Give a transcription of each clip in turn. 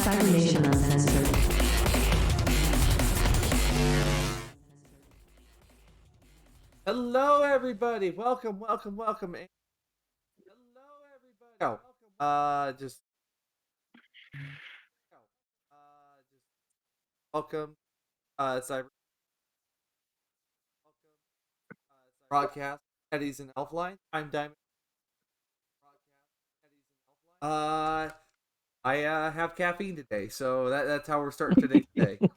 Cyberpunk Uncensored. Hello, everybody. Welcome. Hello, everybody. Just welcome. Cyber broadcast. Eddie's and Elflines. I'm Diamond. I have caffeine today, so that's how we're starting today.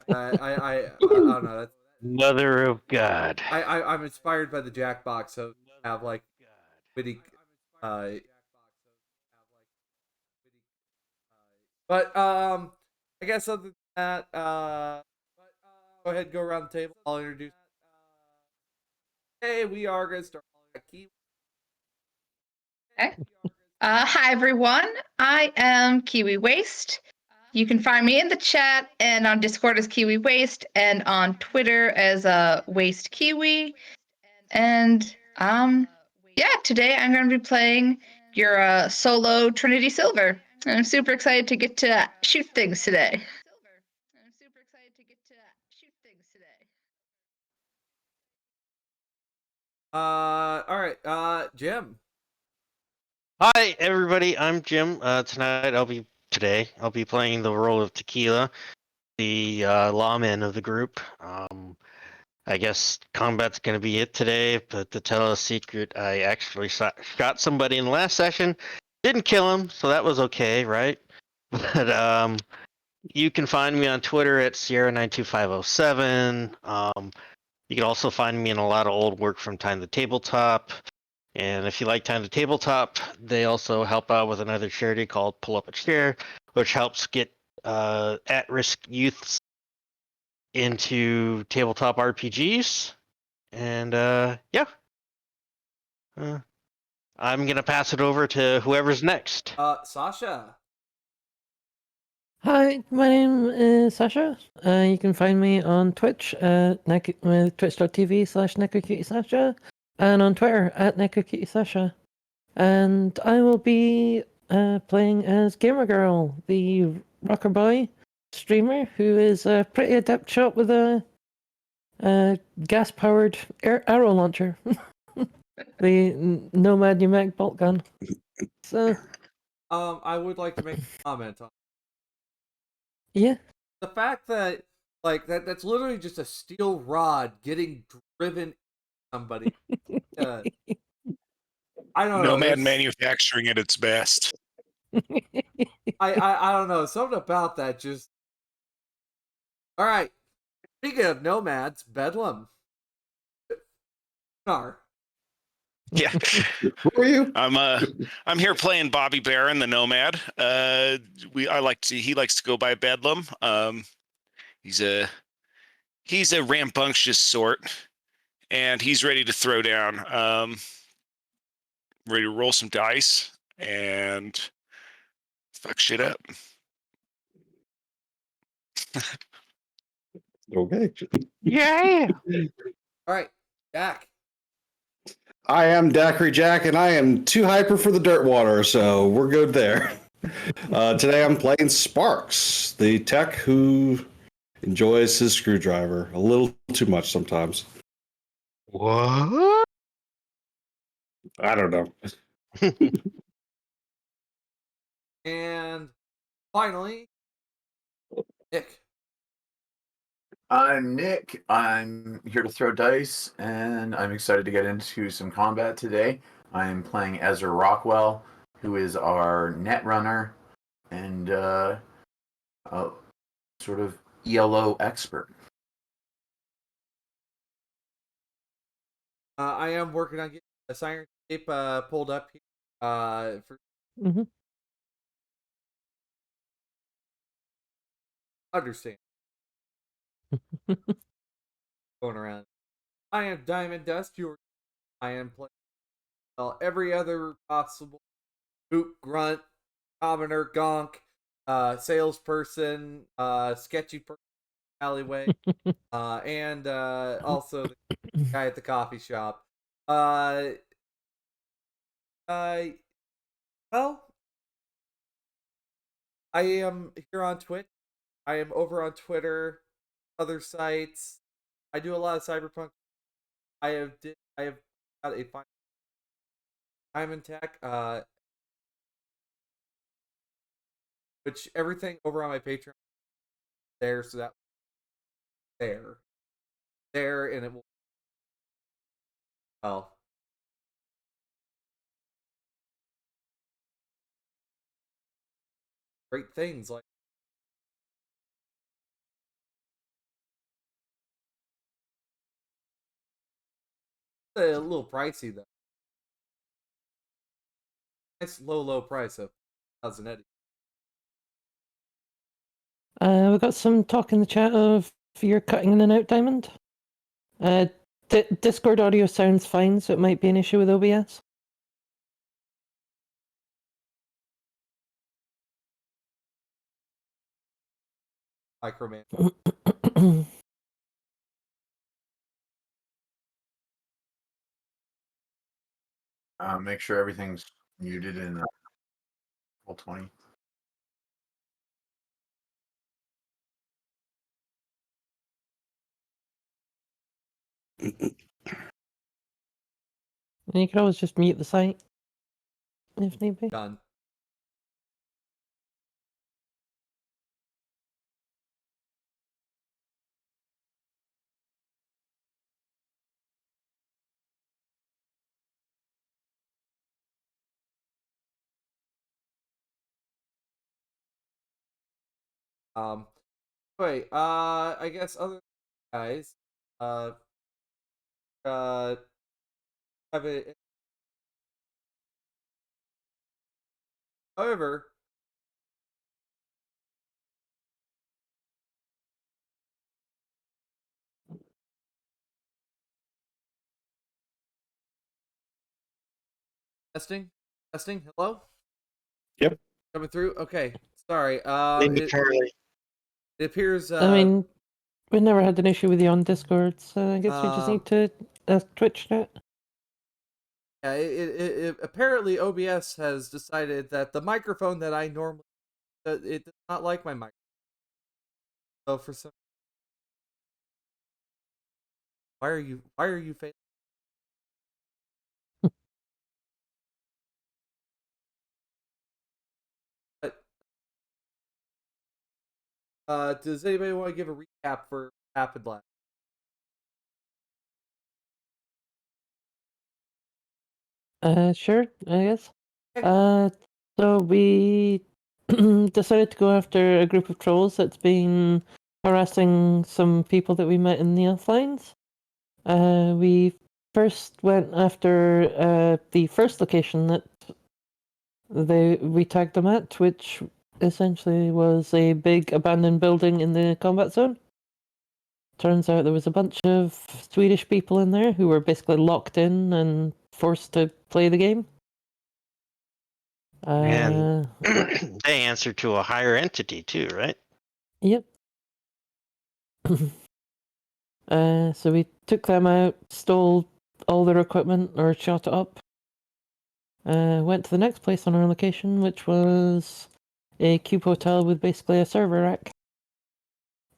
I don't know. Mother of God. I'm inspired by the Jackbox, so have like witty. But I guess other than that, go ahead, go around the table. I'll introduce. Hey, we are gonna start. Okay. Hi, everyone. I am Kiwi Waste. You can find me in the chat and on Discord as Kiwi Waste and on Twitter as Waste Kiwi. And yeah, today I'm going to be playing your solo Trinity Silver. And I'm super excited to get to shoot things today. All right. Jim. Hi, everybody. I'm Jim. Today I'll be playing the role of Tequila, the lawman of the group. I guess combat's going to be it today, but to tell a secret, I actually shot somebody in the last session. Didn't kill him, so that was okay, right? But you can find me on Twitter at Sierra92507. You can also find me in a lot of old work from Time to Tabletop. And if you like Time to Tabletop, they also help out with another charity called Pull Up a Chair, which helps get at-risk youths into tabletop RPGs. And yeah. I'm going to pass it over to whoever's next. Sasha. Hi, my name is Sasha. You can find me on Twitch at twitch.tv/NekoCutieSasha and on Twitter at NekoCutieSasha. And I will be playing as Gamer Girl, the rocker boy streamer who is a pretty adept shot with a gas-powered arrow launcher. The Nomad pneumatic bolt gun. So, I would like to make a comment on yeah. the fact that that's literally just a steel rod getting driven somebody. I don't know. Nomad manufacturing at its best. I don't know. Something about that just. All right. Speaking of nomads, Bedlam. Yeah. Who are you? I'm here playing Bobby Barron, the Nomad. He likes to go by Bedlam. He's a rambunctious sort, and he's ready to throw down. Ready to roll some dice and fuck shit up. Okay. Yeah. All right, Jack. I am Daiquiri Jack, and I am too hyper for the dirt water, so we're good there. Today I'm playing Sparks, the tech who enjoys his screwdriver a little too much sometimes. What? I don't know. And finally, Nick. I'm Nick. I'm here to throw dice, and I'm excited to get into some combat today. I'm playing Ezra Rockwell, who is our net runner and sort of ELO expert. I am working on getting a siren tape pulled up here. Understand. Going around. I am Diamond Dust. I am playing every other possible hoop, grunt, commoner, gonk, salesperson, sketchy person, alleyway, and also the guy at the coffee shop. Well, I am here on Twitch. I am over on Twitter, other sites. I do a lot of Cyberpunk. I have got a fine time in tech. Which everything over on my Patreon there, so that there, and it will. Well, great things like a little pricey though. Nice low price of 1,000 eddies. We got some talk in the chat of you're cutting in and out, Diamond. Discord audio sounds fine, so it might be an issue with OBS. Microman. Make sure everything's muted in full 20. You can always just mute the site if need be. Done. Wait, I guess other guys, have it. However, testing, hello? Yep. Coming through? Okay. Sorry. Maybe Charlie. It appears, I mean, we never had an issue with you on Discord, so I guess we just need to Twitch chat. yeah, it apparently OBS has decided that the microphone that I normally, it does not like my microphone. So for some, why are you failing? Does anybody want to give a recap for what happened last? Sure, I guess. Okay. So we decided to go after a group of trolls that's been harassing some people that we met in the Elflines. We first went after the first location that we tagged them at, which essentially was a big abandoned building in the combat zone. Turns out there was a bunch of Swedish people in there who were basically locked in and forced to play the game. And they answer to a higher entity too, right? Yep. So we took them out, stole all their equipment or shot it up. Went to the next place on our location, which was a cube hotel with basically a server rack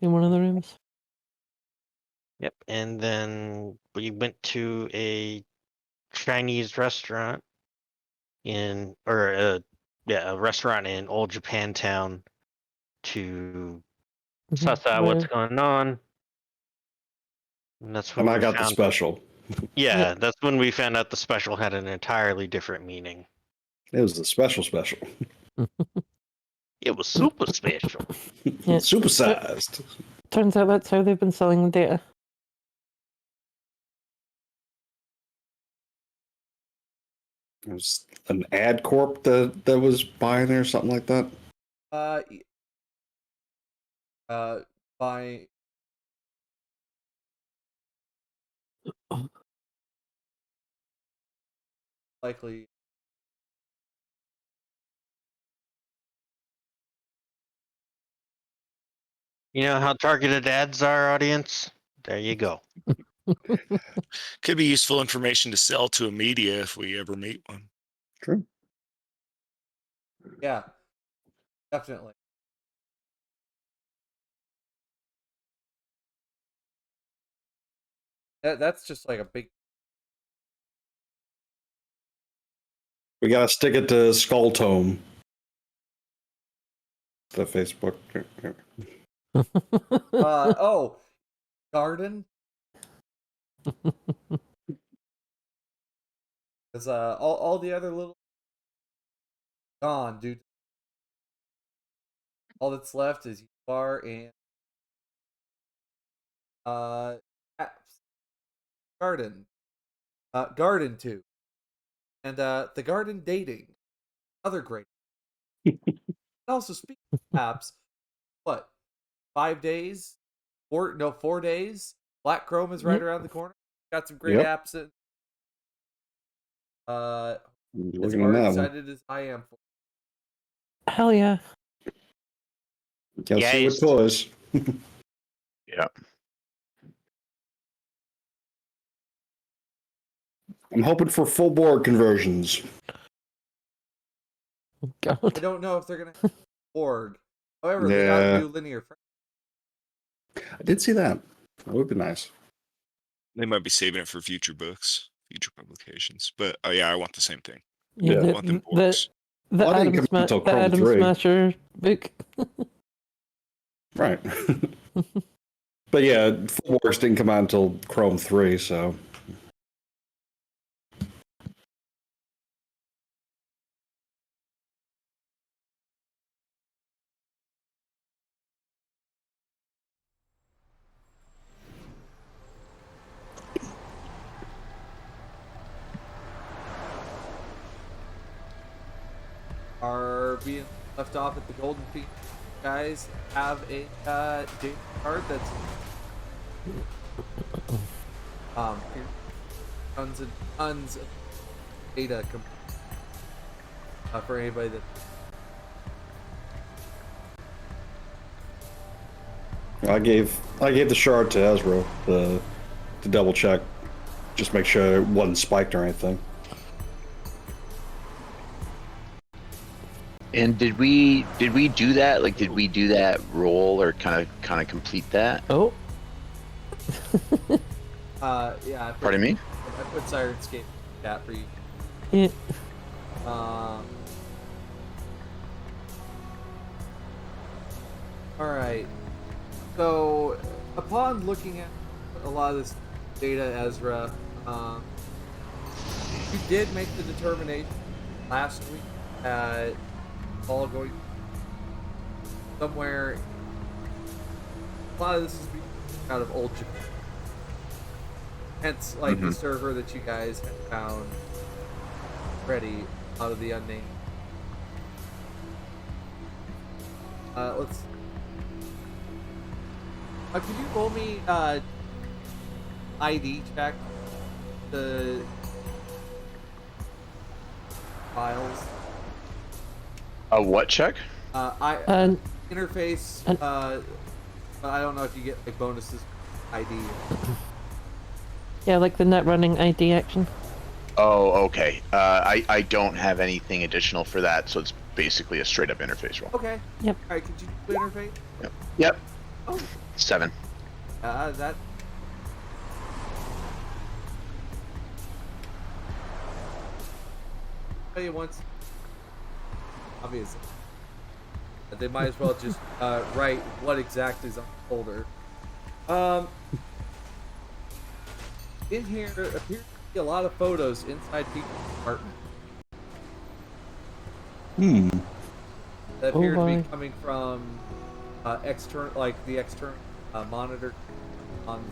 in one of the rooms. Yep. And then we went to a Chinese restaurant a restaurant in Old Japantown to suss out what's going on. And that's when And I got the special. Yeah, that's when we found out the special had an entirely different meaning. It was the special. It was super special. Yeah. Supersized. Turns out that's how they've been selling the data. It was an ad corp that was buying it or something like that. By likely. You know how targeted ads are, audience? There you go. Could be useful information to sell to a media if we ever meet one. True. Yeah, definitely. That's just like a big. We gotta stick it to Skull Tome. The Facebook. Oh, garden. Because all the other little gone, dude. All that's left is you are and apps. Garden. Garden 2. And the garden dating. Other great. Also, speaking of apps, what? 5 days? 4 days? Black Chrome is right around the corner. Got some great apps in. As Looking far at that one. excited as I am for. Hell yeah. Gotta see what Yes. toys. Yeah. I'm hoping for full board conversions. I God. don't know if they're gonna have org. However, they got a Yeah. new linear frame. I did see that. That would be nice. They might be saving it for future books, future publications. But oh yeah, I want the same thing. Yeah, Yeah. I want them orgs. the Well, I didn't Adam, come until the Chrome Adam 3. Smasher book. Right. But yeah, full boards didn't come out until Chrome 3, so. Are being left off at the Golden Feet. Guys have a data card that's here, tons and tons of data for anybody that I gave the shard to Ezra to double check, just make sure it wasn't spiked or anything. And did we do that? Like, did we do that roll or kind of complete that? Oh. yeah. I put, Pardon me? I put Sirenscape in the chat for you. Yeah. All right. So, upon looking at a lot of this data, Ezra, you did make the determination last week that all going somewhere. A lot of this is out of old Japan. Hence, like the server that you guys have found ready out of the unnamed. Let's. Could you roll me ID check the files? A what check? And Interface. I don't know if you get like bonuses ID. yeah, like the net running ID action. Oh, okay. I don't have anything additional for that, so it's basically a straight up interface roll. Okay. Yep. All right. Could you do interface? Yep. Oh. 7. That. Tell you once. Obviously. They might as well just write what exactly is on the folder. In here appears to be a lot of photos inside people's apartment. That appear to be coming from external, like the external monitor on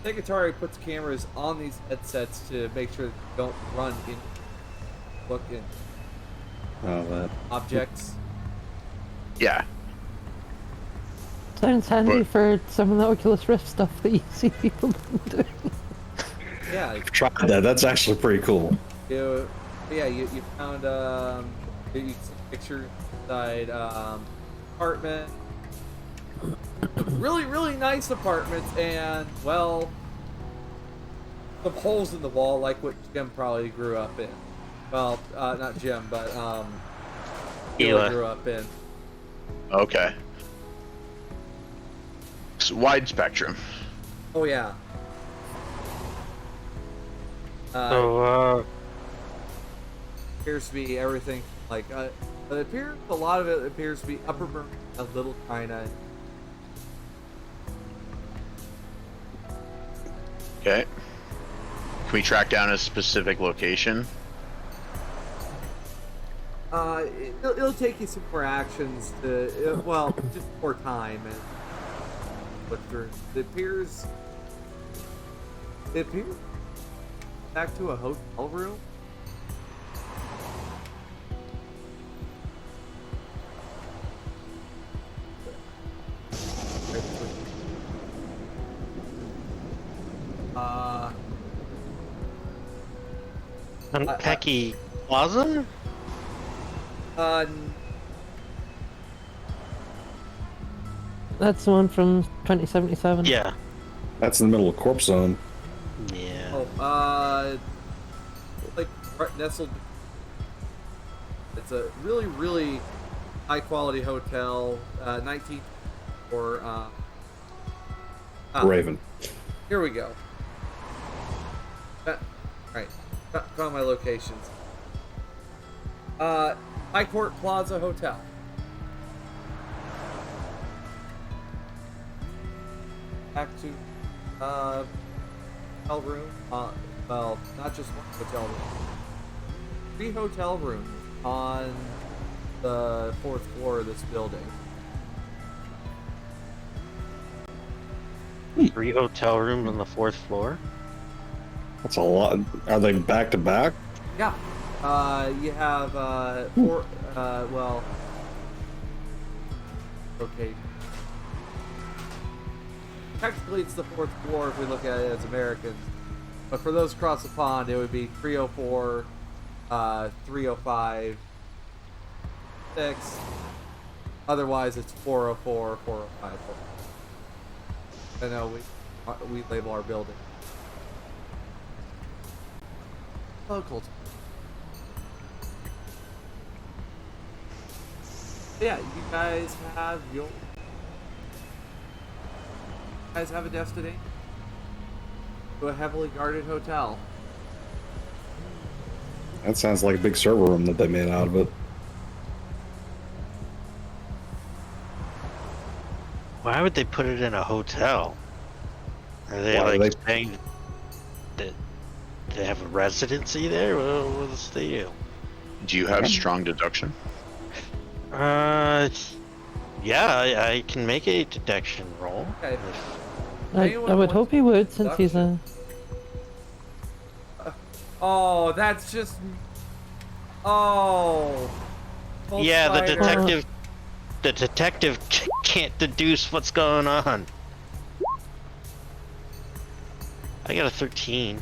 the. Atari puts cameras on these headsets to make sure that they don't run in, look in objects. Yeah. Sounds handy But- for some of the Oculus Rift stuff that you see people doing. Yeah, I've tried that. That's actually pretty cool. you found you see a picture inside apartment. Really nice apartment, and well, some holes in the wall like what Jim probably grew up in. Well, not Jim, but Hila grew up in. Okay. So wide spectrum. Oh yeah. So, Appears to be everything like it appears a lot of it appears to be Upper Bermuda, a little China. Okay. Can we track down a specific location? It'll take you some more actions to well, just more time and look through. It appears back to a hotel room. Kentucky Plaza? That's the one from 2077. Yeah. That's in the middle of Corpse Zone. Yeah. Like right nestled. It's a really, really high quality hotel. 19 or Raven. Here we go. Right, found my locations. High Court Plaza Hotel. Back to hotel room. Well, not just one hotel room. 3 hotel rooms on the 4th floor of this building. 3 hotel rooms on the 4th floor? That's a lot. Are they back to back? Yeah. You have 4. Well. Okay. Technically, it's the 4th floor if we look at it as Americans. But for those across the pond, it would be 304, 305, 6. Otherwise, it's 404, 405. I know we label our building. Locals. Yeah, you guys have a destination to a heavily guarded hotel. That sounds like a big server room that they made out of it. Why would they put it in a hotel? Are they Why like they- saying that they have a residency there? What's the deal? Do you have strong deduction? Yeah, I can make a detection roll. Okay. I would hope he would, since he's a... Oh, that's just... Oh. Full Yeah, spider. the detective can't deduce what's going on. I got a 13.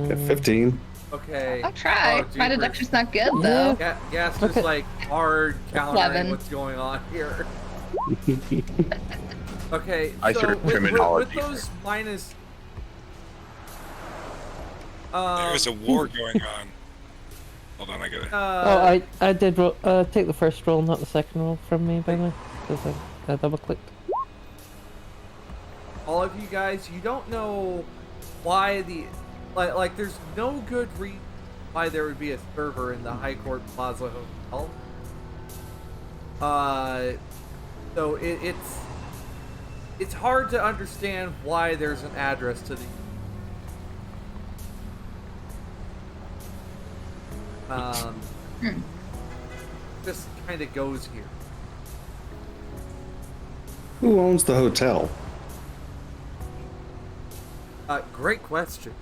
At 15. Okay. I'll try. Oh, My dude, deduction's not good Yeah. though. Gaster's Okay. like hard countering 11. what's going on here. Okay, I so threw with criminology. those minus... There's a war going on. Hold on, I got it. Oh, I did roll, take the first roll, not the second roll from me, by the way. Because I double clicked. all of you guys, you don't know why the... Like there's no good reason why there would be a server in the High Court Plaza Hotel. So it's hard to understand why there's an address to the... Just kind of goes here. Who owns the hotel? Great question.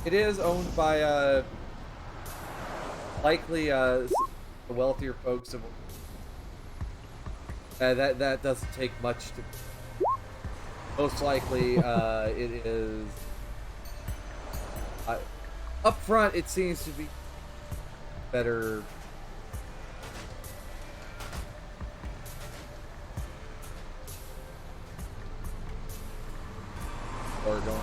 It is owned by likely the wealthier folks of. That doesn't take much to. Most likely, it is. Up front, it seems to be better. Or going.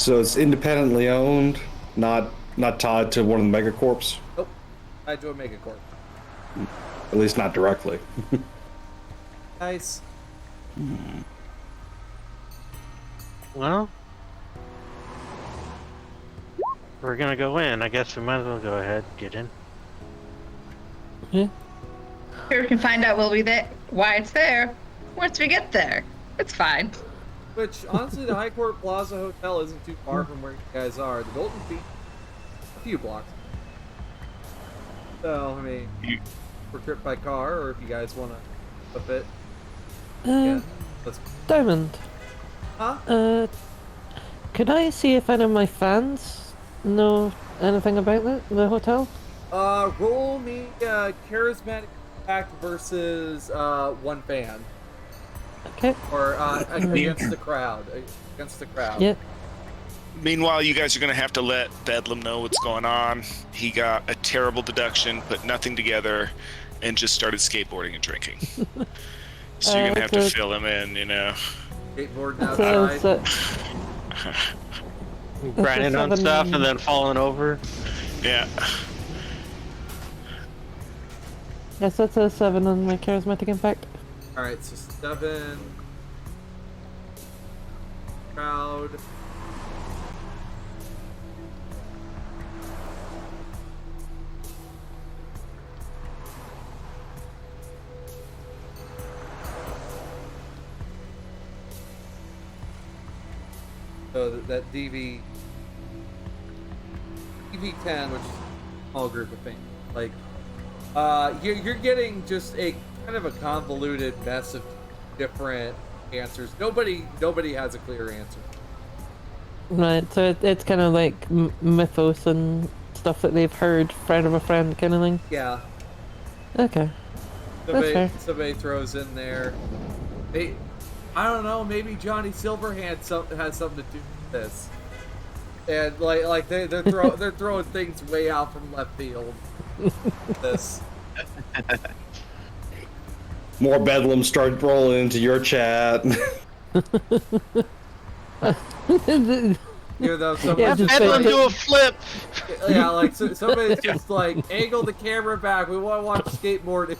So it's independently owned, not tied to one of the megacorps. Nope. I do a megacorp. At least not directly. Nice. Well, we're gonna go in. I guess we might as well go ahead, get in. Yeah. Here we can find out why it's there once we get there. It's fine. Which, honestly, the High Court Plaza Hotel isn't too far from where you guys are. The Golden Beach, a few blocks. So, I mean, for a trip by car, or if you guys want to flip it. Yeah, let's... Diamond. Huh? Could I see if any of my fans know anything about the hotel? Roll me charismatic impact versus one fan. Okay. Or against the crowd. Against the crowd. Yep. Meanwhile, you guys are going to have to let Bedlam know what's going on. He got a terrible deduction, put nothing together, and just started skateboarding and drinking. So you're going to have to fill him in, you know. Skateboarding outside. Grinding on stuff and then falling over. Yeah. Yes, that's a 7 on my charismatic impact. Alright, so 7. Crowd. So that DV10, which is a small group of things, like, you're getting just a kind of a convoluted mess of different answers. Nobody has a clear answer. Right, so it's kind of like mythos and stuff that they've heard, friend of a friend kind of thing. Yeah. Okay. That's fair. Somebody throws in there. I don't know. Maybe Johnny Silverhand has something to do with this. And like they're throwing things way out from left field. This. More bedlam start rolling into your chat. You know, Yeah, Bedlam do a flip! yeah, like somebody's just like angle the camera back. We want to watch skateboarding.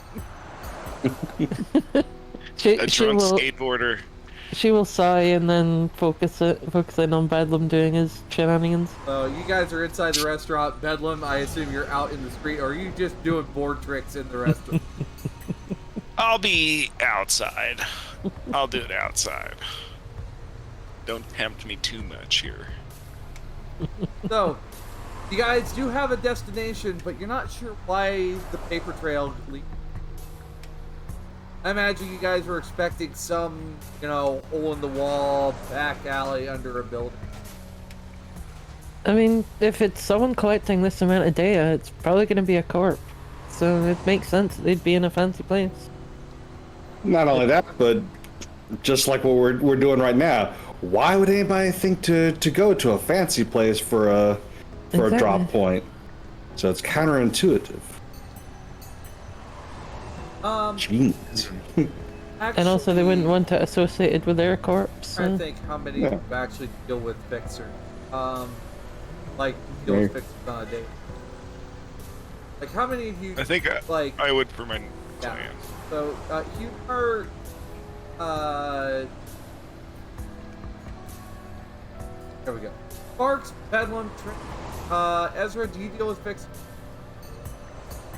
A drunk skateboarder. She will sigh and then focus in on Bedlam doing his shenanigans. You guys are inside the restaurant. Bedlam, I assume you're out in the street, or are you just doing board tricks in the restaurant? I'll be outside. I'll do it outside. Don't tempt me too much here. So, you guys do have a destination, but you're not sure why the paper trail leads. I imagine you guys were expecting some, hole-in-the-wall, back alley under a building. I mean, if it's someone collecting this amount of data, it's probably going to be a corp. So it makes sense they'd be in a fancy place. Not only that, but just like what we're doing right now, why would anybody think to go to a fancy place for a drop point? So it's counterintuitive. Genius. Actually, And also, they wouldn't want to associate it with their corpse. I'm trying So. to think how many of you actually deal with fixers. Like, deal with fixers on a date. Like, how many of you... I think I would for my clan. So, you are... There we go. Sparks, Bedlam, Ezra, do you deal with fixers?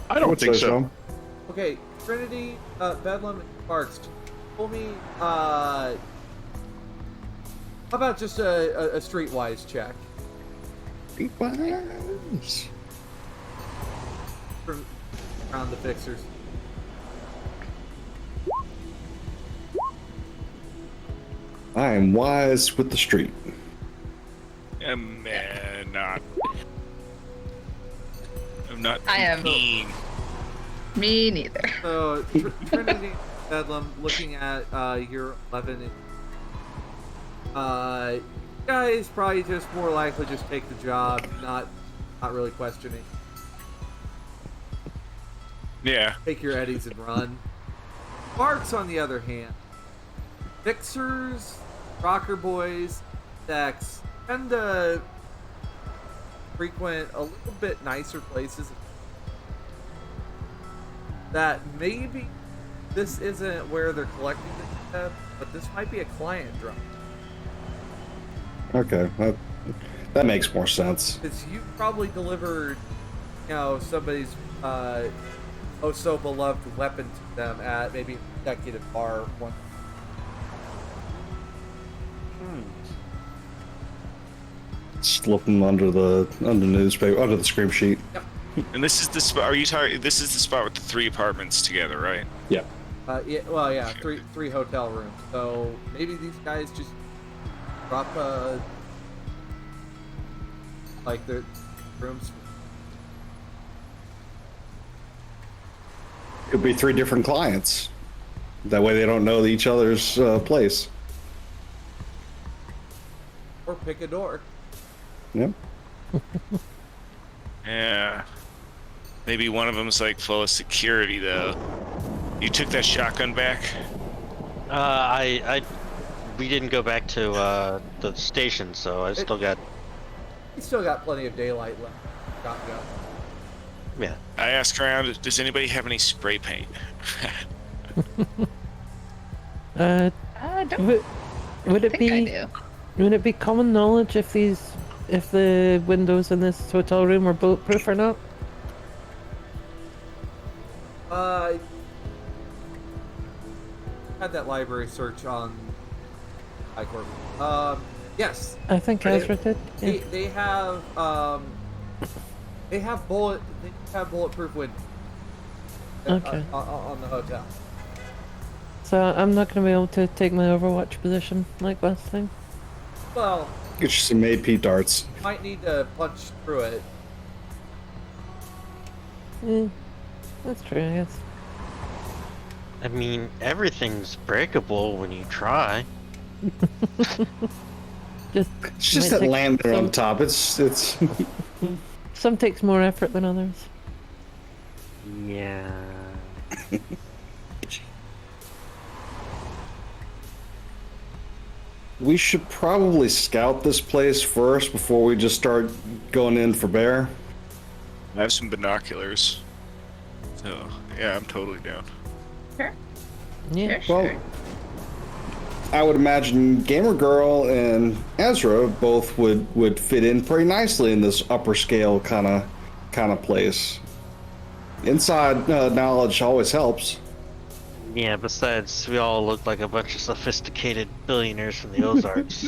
I don't think so. Okay, Trinity, Bedlam, and Sparks, tell me, how about just a streetwise check? Streetwise. Around the fixers. I am wise with the street. I'm not I am. keen. Me neither. So, Trinity, Bedlam, looking at your 11, you guys probably just more likely just take the job, not really questioning. Yeah. Take your eddies and run. Sparks, on the other hand, fixers, rocker boys, decks, tend to frequent a little bit nicer places that maybe this isn't where they're collecting the data, but this might be a client drop. Okay, that makes more sense. Because you probably delivered, somebody's oh so beloved weapon to them at maybe an executive bar one. Slip them under the newspaper, under the scream sheet. Yep. And this is the spot. Are you talking? This is the spot with the 3 apartments together, right? Yeah. Yeah. Well, yeah. Three hotel rooms. So maybe these guys just drop like their rooms. Could be 3 different clients. That way they don't know each other's place. Or pick a door. Yep. Yeah. Maybe one of them's like full of security though. You took that shotgun back? We didn't go back to the station, so I still got. You still got plenty of daylight left. Shotgun. Yeah. I asked around, does anybody have any spray paint? I don't Would it think I be do. would it be common knowledge if the windows in this hotel room were bulletproof or not? Had that library search on iCorp. Yes. I think They- Ezra did. Yeah. They have bulletproof windows. Okay. On the hotel. So I'm not going to be able to take my Overwatch position like last time. Well, Get you some AP darts. might need to punch through it. That's true, I guess. I mean, everything's breakable when you try. Just It's just might that take lantern on some- top. It's Some takes more effort than others. Yeah. We should probably scout this place first before we just start going in for bear. I have some binoculars. So, yeah, I'm totally down. Sure. Yeah. Sure, Well, I would imagine Gamer Girl and Ezra both would fit in pretty nicely in this upper scale kind of place. Inside knowledge always helps. Yeah, besides, we all look like a bunch of sophisticated billionaires from the Ozarks.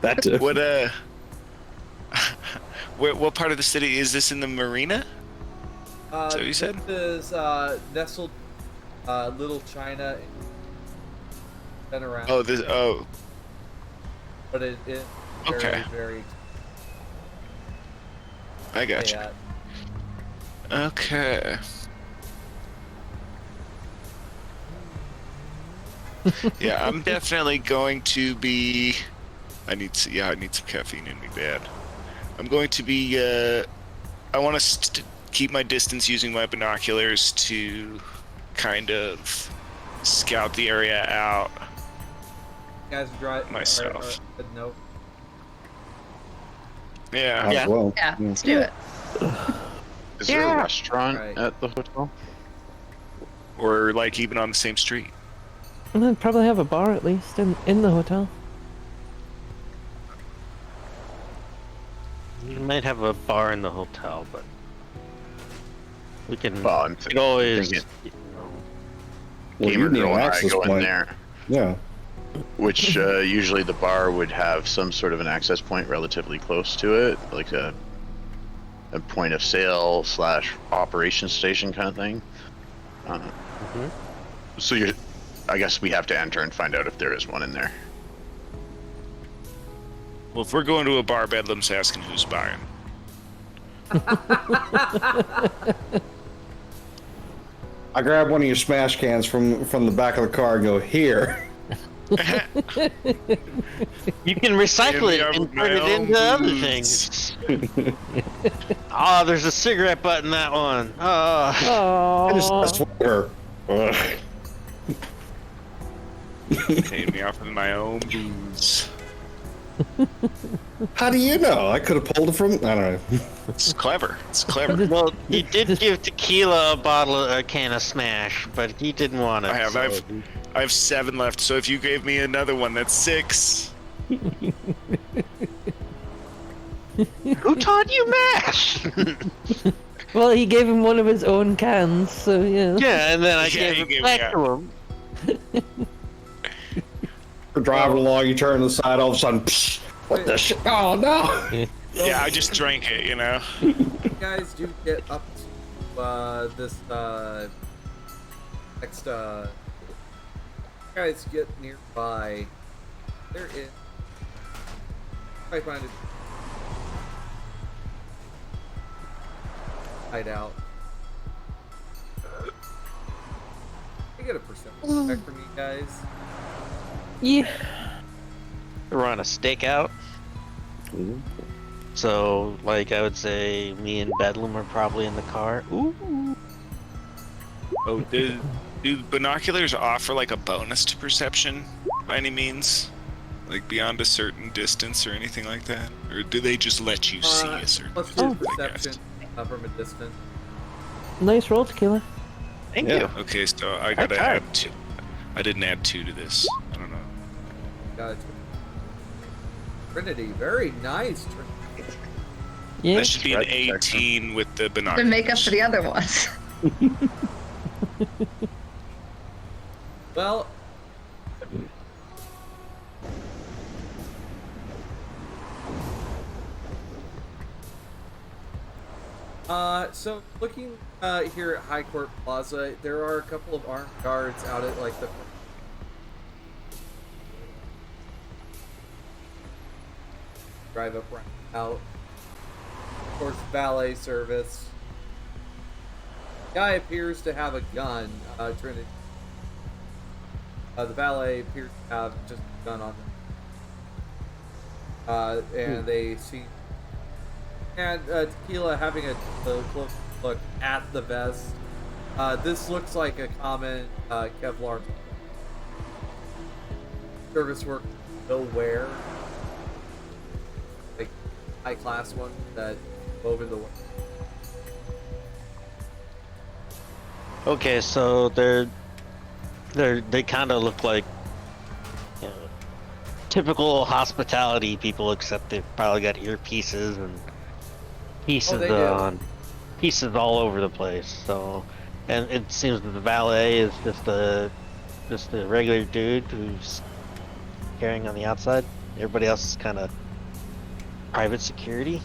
That too. What part of the city is this in the marina? Is that what you said? This is nestled Little China. Been around. Oh, But it very, Okay. very. I got you. Yeah. Okay. Yeah, I'm definitely going to be. I need some caffeine in me bad. I'm going to be. I want to keep my distance using my binoculars to kind of scout the area out. You guys drive Myself. No. Yeah. As well. Yeah, let's do it. Is there a Yeah. restaurant Right. at the hotel? Or like even on the same street. And then probably have a bar at least in the hotel. You might have a bar in the hotel, but we can. Well, I'm We could always. thinking Well, Gamer you need Girl an and I access go in point. there, Yeah. which usually the bar would have some sort of an access point relatively close to it, like a point of sale / operations station kind of thing. So I guess we have to enter and find out if there is one in there. Well, if we're going to a bar, Bedlam's asking who's buying. I grab one of your smash cans from the back of the car and go, here. You can recycle Maybe it I and would turn it my own into other booze. things. Oh, there's a cigarette butt in that one. Oh. I just Oh, swear. Ugh. Paying me off with my own booze. How do you know? I could have pulled it from. I don't know. It's clever. It's clever. Well, you did give Tequila a can of Smash, but he didn't want it. I have. so- I have 7 left. So if you gave me another one, that's 6. Who taught you Mash? Well, he gave him one of his own cans, so yeah. Yeah, and then I Yeah, gave you it gave- back yeah. to him. We're driving along, you turn to the side, all of a sudden, psh, what the shit? Oh no! Yeah, I just drank it. You know. You guys do get up to this next you guys get nearby. There is I find it hideout. I get a perception check from you guys. Yeah. We're on a stakeout. So, like, I would say me and Bedlam are probably in the car. Ooh. Oh, do binoculars offer like a bonus to perception by any means? Like beyond a certain distance or anything like that? Or do they just let you see a certain Let's do distance? I guess? perception from a distance. Nice roll, Tequila. Thank Yeah. you. Okay, so I gotta tried. add 2. I didn't add 2 to this. I don't know. Got it. Trinity, very nice. Trinity. Yeah. That should be an Right, check. 18 with the To binoculars. make up for the other ones. Well, so looking here at High Court Plaza, there are a couple of armed guards out at like the drive up right out. Of course, valet service. Guy appears to have a gun. Trinity. The valet appears to have just a gun on them. And they see. And Tequila having a close look at the vest. This looks like a common Kevlar service work will wear. Like high class one that wove in the work. Okay, so they kind of look like, you know, typical hospitality people, except they've probably got earpieces and pieces they do. on pieces all over the place. So, and it seems that the valet is just a regular dude who's carrying on the outside. Everybody else is kind of private security.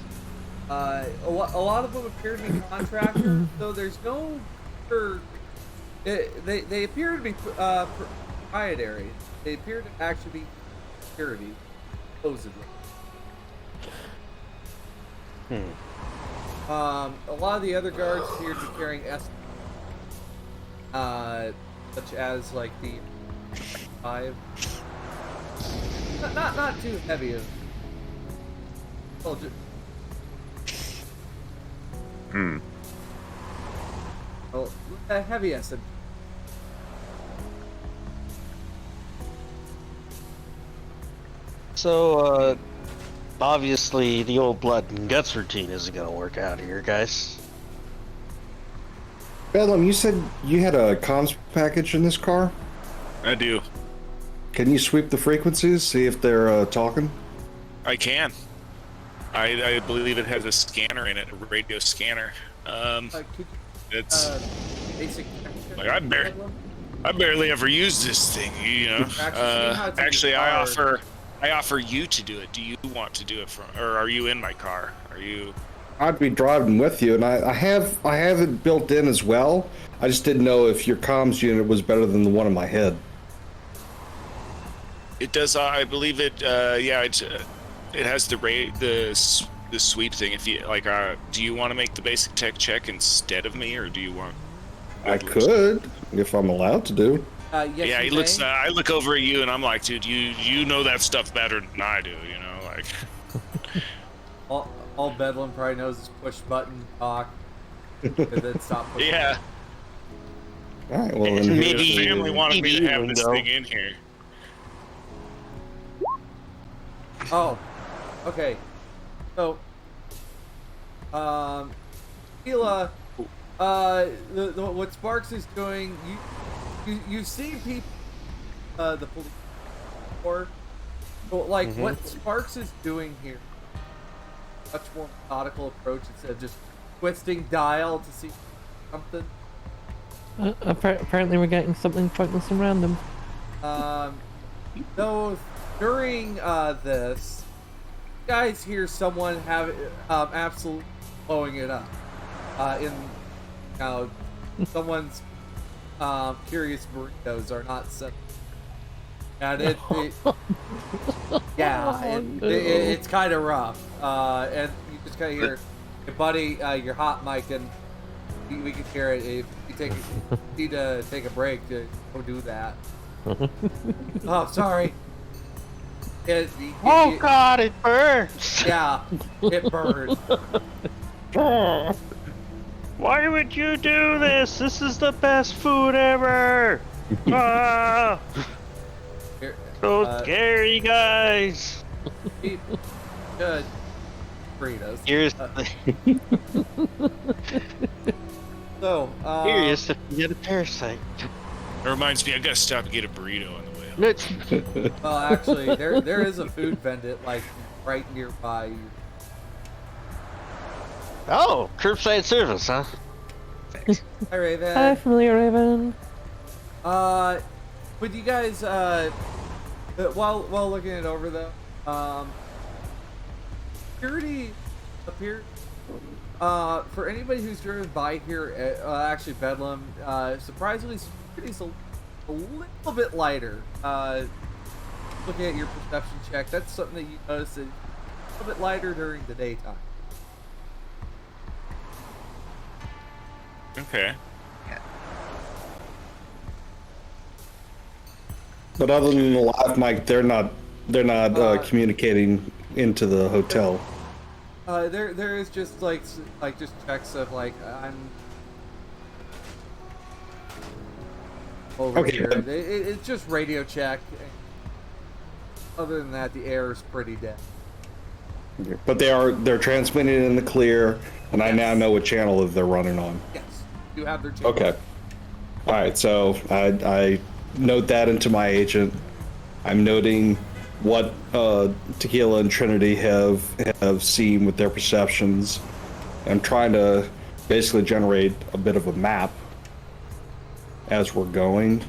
A lot of them appear to be contractors, though there's no. They appear to be proprietary. They appear to actually be security, supposedly. A lot of the other guards appear to be carrying such as like the 5. Not too heavy of. Well, well, a heavy SMG. So, obviously, the old blood and guts routine isn't gonna work out here, guys. Bedlam, you said you had a comms package in this car. I do. Can you sweep the frequencies, see if they're talking? I can. I believe it has a scanner in it, a radio scanner. Could It's basic. like I barely ever use this thing, you know. Actually, I offer you to do it. Do you want to do it or are you in my car? Are you? I'd be driving with you, and I have it built in as well. I just didn't know if your comms unit was better than the one in my head. It does. I believe it. Yeah, it has the sweep thing. If you like, do you want to make the basic tech check instead of me, or do you want? I could, if I'm allowed to do. Yes, Yeah, he you looks. may. I look over at you, and I'm like, dude, you know that stuff better than I do. You know, like. All Bedlam probably knows is push button, talk, and then stop pushing. Yeah. All right, well, And then maybe- The family wanted me to TV have this window. thing in here. Oh, okay. So, Hila, what Sparks is doing, you see people, the police, or, like, what Sparks is doing here, much more methodical approach instead of just twisting dial to see something. Apparently we're getting something pointless and random. Though during this, you guys hear someone have absolutely blowing it up. Someone's curious burritos are not set. And it's kind of rough. And you just kind of hear, hey, buddy, you're hot, Mike, and we can hear it. If you need to take a break, to go do that. Oh, sorry. God, it burns! Yeah, it burned. Why would you do this? This is the best food ever! Ah! So scary, guys! Good. Burritos. Here's So, curious if you get a parasite. It reminds me, I gotta stop and get a burrito on the way up. well, actually, there is a food vendor like right nearby you. Oh, curbside service, huh? Hi, Raven. Hi, familiar Raven. Would you guys while looking it over though, security appeared. For anybody who's driven by here, actually Bedlam, surprisingly, security's a little bit lighter. Looking at your perception check, that's something that you notice is a little bit lighter during the daytime. Okay. But other than the live mic, they're not communicating into the hotel. There is just like just checks of like I'm over Okay. here. It's just radio check. Other than that, the air is pretty dead. But they're transmitting in the clear, and I now know what channel that they're running on. Yes, you have their channel. Okay. All right. So I note that into my agent. I'm noting what Tequila and Trinity have seen with their perceptions. I'm trying to basically generate a bit of a map as we're going,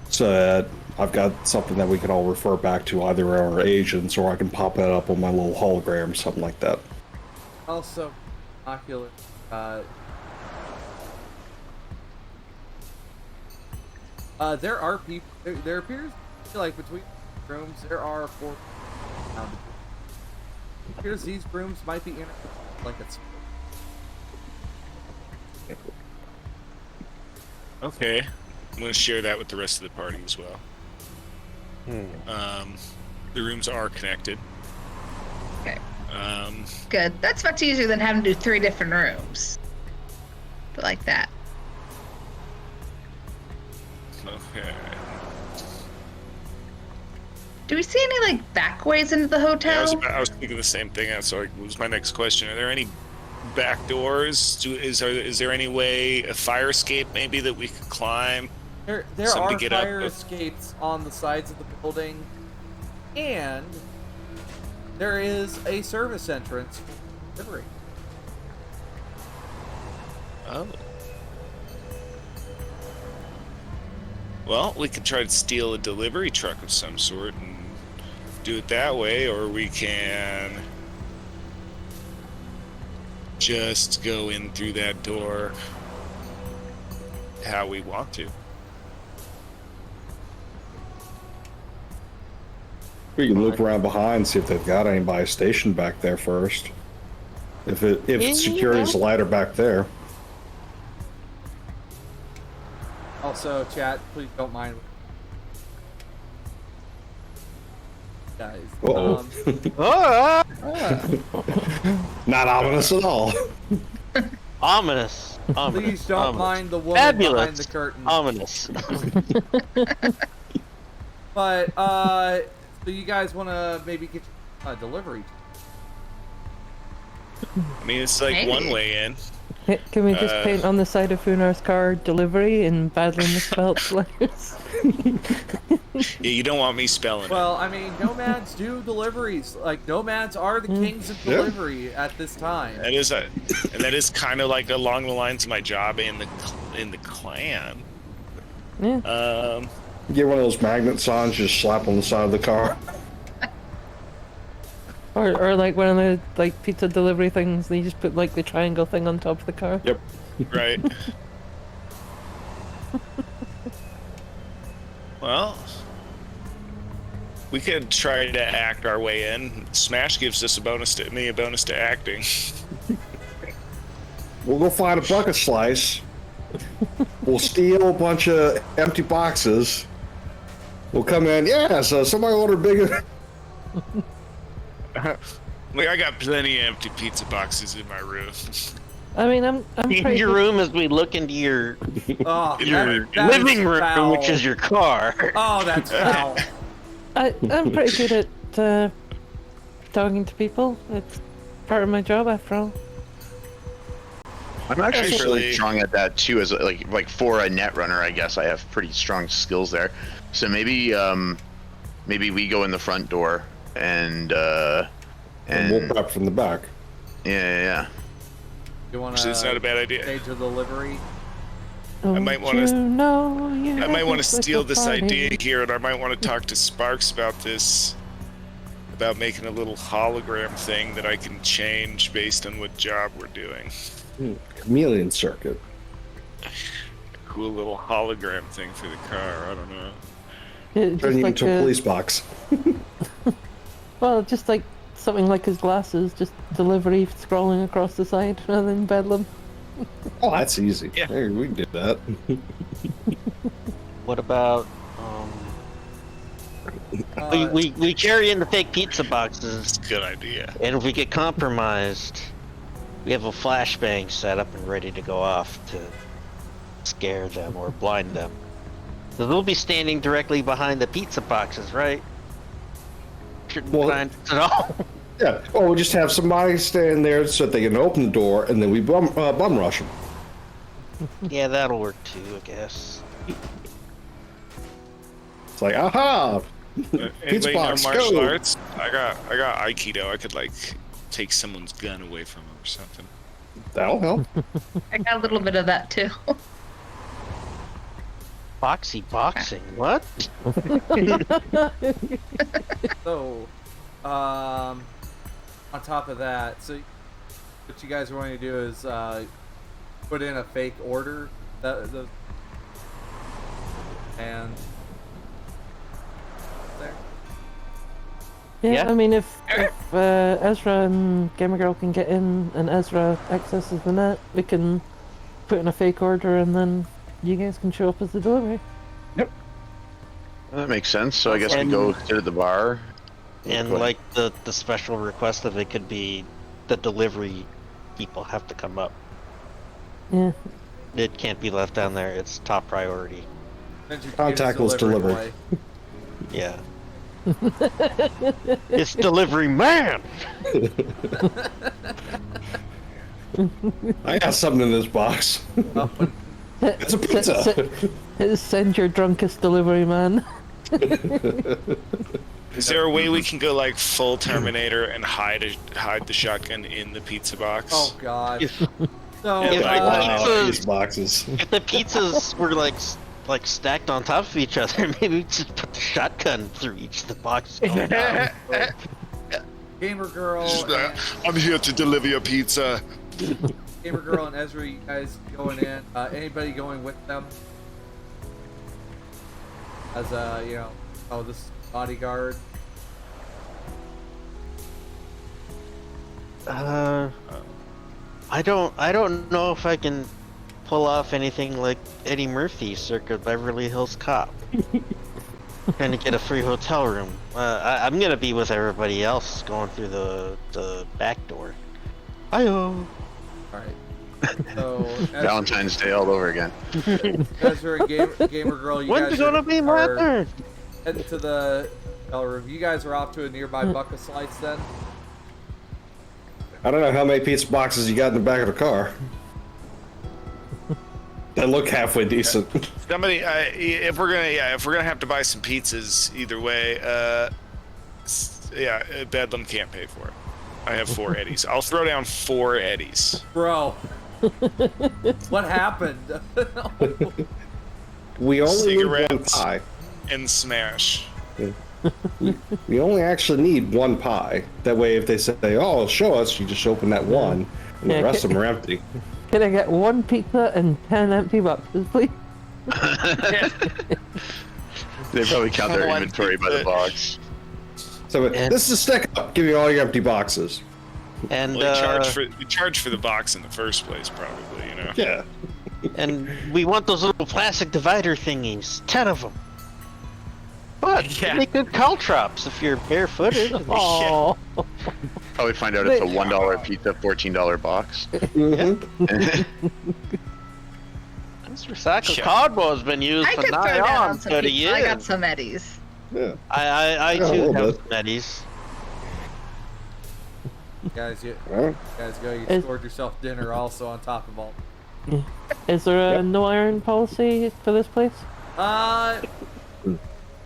so that I've got something that we can all refer back to, either our agents or I can pop it up on my little hologram, something like that. Also, ocular. There are people. There appears to be, like, between rooms, there are 4. It appears these rooms might be like it's. Okay. I'm gonna share that with the rest of the party as well. The rooms are connected. Okay. Um, Good. That's much easier than having to do 3 different rooms. But like that. okay. Do we see any like back ways into the hotel? Yeah, I was thinking the same thing. That's was my next question. Are there any back doors? Is there any way, a fire escape maybe that we could climb? There Something are to get up fire with. escapes on the sides of the building, and there is a service entrance for delivery. Oh. Well, we could try to steal a delivery truck of some sort and do it that way, or we can just go in through that door how we want to. We can look around behind, see if they've got anybody stationed back there first. If security's lighter back there. Also, chat, please don't mind. Guys, Uh-oh. Ah! Not ominous at all. Ominous. Ominous. please don't ominous. mind the woman Fabulous. behind the curtain. Ominous. But so you guys want to maybe get your delivery. I mean, it's like Maybe. one way in. Can we just paint on the side of Funar's car delivery in badly misspelled letters? Yeah, you don't want me spelling Well, I mean, nomads do deliveries. Like, nomads are the kings of delivery at this time. it. That is kind of like along the lines of my job in the clan. Yeah. Get one of those magnet signs, just slap on the side of the car. Or like one of the like pizza delivery things, they just put like the triangle thing on top of the car. Yep. Right. Well, we could try to act our way in. Smash gives us a bonus to acting. We'll go find a bucket slice. We'll steal a bunch of empty boxes. We'll come in. Yeah, so somebody ordered bigger. Like, I got plenty of empty pizza boxes in my room. I mean, I'm In pretty your room as we look into your Oh, your that is living room, foul. which is your car. Oh, that's foul. I'm pretty good at talking to people. It's part of my job after all. I'm actually Actually- fairly strong at that too. As like for a net runner, I guess I have pretty strong skills there. So maybe we go in the front door and We'll prep from the back. yeah. You want Actually, it's not a to bad idea. stage a delivery? I might wanna- I might want to steal this idea here, and I might want to talk to Sparks about this, about making a little hologram thing that I can change based on what job we're doing. Chameleon circuit. Cool little hologram thing for the car. I don't know. Turn you into a police box. Well, just like something like his glasses, just delivery scrolling across the side rather than bedlam. Oh, that's easy. Yeah. Hey, we can do that. What about we carry in the fake pizza boxes, It's a good idea. and if we get compromised, we have a flashbang set up and ready to go off to scare them or blind them. So they'll be standing directly behind the pizza boxes, right? Shouldn't Well- find us at all. Yeah. Or we'll just have somebody stand there so that they can open the door, and then we bum rush them. Yeah, that'll work too, I guess. It's like, aha! Anybody Pizza know box, martial go! arts? I got Aikido. I could like take someone's gun away from them or something. That'll help. I got a little bit of that too. Boxy boxing, what? So, on top of that, so what you guys are going to do is put in a fake order and there. Yeah, Yeah. I mean, if Ezra and Gamer Girl can get in and Ezra accesses the net, we can put in a fake order and then you guys can show up as the delivery. That makes sense. So I guess we go sit at the bar. And Go ahead. like the special request of it could be the delivery people have to come up. Yeah. It can't be left down there. It's top priority. Send your Contactless delivery delivery. boy. Yeah. It's delivery man. I got something in this box. It's a pizza. Send your drunkest delivery man. Is there a way we can go like full Terminator and hide the shotgun in the pizza box? Oh God. So If like, These pizzas, boxes. if the pizzas were like stacked on top of each other, maybe we just put the shotgun through each of the boxes. Gamer Girl, I'm here to deliver your pizza. Gamer Girl and Ezra, you guys going in? Anybody going with them? As this bodyguard. I don't know if I can pull off anything like Eddie Murphy circa Beverly Hills Cop. Trying to get a free hotel room. I'm gonna be with everybody else going through the back door. Hi-oh. All right. So Valentine's Day all over again. Ezra and Gamer Girl, you When's guys gonna be my are turn? heading to the hotel room. You guys are off to a nearby bucket slice then? I don't know how many pizza boxes you got in the back of the car. They look halfway decent. Somebody, if we're gonna have to buy some pizzas, either way, Bedlam can't pay for it. I have 4 eddies. I'll throw down 4 eddies. Bro. What happened? We only need one Cigarettes. pie. And smash. We only actually need one pie. That way, if they say, "Oh, show us," you just open that one, and Yeah, the rest of them are empty. Can I get 1 pizza and 10 empty boxes, please? They probably count their One inventory by the pizza. box. So this is a stick up. Give you all your empty boxes. And Well, you charge for the box in the first place, probably. You know. Yeah. and we want those little plastic divider thingies, 10 of them. But Yeah. make good caltrops if you're barefooted. Oh, Probably find out it's a $1 pizza, $14 box. This recycled Yeah. cardboard has been used I for could throw nigh down on on some 30 pizza. years. I got some eddies. Yeah. I Yeah, a too little have bit. some eddies. Guys, you Well, guys go. You Is- scored yourself dinner also on top of all. is there a Yep. no iron policy for this place?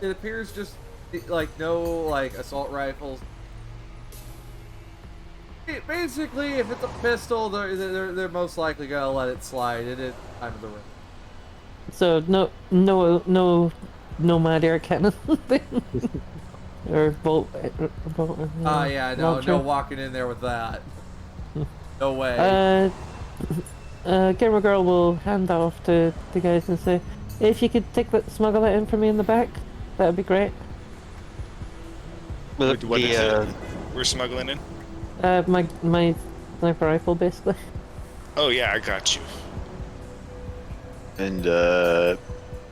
It appears just like no like assault rifles. Basically, if it's a pistol, they're most likely gonna let it slide. It is time of the room. So no nomad air cannon thing, or bolt. Yeah, no launcher? walking in there with that. No way. Gamer Girl will hand that off to the guys and say, if you could smuggle that in for me in the back, that'd be great. But What is the, it? We're smuggling in. My sniper rifle, basically. Oh yeah, I got you. And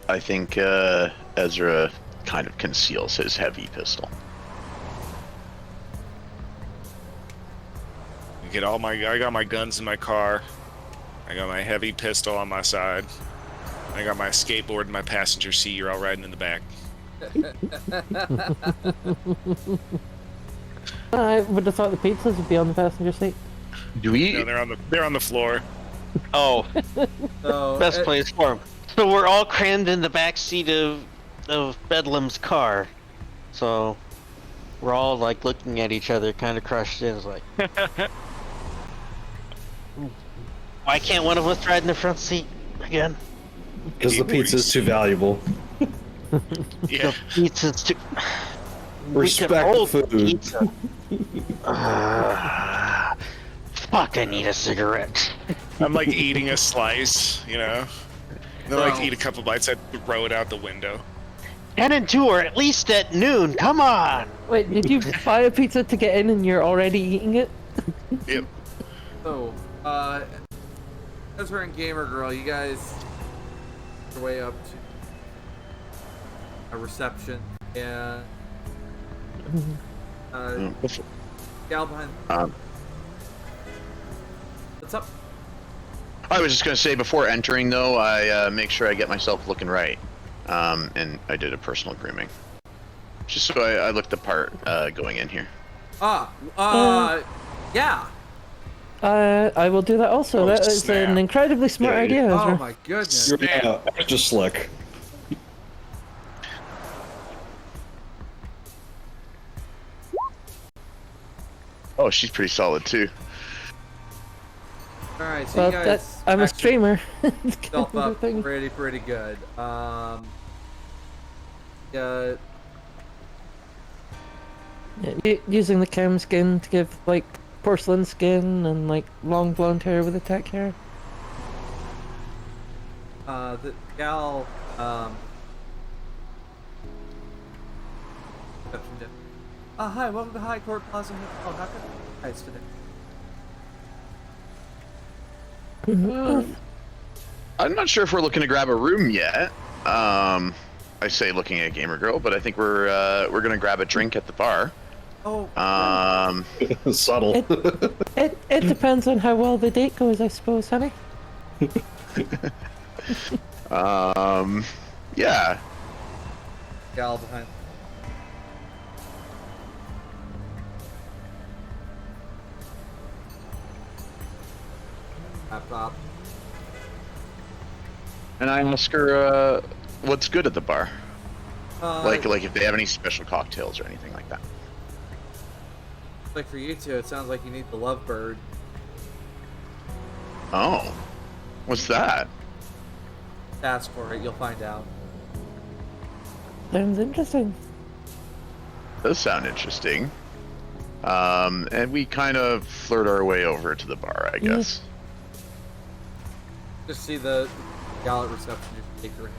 I think Ezra kind of conceals his heavy pistol. I got my guns in my car. I got my heavy pistol on my side. I got my skateboard in my passenger seat. You're all riding in the back. I would have thought the pizzas would be on the passenger seat. Do we? No, they're on the floor. oh, So, best place for 'em. So we're all crammed in the back seat of Bedlam's car. So we're all like looking at each other, kind of crushed in. It's like, why can't one of us ride in the front seat again? because the pizza's too valuable. Yeah. Pizza's too. Respect we could hold food. Pizza. Fuck! I need a cigarette. I'm like eating a slice, you know. Then like Wow. eat a couple bites, I throw it out the window. 10 and 2 are at least at noon. Come on. Wait, did you buy a pizza to get in and you're already eating it? Yep. So, Ezra and Gamer Girl, you guys are your way up to a reception, and gal behind. What's up? I was just gonna say before entering though, I make sure I get myself looking right, and I did a personal grooming, just so I looked the part going in here. Yeah. I will do that also. Oh, That is snap. an incredibly smart Yeah, idea, Oh Ezra. my goodness. You're extra slick. Oh, she's pretty solid too. All right, so Well, you guys. I'm a actually streamer. Self up Thing. pretty good. Yeah. Yeah, using the cam skin to give like porcelain skin and like long blonde hair with a tech hair. The gal. Hi, welcome to High Court Plaza Hotel. How can I help you today? I'm not sure if we're looking to grab a room yet. I say looking at Gamer Girl, but I think we're gonna grab a drink at the bar. Oh. Subtle. It depends on how well the date goes, I suppose, honey. Yeah. Gal behind. laptop. And I ask her what's good at the bar. Like if they have any special cocktails or anything like that. Like for you two, it sounds like you need the lovebird. Oh, what's that? Ask for it, you'll find out. Sounds interesting. Does sound interesting. And we kind of flirt our way over to the bar, I guess. Just see the gallant receptionist take her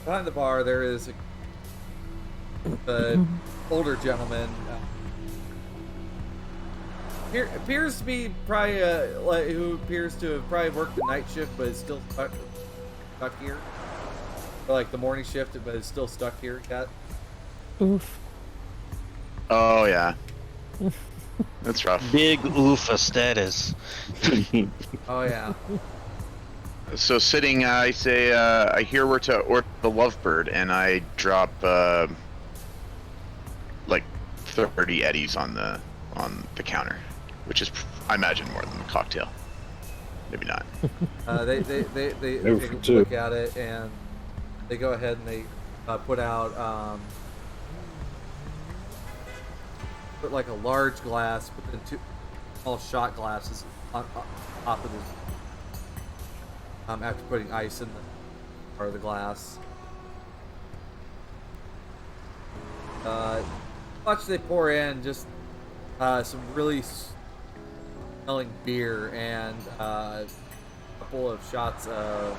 behind the bar, there is a older gentleman. Appears to be probably who appears to have probably worked the night shift, but is still stuck here. Or like the morning shift, but is still stuck here. Cat. Oof. Oh yeah, that's rough. Big oof of status. Oh yeah. So sitting, I say, I hear we're to order the lovebird, and I drop like 30 eddies on the counter, which is, I imagine, more than a cocktail. Maybe not. They take a look at it, and they go ahead and they put out put like a large glass, but then two small shot glasses on top of this. After putting ice in the part of the glass. Much they pour in just some really smelling beer and a couple of shots of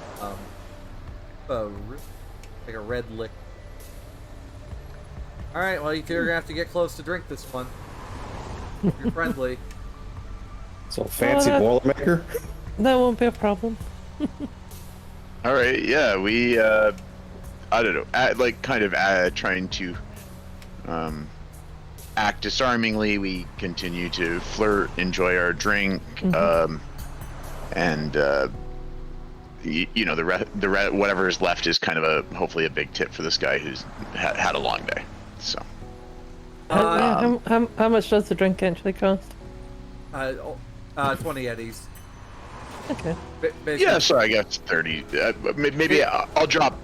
like a red liquor. All right, well, you two are gonna have to get close to drink this one. If you're friendly. So fancy Boilermaker. That won't be a problem. All right, yeah, we, I don't know, trying to act disarmingly. We continue to flirt, enjoy our drink, and you know, whatever is left is kind of hopefully a big tip for this guy who's had a long day. So, how much does the drink actually cost? 20 eddies. Okay. Yeah, so I guess 30. Maybe I'll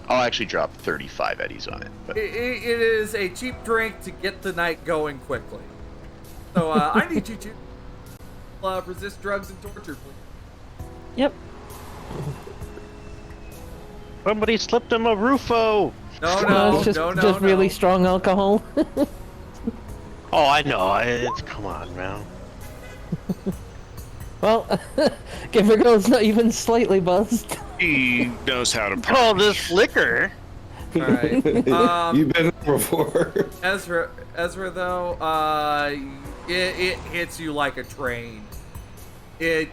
actually drop 35 eddies on it. But. It is a cheap drink to get the night going quickly. So I need you to resist drugs and torture, please. Yep. Somebody slipped him a Rufo. No, it's just really strong alcohol. Oh, I know. Come on, man. Well, Gamer Girl's not even slightly buzzed. He knows how to Oh, party. this liquor. All right. You've been there before. Ezra though, it hits you like a train. It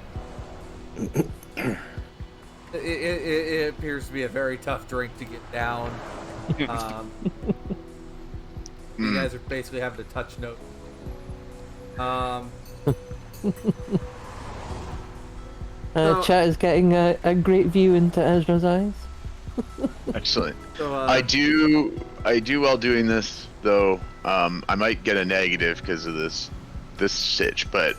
appears to be a very tough drink to get down. You guys are basically having to touch note. Chat is getting a great view into Ezra's eyes. Excellent. So, I do while doing this though. I might get a negative because of this sitch, but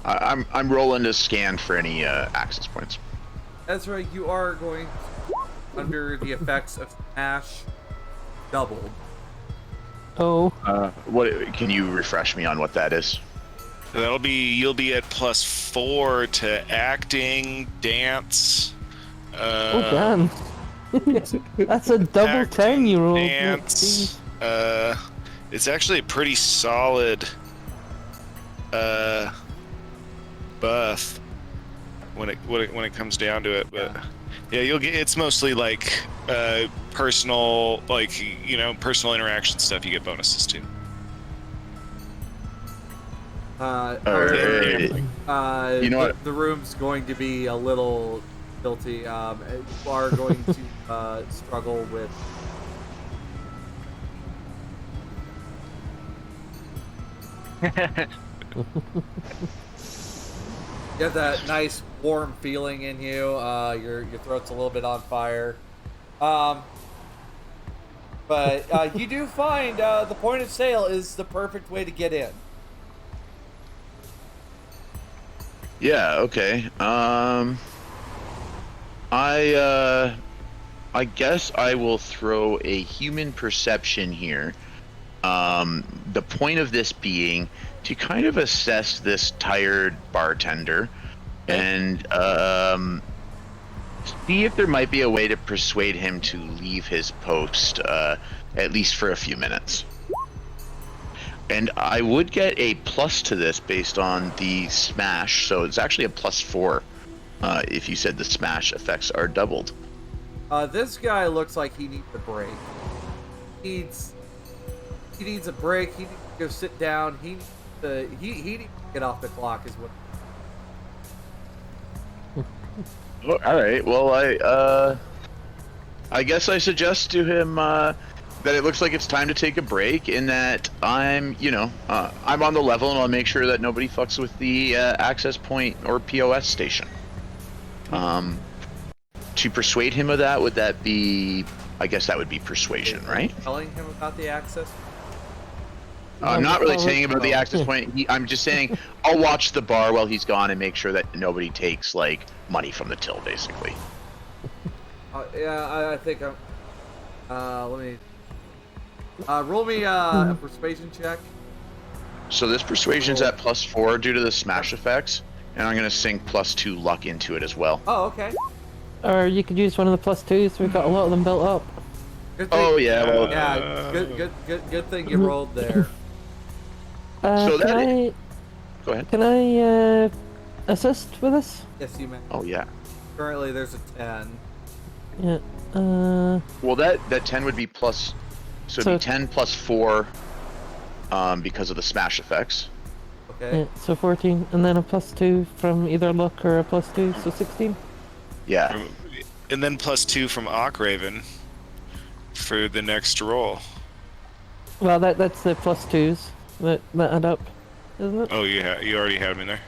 I'm rolling to scan for any access points. Ezra, you are going under the effects of Smash doubled. Oh. What can you refresh me on what that is? You'll be at +4 to acting, dance. Oh damn. That's a double acting, 10 you rolled. Dance. It's actually a pretty solid buff when it comes down to it, but yeah, you'll get. It's mostly like personal, personal interaction stuff. You get bonuses to. You know what? The room's going to be a little guilty. You are going to struggle with. You have that nice warm feeling in you. Your throat's a little bit on fire. But you do find the point of sale is the perfect way to get in. Yeah. Okay. I guess I will throw a human perception here. The point of this being to kind of assess this tired bartender and see if there might be a way to persuade him to leave his post, at least for a few minutes. And I would get a plus to this based on the smash, so it's actually a +4 if you said the smash effects are doubled. This guy looks like he needs a break. He needs a break. He needs to go sit down. He needs to get off the clock. Is what. Oh, all right. Well, I guess I suggest to him that it looks like it's time to take a break, and that I'm on the level, and I'll make sure that nobody fucks with the access point or POS station. To persuade him of that, would that be? I guess that would be persuasion, right? Telling him about the access. I'm not really saying about the access point. I'm just saying I'll watch the bar while he's gone and make sure that nobody takes like money from the till, basically. Yeah, I think I'm. Let me roll me a persuasion check. So this persuasion's at +4 due to the smash effects, and I'm gonna sink +2 luck into it as well. Oh, okay. Or you could use one of the +2s. We've got a lot of them built up. Good thing, Oh yeah, well, yeah. Good thing you rolled there. So Can that I go ahead. can I assist with this? Yes, you may. Oh yeah. Currently, there's a 10. Yeah. Well, that 10 would be plus, so it'd be 10 +4, because of the smash effects. Okay. Yeah, so 14, and then a +2 from either luck or a +2, so 16. Yeah. And then +2 from Ockraven for the next roll. Well, that's the +2s that add up, isn't it? Oh, yeah, you already had them in there.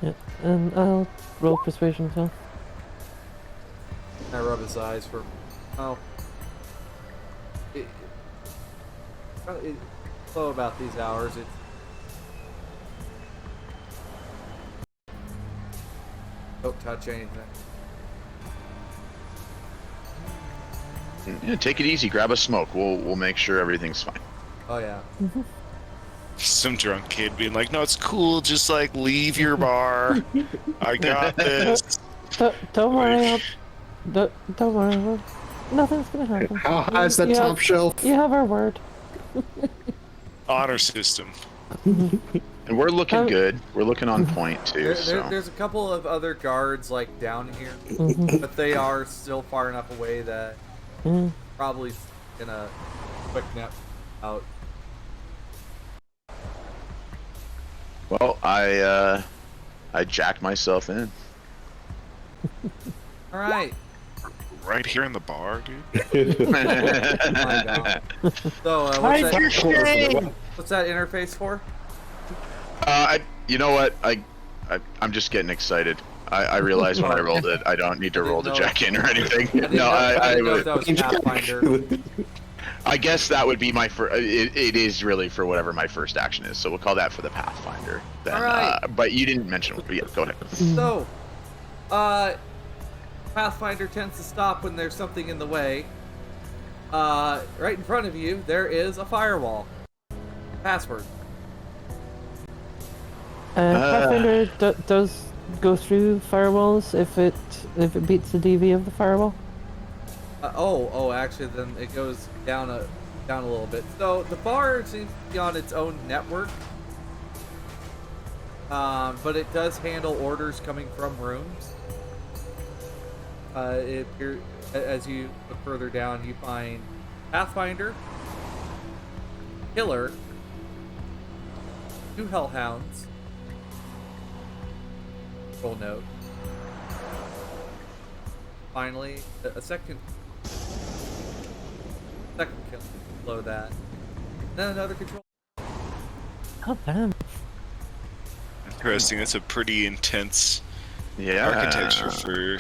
Yeah, and I'll roll persuasion as well. I rub his eyes for. Oh. It's slow about these hours. Don't touch anything. Yeah, take it easy. Grab a smoke. We'll make sure everything's fine. Oh yeah. Some drunk kid being like, "No, it's cool. Just like leave your bar. I got this." Don't worry. Don't worry. Nothing's gonna happen. How high is that top shelf? You have our word. Honor system. And we're looking good. We're looking on point too. There's a couple of other guards like down here, but they are still far enough away that probably gonna quick nap out. Well, I jacked myself in. All right. Right here in the bar, dude. Oh my God. So what's that interface for? You know what? I'm just getting excited. I realized when I rolled it, I don't need to roll the jack in or anything. I didn't know if that was Pathfinder. I guess that would be my first. It is really for whatever my first action is, so we'll call that for the Pathfinder. Then, all right. But you didn't mention it. But yeah, go ahead. So, Pathfinder tends to stop when there's something in the way. Right in front of you, there is a firewall. Password. Pathfinder does go through firewalls if it beats the DV of the firewall. Actually, then it goes down a little bit. So the bar seems to be on its own network, but it does handle orders coming from rooms. As you look further down, you find Pathfinder, Killer, 2 Hellhounds, roll note. Finally, a second kill below that. Then another control. Oh damn! Interesting. That's a pretty intense Yeah. architecture for.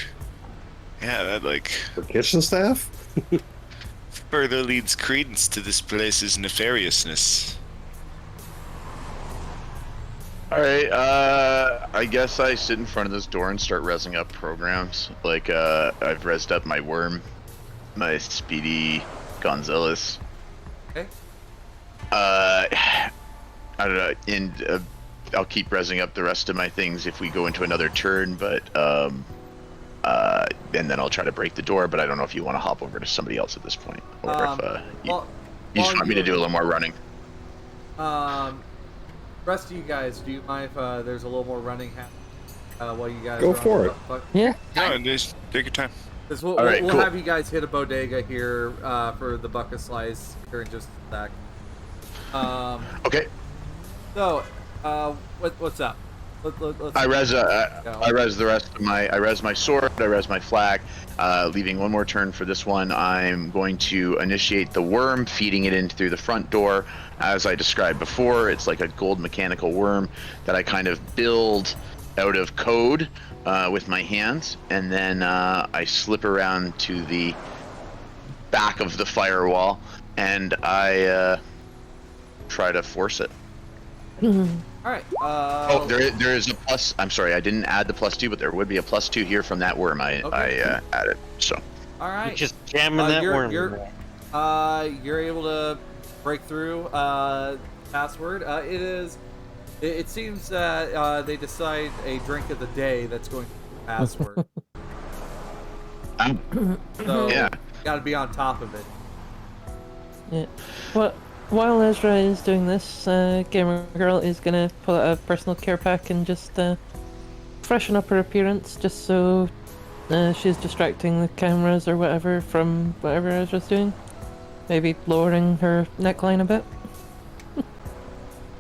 Yeah, that like For kitchen staff? further leads credence to this place's nefariousness. All right, I guess I sit in front of this door and start rezzing up programs. Like, I've rezzed up my worm, my speedy Gonzalez. Okay. I don't know, and I'll keep rezzing up the rest of my things if we go into another turn, but, and then I'll try to break the door, but I don't know if you want to hop over to somebody else at this point, or if, you just want me to do a little more running. Rest of you guys, do you mind if there's a little more running while you guys Go are for on it. Yeah. No, just take your time. Because we'll cool. have you guys hit a bodega here for the bucket slice here in just a sec. Okay. So, what's up? Let's I res go. I res the rest of my my sword, I res my flag, leaving one more turn for this one. I'm going to initiate the worm, feeding it in through the front door. As I described before, it's like a gold mechanical worm that I kind of build out of code with my hands, and then I slip around to the back of the firewall and I try to force it. All right. Oh, there is a plus. I'm sorry, I didn't add the +2, but there would be a +2 here from that worm I added. So. All right. Just jamming that worm. You're able to break through password. It seems that they decide a drink of the day that's going to be the password. So Yeah. Got to be on top of it. Yeah. Well, while Ezra is doing this, Gamer Girl is gonna pull out a personal care pack and just freshen up her appearance, just so she's distracting the cameras or whatever from whatever Ezra's doing. Maybe lowering her neckline a bit.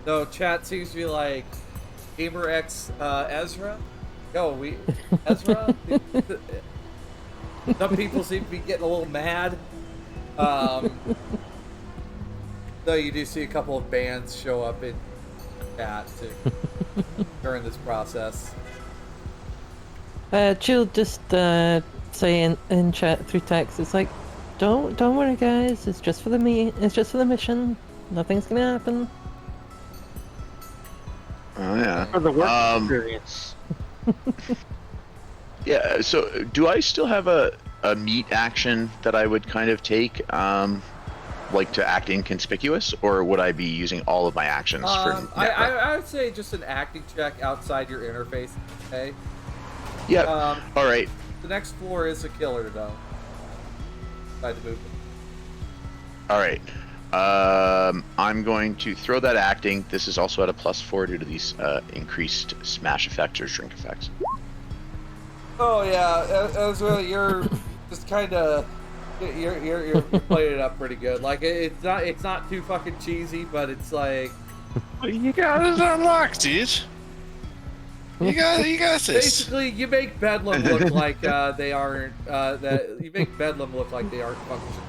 So chat seems to be like GamerX Ezra. Yo, Ezra. Some people seem to be getting a little mad. Though you do see a couple of bands show up in chat during this process. She'll just say in chat through text, it's like, don't worry guys, it's just for the mission. Nothing's gonna happen. Oh yeah. For the work experience. Yeah. So, do I still have a meat action that I would kind of take, like to act inconspicuous, or would I be using all of my actions for? I would say just an acting check outside your interface. Okay. Yeah. All right. The next floor is a killer, though. By the movement. All right. I'm going to throw that acting. This is also at a +4 due to these increased smash effects or drink effects. Oh yeah, Ezra, you're just kind of you're playing it up pretty good. Like it's not too fucking cheesy, but it's like You got it unlocked, dude. You got this. basically you make Bedlam look like they aren't. That you make Bedlam look like they aren't functioning.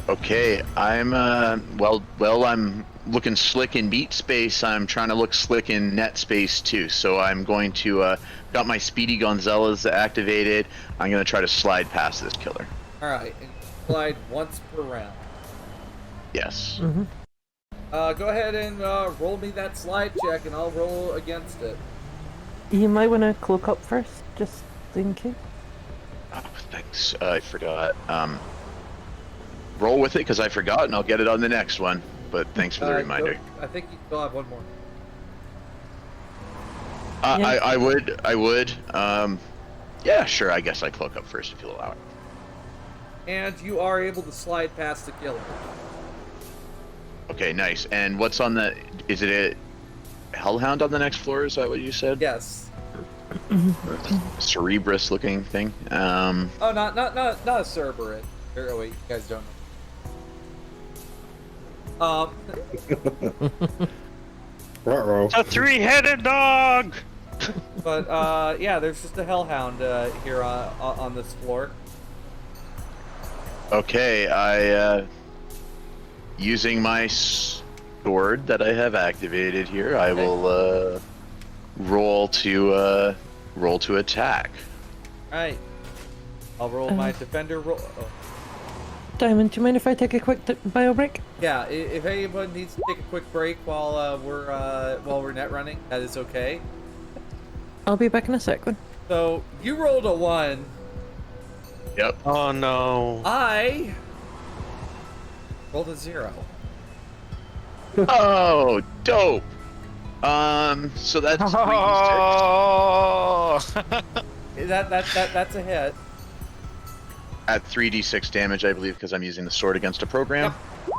Okay, I'm I'm looking slick in beat space. I'm trying to look slick in net space too. So I'm going to got my Speedy Gonzalez activated. I'm gonna try to slide past this killer. All right, and slide once per round. Yes. Mm-hmm. Go ahead and roll me that slide check, and I'll roll against it. You might want to cloak up first, just in case. Oh, thanks. I forgot. Roll with it because I forgot, and I'll get it on the next one. But thanks for the reminder. I think you still have one more. Yeah. I would. Yeah, sure. I guess I cloak up first if you'll allow it. And you are able to slide past the killer. Okay, nice. And what's on the? Is it a Hellhound on the next floor? Is that what you said? Yes. Cerebrus looking thing. Oh, not a Cerberus. Oh wait, you guys don't know. Ruh-roh. A three-headed dog. But yeah, there's just a Hellhound here on this floor. Okay, I using my sword that I have activated here, I will roll to attack. All right. I'll roll my defender roll. Oh. Diamond, do you mind if I take a quick bio break? Yeah, if anyone needs to take a quick break while we're net running, that is okay. I'll be back in a sec then. So you rolled a 1. Yep. Oh no. I rolled a 0. Oh, dope. So that's 3d6. Oh! That's a hit. At 3d6 damage, I believe, because I'm using the sword against a program. Yep.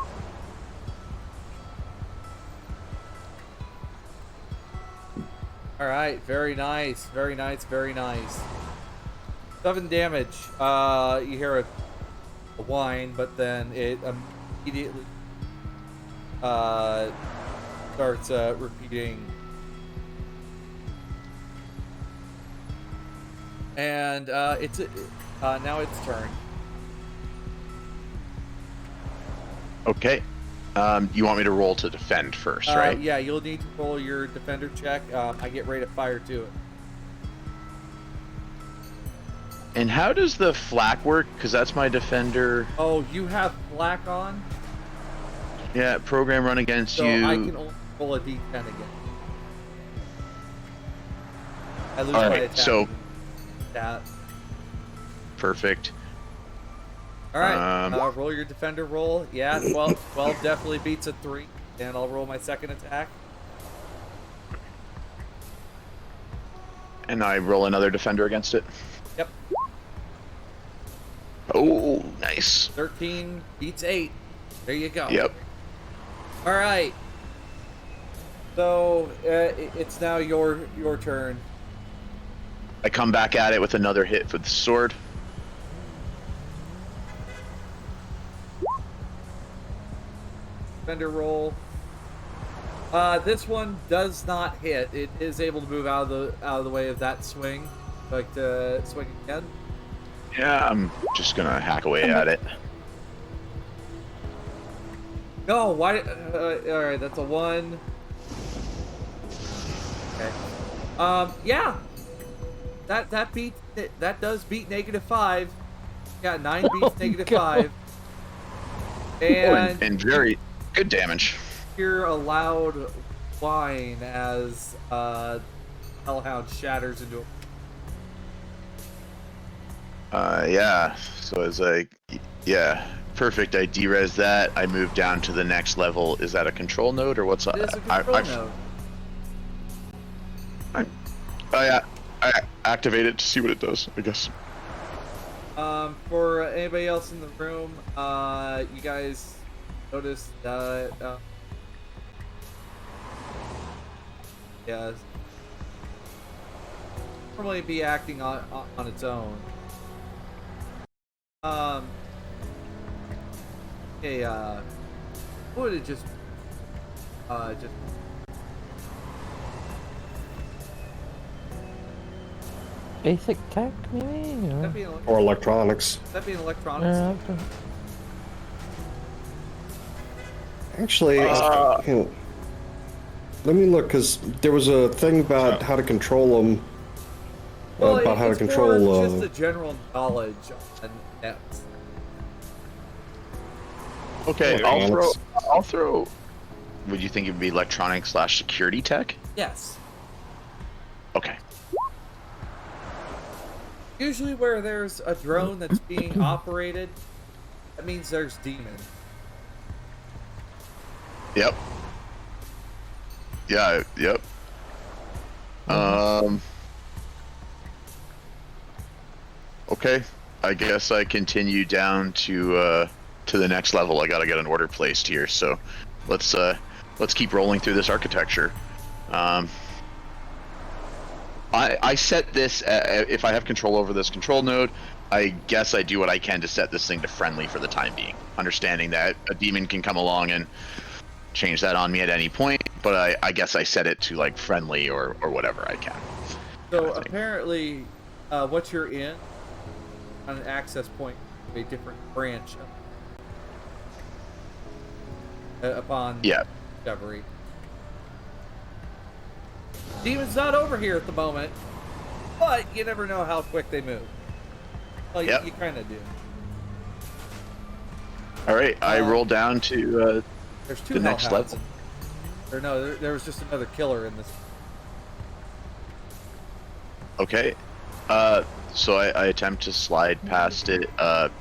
All right, very nice, very nice, very nice. 7 damage. You hear a whine, but then it immediately starts repeating. And it's now its turn. Okay. You want me to roll to defend first, right? Yeah, you'll need to roll your defender check. I get rate of fire to it. And how does the flak work? Because that's my defender. Oh, you have black on? Yeah, program run against So you. I can only roll a d10 again. I lose All my right, attack. so That. perfect. All right, roll your defender roll. Yeah, 12 definitely beats a 3. And I'll roll my second attack. And I roll another defender against it. Yep. Oh, nice. 13 beats 8. There you go. Yep. All right. So it's now your turn. I come back at it with another hit with the sword. Defender roll. This one does not hit. It is able to move out of the way of that swing. Like to swing again. Yeah, I'm just gonna hack away at it. No, why? All right, that's a 1. Okay. Yeah. That does beat -5. Yeah, 9 beats -5. And very good damage. Hear a loud whine as Hellhound shatters into a... Yeah. So it's like, yeah, perfect. I derez that. I move down to the next level. Is that a control node or what's It is a control node. I activate it to see what it does, I guess. For anybody else in the room, you guys noticed that yeah, normally be acting on its own. Okay, what would it just Basic tech, maybe? that'd be Or electronics. that'd be an electronics. Actually, let me look, because there was a thing about how to control them. Well, about how to it's control. more just the general knowledge on nets. Okay, Electronics. I'll throw. Would you think it would be electronic / security tech? Yes. Okay. Usually where there's a drone that's being operated, that means there's demon. Yep. Yeah. Yep. Okay. I guess I continue down to the next level. I gotta get an order placed here, so let's keep rolling through this architecture. I set this, if I have control over this control node, I guess I do what I can to set this thing to friendly for the time being. Understanding that a demon can come along and change that on me at any point, but I guess I set it to like friendly or whatever I can. So apparently, what you're in on an access point, a different branch upon discovery. Demon's not over here at the moment, but you never know how quick they move. Well, Yep. you kind of do. All right, I roll down to There's two the next hellhounds. level. Or no, there was just another killer in this. Okay. So I attempt to slide past it.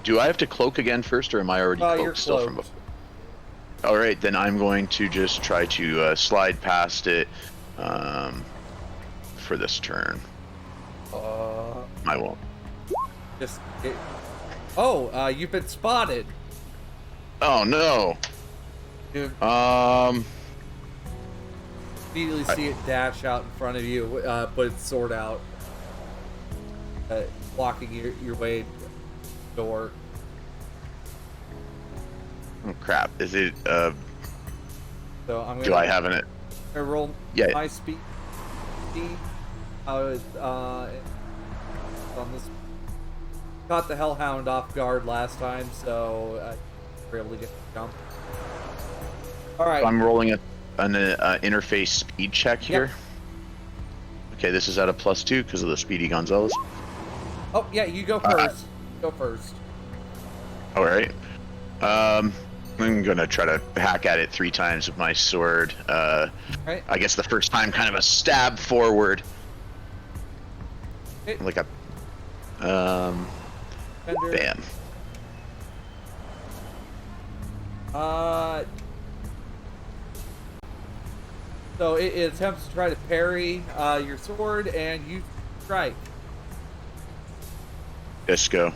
Do I have to cloak again first, or am I already cloaked You're still cloaked. from before? All right, then I'm going to just try to slide past it for this turn. I won't. You've been spotted. Oh no. You immediately see it dash out in front of you, put its sword out, blocking your way to the door. Oh crap! Is it? So I'm gonna. Do I have an? I roll my speed. On this, caught the Hellhound off guard last time, so I were able to get the jump. All right. I'm rolling an interface speed check here. Yep. Okay, this is at a +2 because of the Speedy Gonzalez. Oh yeah, you go first. Go first. All right. I'm gonna try to hack at it 3 times with my sword. Right. I guess the first time kind of a stab forward. Okay. Like a Fender. bam. So it attempts to try to parry your sword, and you strike. Disco.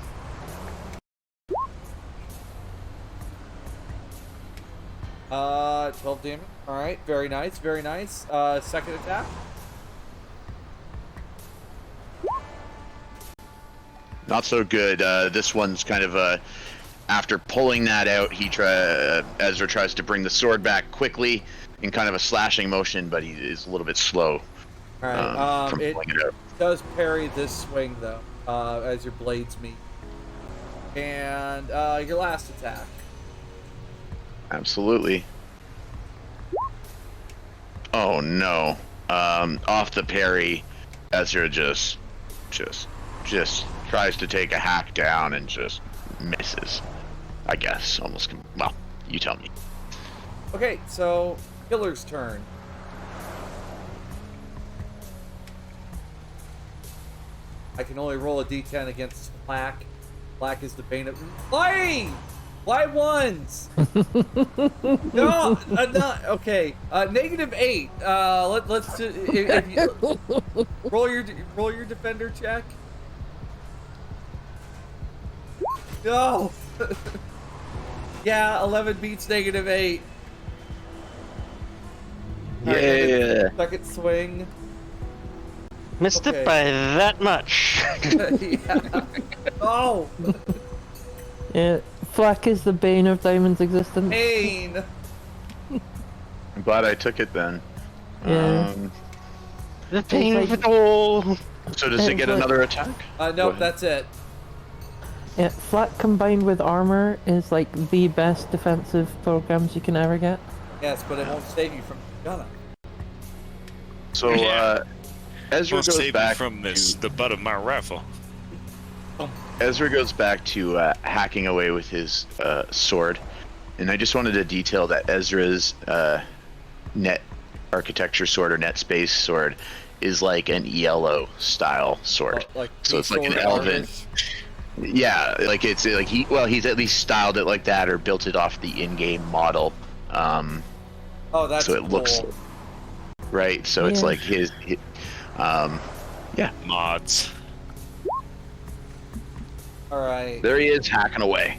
Uh, 12 damage. All right, very nice, very nice. Second attack. Not so good. This one's kind of after pulling that out, Ezra tries to bring the sword back quickly in kind of a slashing motion, but he is a little bit slow. All right. From It pulling it out. does parry this swing though, as your blades meet. And your last attack. Absolutely. Oh no. Off the parry, Ezra just tries to take a hack down and just misses. I guess almost. Well, you tell me. Okay, so killer's turn. I can only roll a d10 against black. Black is the bane of. Why? Why ones? No, no. Okay. -8. Let's do. If you, roll your defender check. No. Yeah, 11 beats -8. Yeah. Second swing. Missed Okay. it by that much. Yeah. Oh, Yeah, Flack is the bane of Diamond's existence. pain. I'm glad I took it then. Yeah. The pain like- of it all. So does it get It's like- another attack? Nope, What? that's it. Yeah, Flack combined with armor is like the best defensive programs you can ever get. Yes, but it won't save you from gunna. So Yeah. Ezra Won't goes save me back from this, to the butt of my rifle. Ezra goes back to hacking away with his sword, and I just wanted to detail that Ezra's net architecture sword or net space sword is like an ELO style sword. So it's like an elven. Yeah, like it's like he's at least styled it like that or built it off the in-game model. Oh, that's so it looks cool. right. So it's Yeah. like his Mods. All right. there he is hacking away.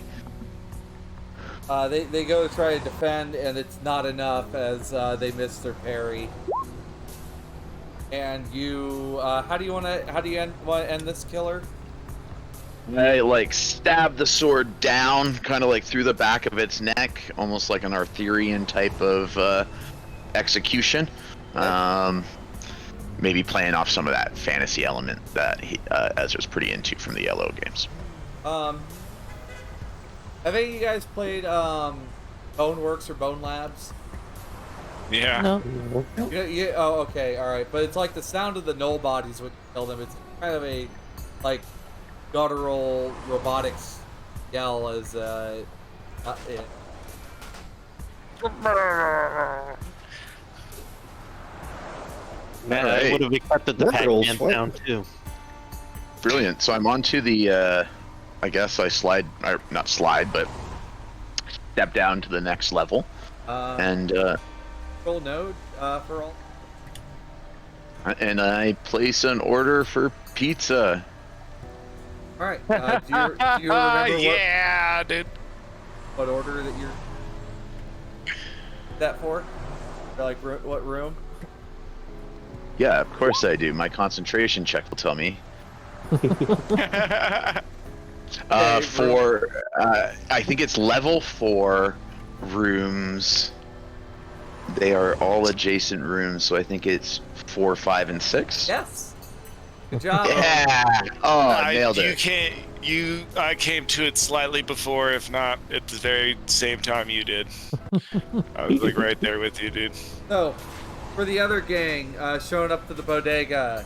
They go to try to defend, and it's not enough as they miss their parry. And you, how do you want to end this killer? I like stab the sword down, kind of like through the back of its neck, almost like an Arthurian type of execution. Maybe playing off some of that fantasy element that Ezra's pretty into from the Yellow games. Have any of you guys played Boneworks or Bone Labs? Yeah. No. Yeah. Oh, okay. All right. But it's like the sound of the null bodies when you kill them. It's kind of a like guttural robotics yell as yeah. Man, Alright. I would have accepted the Guttural's Pac-Man fun. sound too. Brilliant. So I'm on to the, I guess I slide, or not slide, but step down to the next level. And Control node for all. I place an order for pizza. All right. Do you remember Yeah, dude. what order that you're that for? Or like what room? Yeah, of course I do. My concentration check will tell me. For I think it's level 4 rooms. They are all adjacent rooms, so I think it's 4, 5, and 6. Yes. Good job. Yeah. Oh, nailed it. I came to it slightly before, if not at the very same time you did. I was like right there with you, dude. So, for the other gang showing up to the bodega,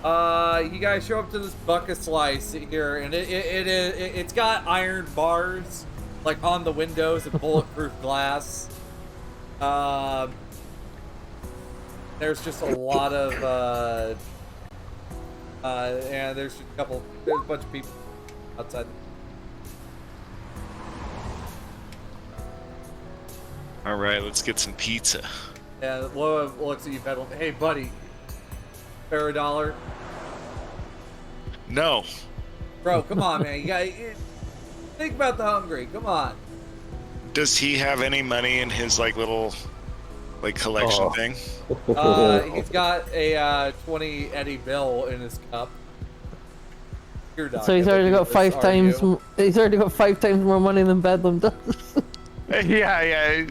you guys show up to this bucket slice here, and it's got iron bars like on the windows and bulletproof glass. There's just a lot of and there's a bunch of people outside. All right, let's get some pizza. And Loa looks at you, Bedlam. Hey, buddy, spare $1? No. Bro, come on, man. You got think about the hungry. Come on. Does he have any money in his like little collection thing? He's got a 20 Eddie bill in his cup. Your dog, So he's already got everything five was times. RU. He's already got 5 times more money than Bedlam does. Yeah.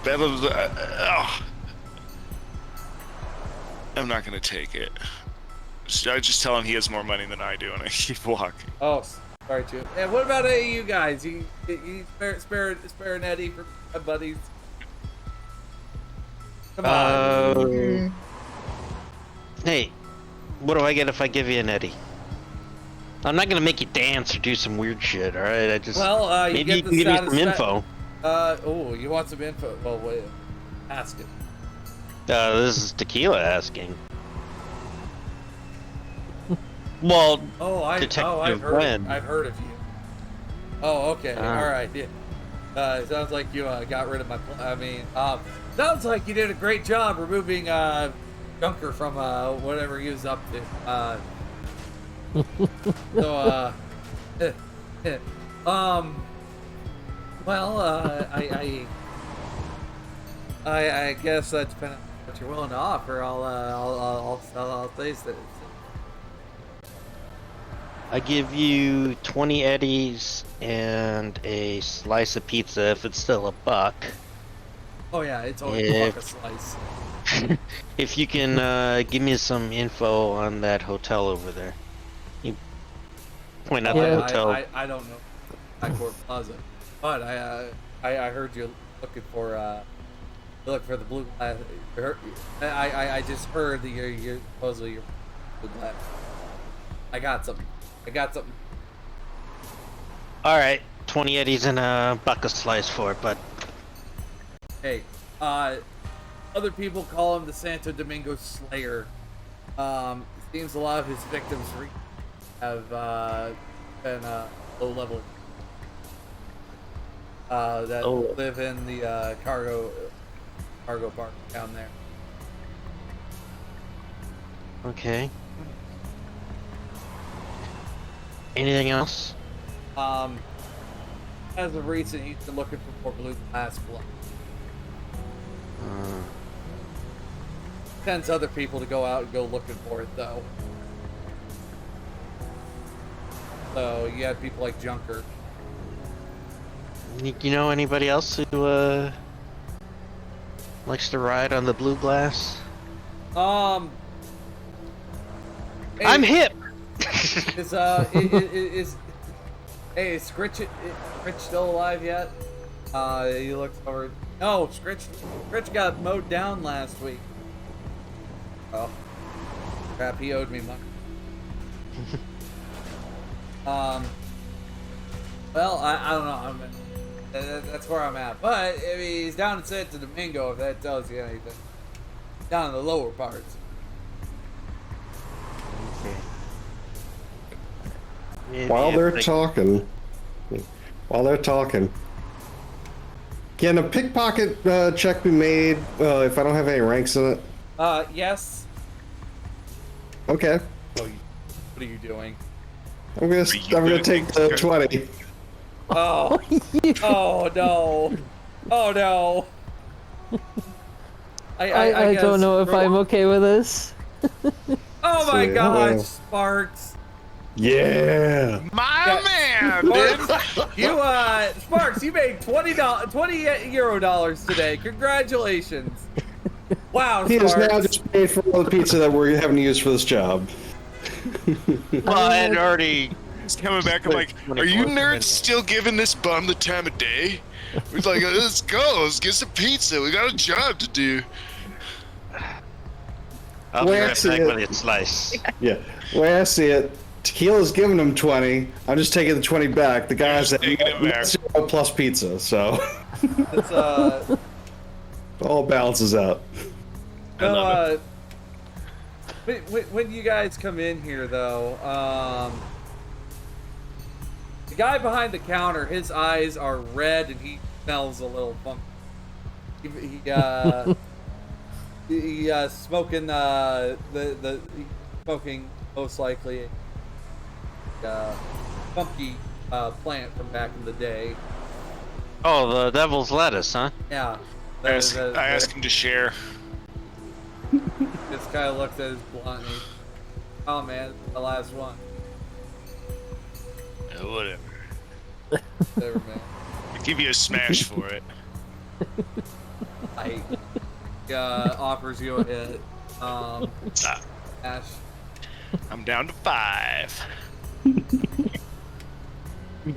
Bedlam's. I'm not gonna take it. I just tell him he has more money than I do, and I keep walking. Oh, sorry, Chip. And what about any of you guys? You spare an Eddie for my buddies. Come on. Hey, what do I get if I give you an Eddie? I'm not gonna make you dance or do some weird shit, alright? I just Well, you maybe get you the can give me some satisfa- info. Oh, you want some info? Well, wait. Ask it. This is Tequila asking. Well, Oh, I've Detective heard. Glenn. I've heard of you. Oh, okay. Ah. All right. Yeah. It sounds like you got rid of my. Sounds like you did a great job removing Junker from whatever he was up to. Well, I guess depending on what you're willing to offer, I'll taste it. I give you 20 Eddies and a slice of pizza if it's still $1. Oh yeah, it's only a If- slice. If you can give me some info on that hotel over there. You point out Yeah. the hotel. I don't know Backcourt Plaza, but I heard you looking for the blue glass. I just heard that you're supposedly your blue glass. I got something. Alright, 20 Eddies and a bucket slice for it, but Hey, other people call him the Santo Domingo Slayer. Seems a lot of his victims have been low level. That live in the cargo park down there. okay. Anything else? As of recent, he's been looking for more blue glass blood. Sends other people to go out and go looking for it, though. So you had people like Junker. You know anybody else who likes to ride on the blue glass? Hey, I'm hip. Is Scritch still alive yet? He looks over. No, Scritch got mowed down last week. Oh, crap! He owed me money. Well, I don't know. That's where I'm at. But I mean, he's down in Santo Domingo, if that tells you anything. Down in the lower parts. While they're talking, can a pickpocket check be made if I don't have any ranks in it? Yes. Okay. What are you doing? I'm gonna take the 20. Oh. Oh no. Oh no. I don't know if I'm okay with this. Oh my See, gosh, Sparks. Yeah. My man, dude. You Sparks, you made $20 euro dollars today. Congratulations. Wow, He has Sparks. now just paid for all the pizza that we're having to use for this job. Well, I had already. He's coming back. I'm like, are you nerds still giving this bum the time of day? He's like, let's go. Let's get some pizza. We got a job to do. I'll be Well, right back with your slice. Yeah. The way I see it, Tequila's giving him 20. I'm just taking the 20 back. The guy's at taking it back. zero plus pizza, so It's all balances out. I love when you guys come in here though, the guy behind the counter, his eyes are red and he smells a little funky. He smoking smoking most likely funky plant from back in the day. Oh, the devil's lettuce, huh? Yeah. I asked him to share. Just kind of looked at his blunt and oh man, the last one. Whatever. Whatever, man. I'll give you a smash for it. I offers you a hit. Ash. I'm down to 5. You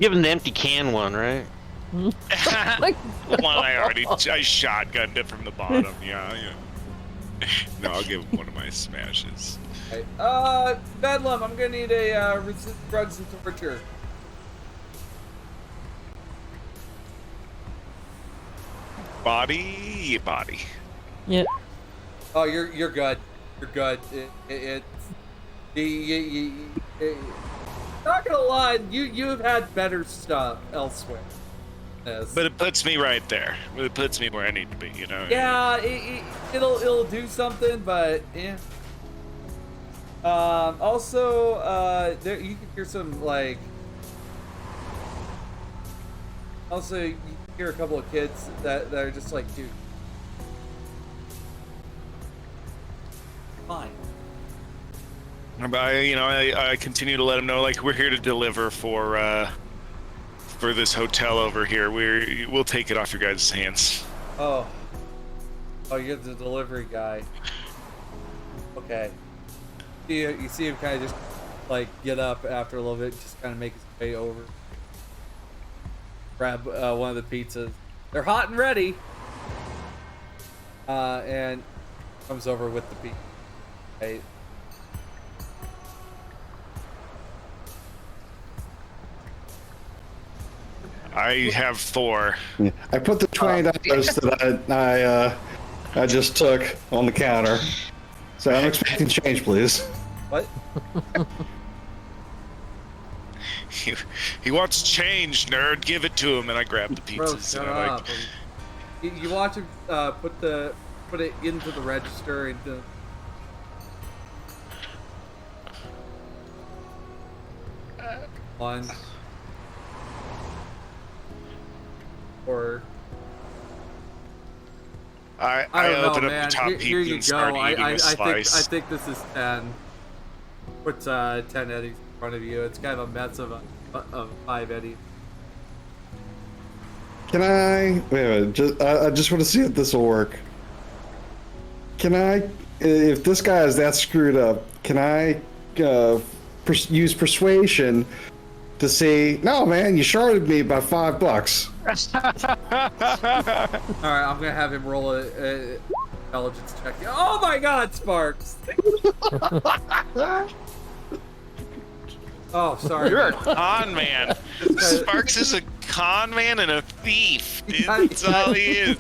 give him the empty can one, right? One I shotgunned it from the bottom. Yeah. No, I'll give him one of my smashes. Okay. Bedlam, I'm gonna need a resist drugs and torture. Body. Yeah. Oh, you're good. You're good. Not gonna lie, you've had better stuff elsewhere. Yes. But it puts me right there. It puts me where I need to be, you know? Yeah, it'll do something, but yeah. Also, there you can hear some like. Also, you can hear a couple of kids that are just like, dude, fine. But I continue to let them know, like, we're here to deliver for this hotel over here. We'll take it off your guys' hands. Oh, you're the delivery guy. Okay. You see him kind of just like get up after a little bit, just kind of make his way over, grab one of the pizzas. They're hot and ready. And comes over with the pizza. Right. I have 4. Yeah. I put the $20 that I just took on the counter. So I'm expecting change, please. What? He wants change, nerd. Give it to him, and I grab the Bro, pizzas. shut And I'm up. You watch him put it into the register into. One. Or I don't open know, up man. the top Here pizza you and go. start eating a slice. I think this is 10. Put 10 eddies in front of you. It's kind of a mess of 5 eddies. Can I wait a minute? I just want to see if this will work. Can I, if this guy is that screwed up, can I use persuasion to say, no, man, you shorted me by $5? All right, I'm gonna have him roll a intelligence check. Oh my God, Sparks! Oh, sorry. You're a con man. Sparks is a con man and a thief. Dude. That's all he is.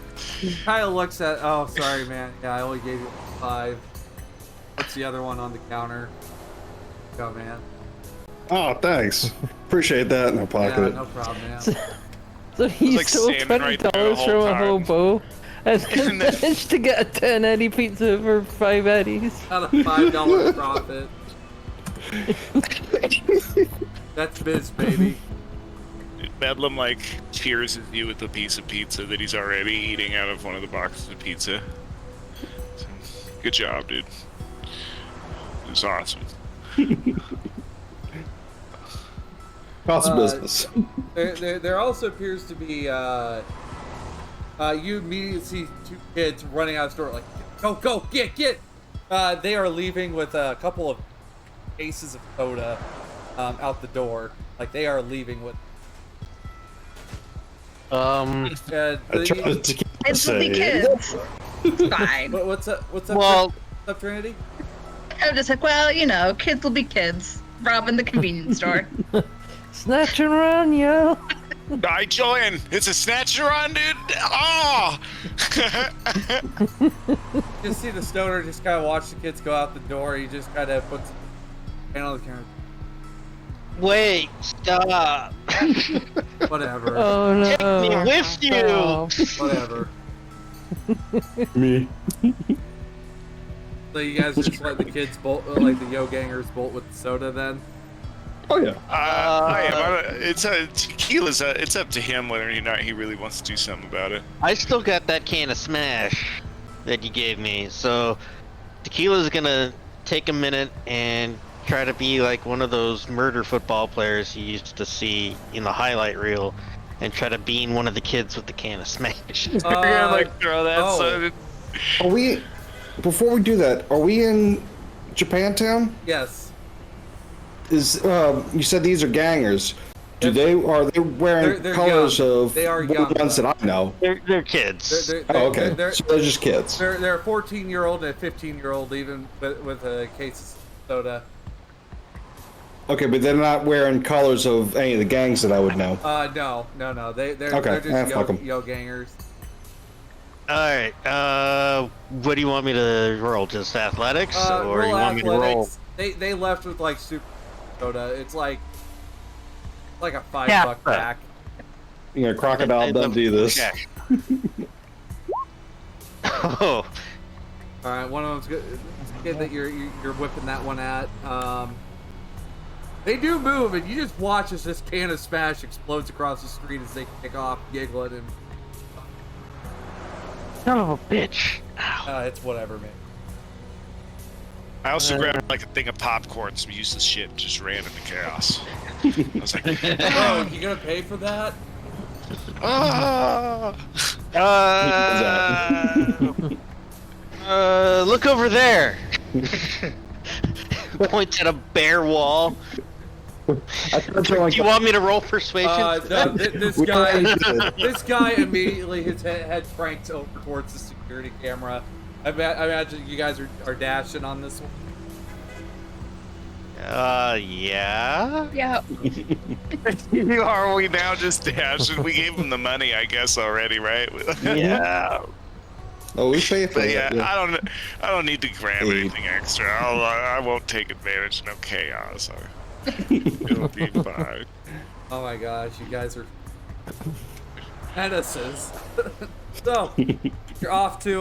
Kind of looks at. Oh, sorry, man. Yeah, I only gave you 5. What's the other one on the counter? Go, man. Oh, thanks. Appreciate that. No pocket. Yeah, no problem, man. So he like stole standing right there the $20 whole from a time. hobo and then managed to get a 10 Eddie pizza for 5 Eddies. Not a $5 profit. That's biz, baby. Bedlam like cheers you with a piece of pizza that he's already eating out of one of the boxes of pizza. So, good job, dude. It was awesome. Awesome business. There also appears to be, you immediately see 2 kids running out of the store, like, go, get! They are leaving with a couple of cases of soda out the door. Like, they are leaving with... Kids will be kids. Fine. What's up, Well, what's up, Trinity? I'm just like, well, you know, kids will be kids. Robbing the convenience store. Snatch and run, yo! I join. It's a snatch run, dude. Oh! You see the stoner just kind of watch the kids go out the door. He just kind of puts hand on the camera. wait, stop. Whatever. Oh no! Take me with you. Oh. Whatever. Me. So you guys just let the kids bolt, like the yo gangers bolt with the soda then? Oh yeah. It's tequila's. It's up to him whether or not he really wants to do something about it. I still got that can of Smash that you gave me, so Tequila's gonna take a minute and try to be like one of those murder football players you used to see in the highlight reel, and try to bean one of the kids with the can of Smash. You're gonna like throw that. oh. So Are we? Before we do that, are we in Japantown? Yes. Is you said these are gangers? Are they wearing They're colors young. of They are the young, ones that I know? They're kids. Oh, okay. So they're just kids. They're a 14-year-old and a 15-year-old, even with a case of soda. Okay, but they're not wearing colors of any of the gangs that I would know. No. They're Okay, just fuck 'em. yo gangers. Alright, what do you want me to roll? Just athletics? Or Roll you want me to roll? athletics. They left with like super soda. It's like a $5 Yeah. pack. You know, Crocodile Dundee this. Okay. Oh, All right, one of them's good. It's a kid that you're whipping that one at. They do move, and you just watch as this can of Smash explodes across the street as they kick off, giggling, and son of a bitch. it's whatever, man. I also grabbed like a thing of popcorn, some useless shit, just ran into chaos. I was like, Oh, you gonna pay for that? ah! Look over there. Points at a bare wall. Do you want me to roll persuasion? No, this guy immediately his head cranks over towards the security camera. I imagine you guys are dashing on this one. Yeah. Yeah. Are we now just dashing? We gave him the money, I guess, already, right? Yeah. Oh, we pay for But it. yeah, I don't need to grab anything extra. I won't take advantage. No chaos. It'll be fine. Oh my gosh, you guys are menaces. So you're off to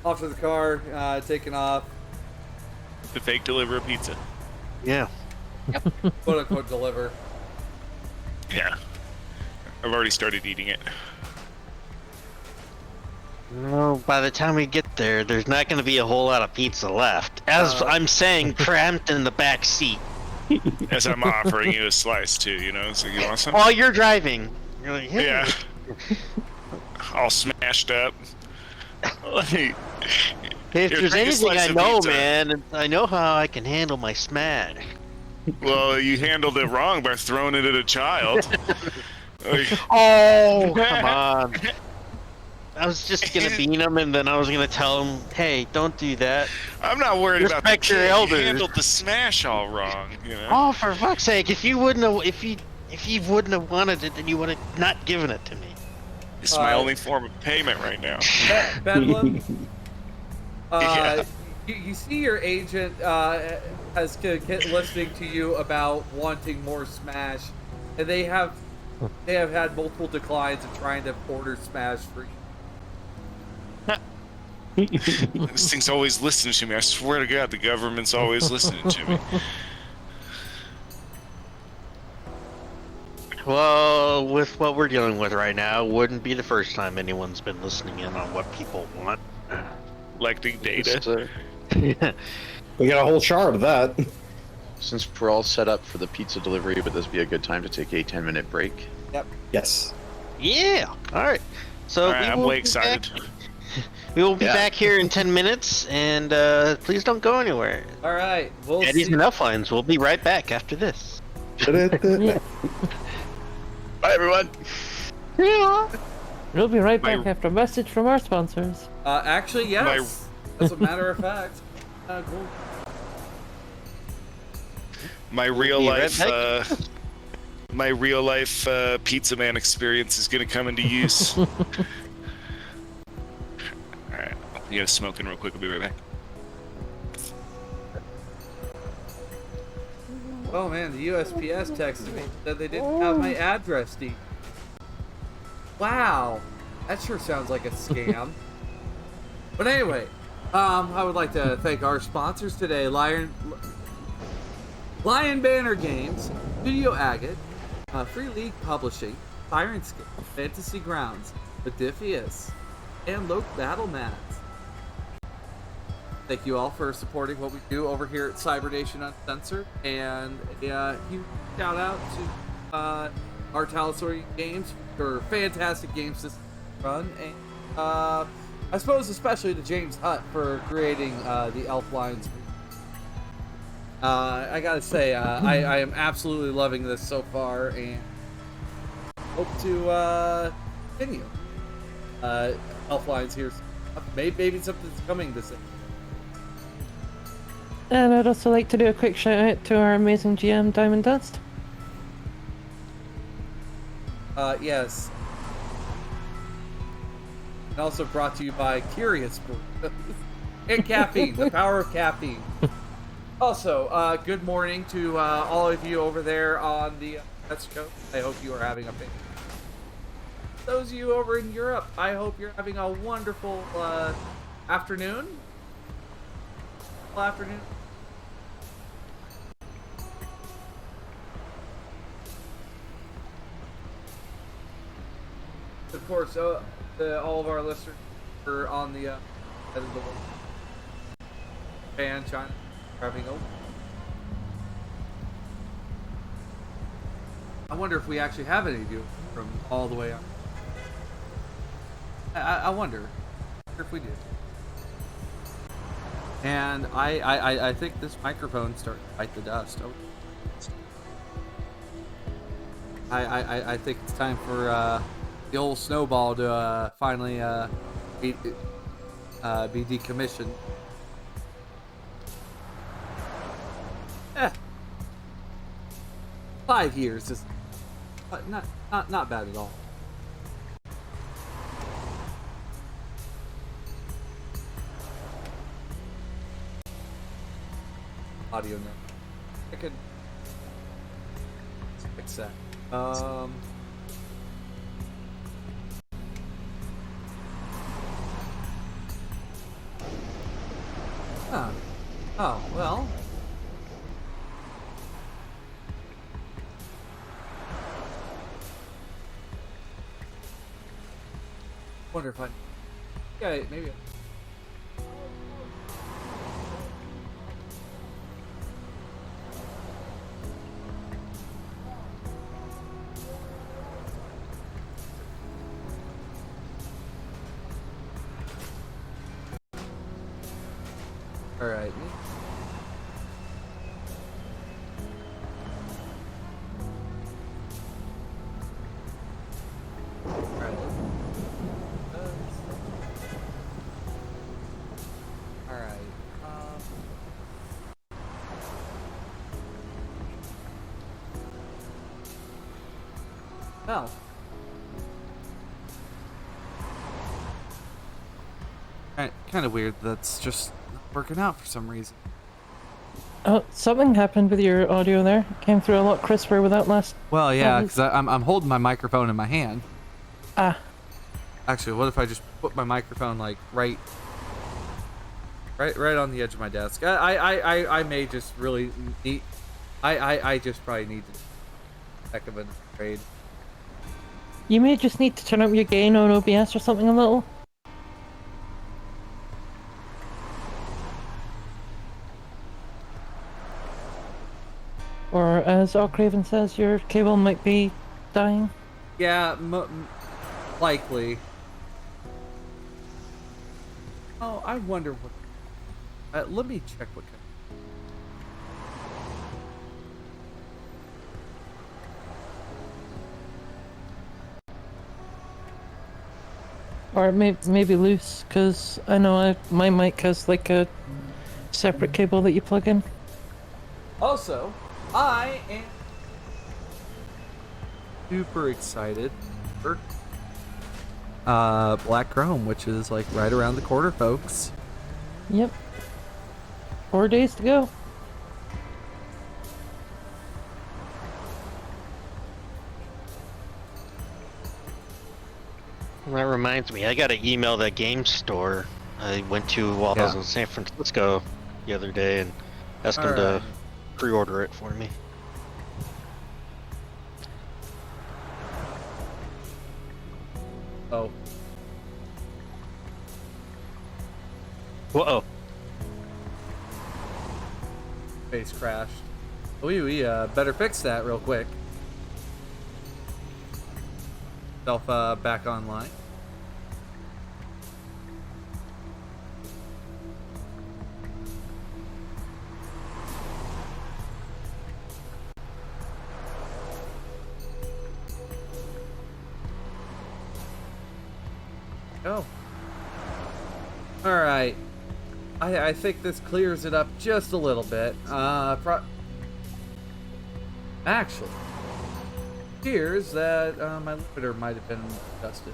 the car, taking off, The fake deliver a pizza. Yeah. quote unquote deliver. Yeah. I've already started eating it. No, by the time we get there, there's not going to be a whole lot of pizza left. As I'm saying, cramped in the back seat. As I'm offering you a slice too, you know, so you want some? While you're driving. You're like, hey. Yeah. All smashed up. If Here, there's take a anything slice I of know, pizza. man, I know how I can handle my smash. Well, you handled it wrong by throwing it at a child. Like, Oh, come on. I was just gonna bean him, and then I was gonna tell him, "Hey, don't do that." I'm not worried about the Respect your kid. You elders. handled the smash all wrong. You know. Oh, for fuck's sake! If you wouldn't have, if you wouldn't have wanted it, then you would have not given it to me. It's my only form of payment right now. Bedlam. Yeah. You see your agent has listening to you about wanting more Smash, and they have had multiple declines of trying to order Smash for you. This thing's always listening to me. I swear to God, the government's always listening to me. Well, with what we're dealing with right now, it wouldn't be the first time anyone's been listening in on what people want. Collecting data. We got a whole chart of that. Since we're all set up for the pizza delivery, would this be a good time to take a 10-minute break? Yep. Yes. Yeah. All right. So All right, I'm way excited. We will be back here in 10 minutes, and please don't go anywhere. All right. We'll Eddie's see. and Elflines will be right back after this. Yeah. Bye, everyone. We'll be right back after a message from our sponsors. Actually, yes. As a matter of fact. Cool. My real life pizza man experience is gonna come into use. All right, you guys smoking real quick. I'll be right back. Oh man, the USPS texted me that they didn't have my address deed. Wow, that sure sounds like a scam. But anyway, I would like to thank our sponsors today: Lion Banner Games, Studio Agate, Free League Publishing, Sirenscape, Fantasy Grounds, Odifius, and Loke Battle Mats. Thank you all for supporting what we do over here at Cybernation Uncensored, and a huge shout out to R.Talsorian Games for fantastic games this run, and I suppose especially to James Hutt for creating the Elflines. I gotta say, I am absolutely loving this so far, and hope to continue. Elflines here, maybe something's coming this. And I'd also like to do a quick shout out to our amazing GM, Diamond Dust. Yes. And also brought to you by Curious Brew. And caffeine, the power of caffeine. Also, good morning to all of you over there on the West Coast. I hope you are having a those of you over in Europe, I hope you're having a wonderful afternoon. Of course, all of our listeners are on the end of the world. Japan, China, having a. I wonder if we actually have any of you from all the way up. I wonder if we do. And I think this microphone started to bite the dust. Oh. I think it's time for the old snowball to finally be decommissioned. 5 years is not bad at all. Audio now. I could fix that. Oh, well. Wonder if yeah, maybe. All right. All right. Oh. Kind of weird. That's just not working out for some reason. Oh, something happened with your audio there. It came through a lot crisper without last. Well, yeah, because I'm holding my microphone in my hand. Ah. Actually, what if I just put my microphone like right on the edge of my desk? I may just really need. I just probably need to heck of an upgrade. You may just need to turn up your gain on OBS or something a little. Or as Craven says, your cable might be dying. Yeah, likely. Oh, I wonder what. Let me check what. Or it may be loose, because I know my mic has like a separate cable that you plug in. Also, I am super excited for Black Chrome, which is like right around the corner, folks. Yep. 4 days to go. That reminds me, I got to email that game store I went to while I was in San Francisco the other day and asked them to pre-order it for me. Oh. Whoa. Base crashed. We better fix that real quick. Self back online. Oh. Alright. I think this clears it up just a little bit. Actually, appears that my limiter might have been adjusted.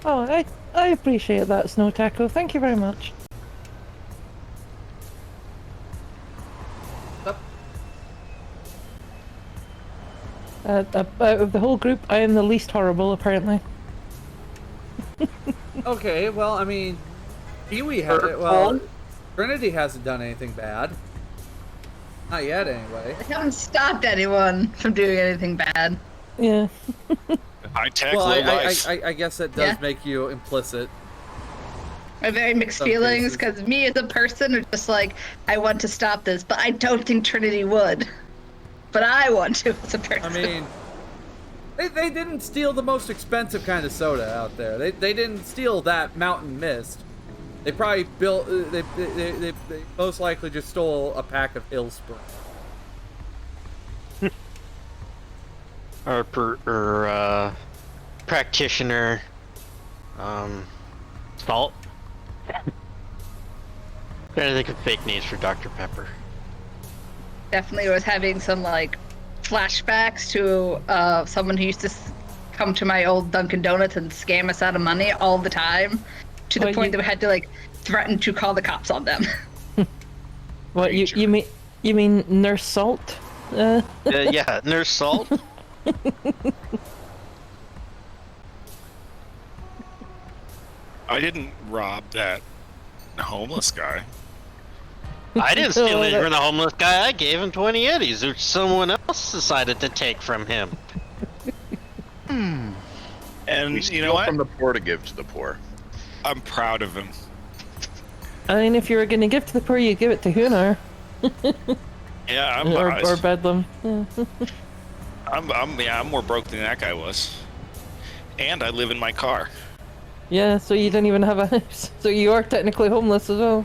Oh, I appreciate that, Snow Taco. Thank you very much. Out of the whole group, I am the least horrible, apparently. Okay, well, I mean, Kiwi had it. Well, Trinity hasn't done anything bad. Not yet, anyway. I haven't stopped anyone from doing anything bad. Yeah. High tech, Well, low life. I guess that does make you implicit. I have very mixed Some feelings cases. because me as a person are just like, I want to stop this, but I don't think Trinity would. But I want to as a person. I mean, they didn't steal the most expensive kind of soda out there. They didn't steal that Mountain Mist. They probably built. They most likely just stole a pack of Hill Spring. Or practitioner, salt. Trying to think of fake names for Dr. Pepper. Definitely was having some like flashbacks to someone who used to come to my old Dunkin' Donuts and scam us out of money all the time, to the point that we had to like threaten to call the cops on them. What you mean Nurse Salt? Yeah, Nurse Salt. I didn't rob that homeless guy. I didn't steal it from the homeless guy. I gave him 20 eddies, which someone else decided to take from him. And We you steal know what? from the poor to give to the poor. I'm proud of him. I mean, if you were gonna give to the poor, you give it to Hunar. Yeah, or Bedlam. Yeah. I'm more broke than that guy was. And I live in my car. Yeah, so you don't even have a house. So you are technically homeless as well.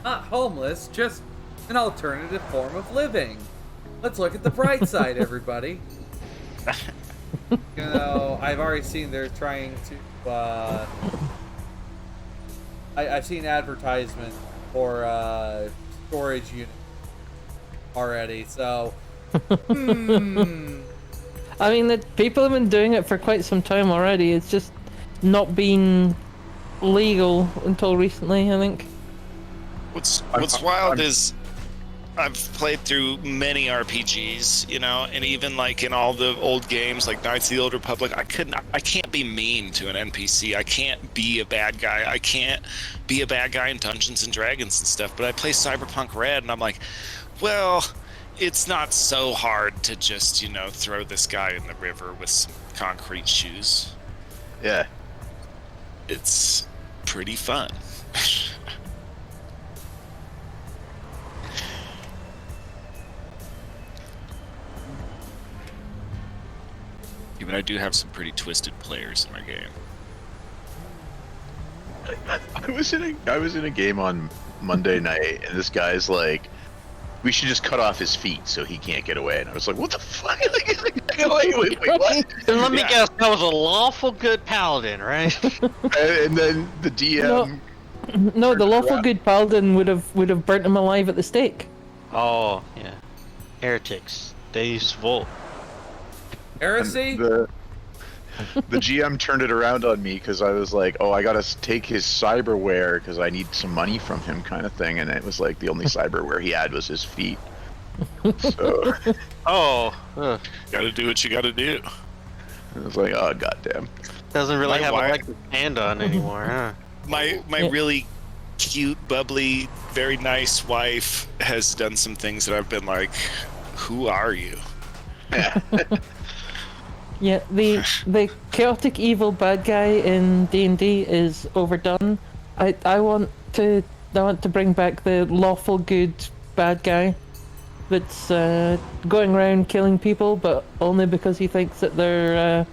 Not homeless, just an alternative form of living. Let's look at the bright side, everybody. You know, I've already seen they're trying to I've seen advertisement for storage unit already. So, I mean, people have been doing it for quite some time already. It's just not been legal until recently, I think. What's wild is I've played through many RPGs, you know, and even like in all the old games like Knights of the Old Republic, I can't be mean to an NPC. I can't be a bad guy. I can't be a bad guy in Dungeons and Dragons and stuff. But I play Cyberpunk Red, and I'm like, well, it's not so hard to just, you know, throw this guy in the river with some concrete shoes. Yeah. It's pretty fun. Even I do have some pretty twisted players in my game. I was in a game on Monday night, and this guy's like, we should just cut off his feet so he can't get away. And I was like, what the fuck? Wait, what? And let me guess, that was a lawful good paladin, right? And then the DM. No, the lawful good paladin would have burnt him alive at the stake. Oh, yeah. Heretics. They use Volt. Heresy? The GM turned it around on me because I was like, oh, I gotta take his cyberware because I need some money from him, kind of thing. And it was like the only cyberware he had was his feet. So Gotta do what you gotta do. I was like, oh, goddamn. Doesn't really My have a wife- leg to stand on anymore, huh? My really cute, bubbly, very nice wife has done some things that I've been like, who are you? Yeah, the chaotic evil bad guy in D&D is overdone. I want to bring back the lawful good bad guy that's going around killing people, but only because he thinks that they're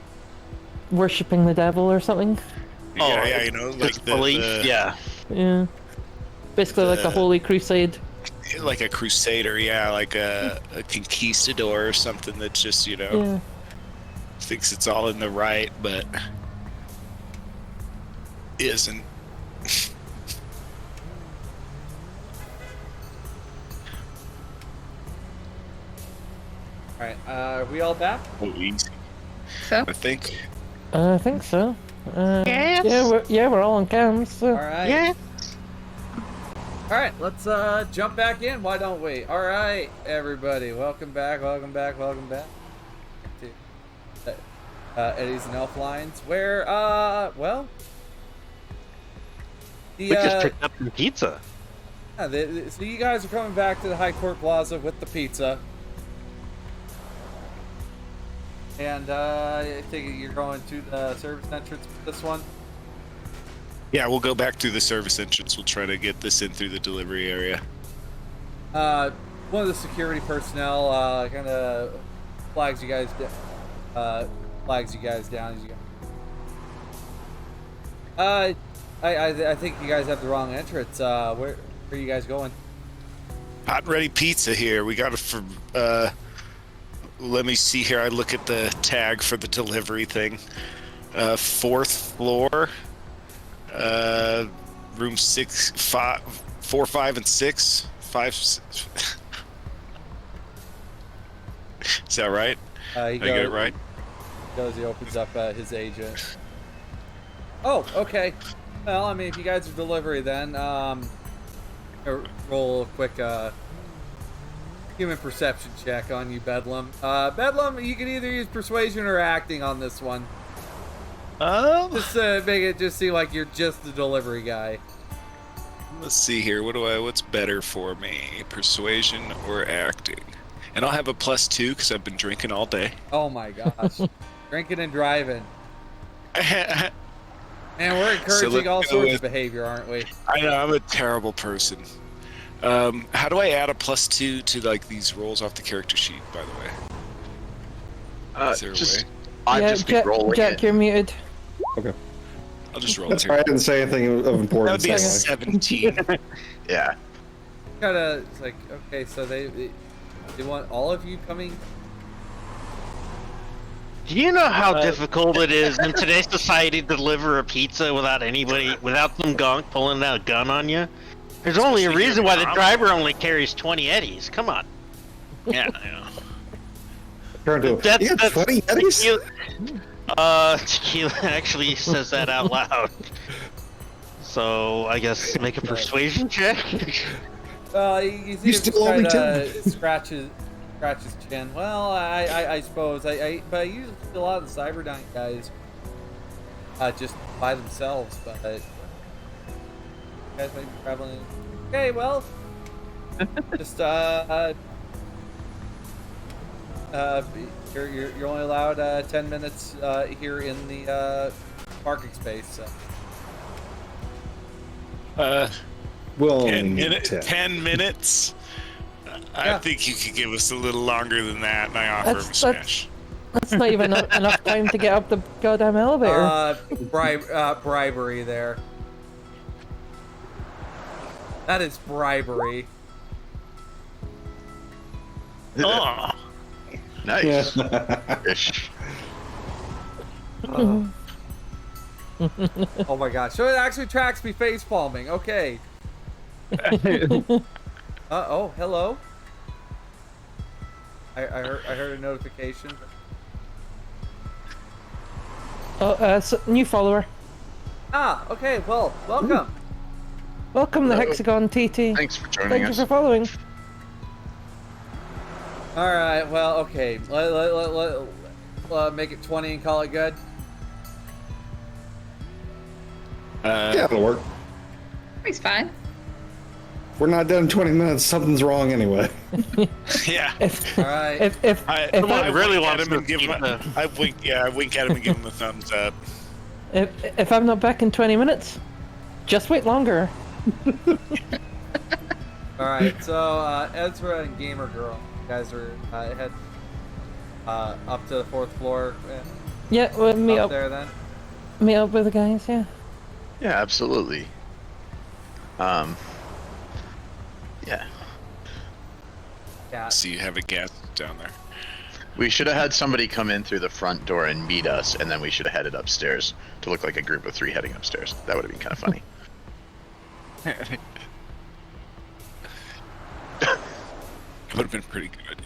worshipping the devil or something. Yeah, you know, like yeah. Yeah, basically like a holy crusade. like a crusader, yeah, like a conquistador or something that just, you know, Yeah. thinks it's all in the right, but isn't. Alright, are we all back? Oh, easy. So? I think. I think so. Yes. Yeah, we're all on cams. So. Alright. Yeah. Alright, let's jump back in, why don't we? Alright, everybody, welcome back to Eddie's and Elflines, where, well... We just picked up some pizza. Yeah, so you guys are coming back to the High Court Plaza with the pizza. And, I think you're going to the service entrance for this one? Yeah, we'll go back through the service entrance. We'll try to get this in through the delivery area. One of the security personnel, kind of flags you guys down as you go. I think you guys have the wrong entrance. Where are you guys going? Hot and ready pizza here. We got it from, let me see here. I look at the tag for the delivery thing. 4th floor. Room 6, 5, 4, 5, and 6. 5, 6. Is that right? Did I get it right? He opens up his agent. Oh, okay. Well, I mean, if you guys are delivery, then roll a quick human perception check on you, Bedlam. Bedlam, you can either use persuasion or acting on this one. Just to make it just seem like you're just the delivery guy. Let's see here. What's better for me? Persuasion or acting? And I'll have a +2 because I've been drinking all day. Oh my gosh. Drinking and driving. Man, we're encouraging all sorts of behavior, aren't we? I know, I'm a terrible person. How do I add a +2 to like these rolls off the character sheet, by the way? Is there a way? I've just been rolling Jack, it. you're muted. Okay. I'll just roll That's it right. I here. didn't say anything of That would importance. be a anyway. 17. Yeah. Kinda, it's like, okay, so they want all of you coming. Do you know how difficult it is in today's society to deliver a pizza without some gunk pulling out a gun on you? There's only a reason why the driver only carries 20 eddies. Come on. Yeah, I know. Turn to That's 20 eddies? Tequila actually says that out loud. So I guess make a persuasion check. You still owe me scratch his chin. Well, I suppose but I usually see a lot of the Cyberdyne guys just by themselves. But you guys might be traveling. Okay, well, just you're only allowed 10 minutes here in the parking space. So. Well, 10 minutes? I think you could give us a little longer than that, and I offer him a smash. That's not even enough time to get up the goddamn elevator. Bribery there. That is bribery. Oh. Nice. Oh my gosh. So it actually tracks me face palming. Okay. Oh, hello. I heard a notification. Oh, new follower. Ah, okay. Well, welcome. Welcome, the Hello. Hexagon TT. Thanks for joining Thank you us. for following. All right. Well, okay. Let make it 20 and call it good. Yeah, it'll work. He's fine. If we're not done in 20 minutes, something's wrong anyway. Yeah. If, All right. if I really wink want at him and give him I wink at him and give him a thumbs up. if I'm not back in 20 minutes, just wait longer. All right. So Ezra and Gamer Girl, you guys are head up to the 4th floor. Yeah, we'll meet up There then. with the guys. Yeah. Yeah, absolutely. Yeah. Yeah. So you have a gas down there. We should have had somebody come in through the front door and meet us, and then we should have headed upstairs to look like a group of 3 heading upstairs. That would have been kind of funny. It would have been pretty good.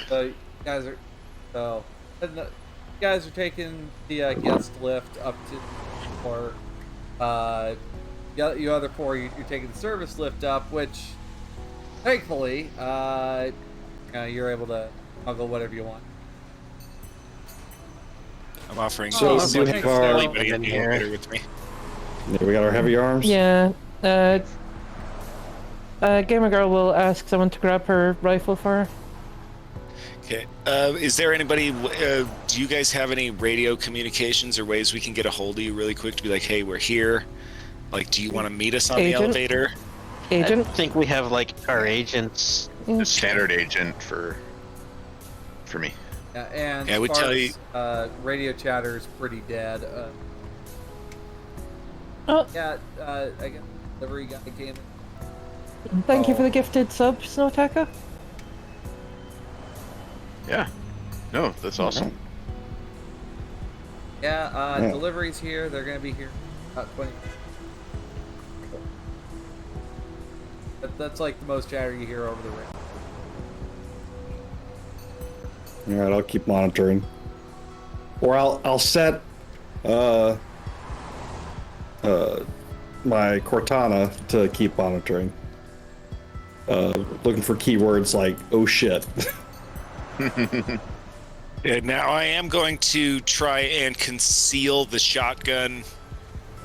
So you guys are taking the guest lift up to or you other 4 you're taking the service lift up, which thankfully you're able to toggle whatever you want. I'm offering So, Oh, do you thanks, have our, Daryl. anybody in the elevator with me. yeah, we got our heavy arms? Yeah. Gamer Girl will ask someone to grab her rifle for her. Okay. Is there anybody? Do you guys have any radio communications or ways we can get a hold of you really quick to be like, hey, we're here? Like, do you want to meet us on Agent? the elevator? Agent. I think we have like our agents. The standard agent for me. Yeah, and Yeah, I would tell you- radio chatter is pretty dead. Oh, Yeah, I guess delivery guy came in. thank you for the gifted sub, Snowtacker. Yeah. No, that's awesome. Yeah, Yeah. delivery's here. They're gonna be here about 20. That's like the most chatter you hear over the radio. All right, I'll keep monitoring. Or I'll set my Cortana to keep monitoring. Looking for keywords like "oh shit." Yeah, now I am going to try and conceal the shotgun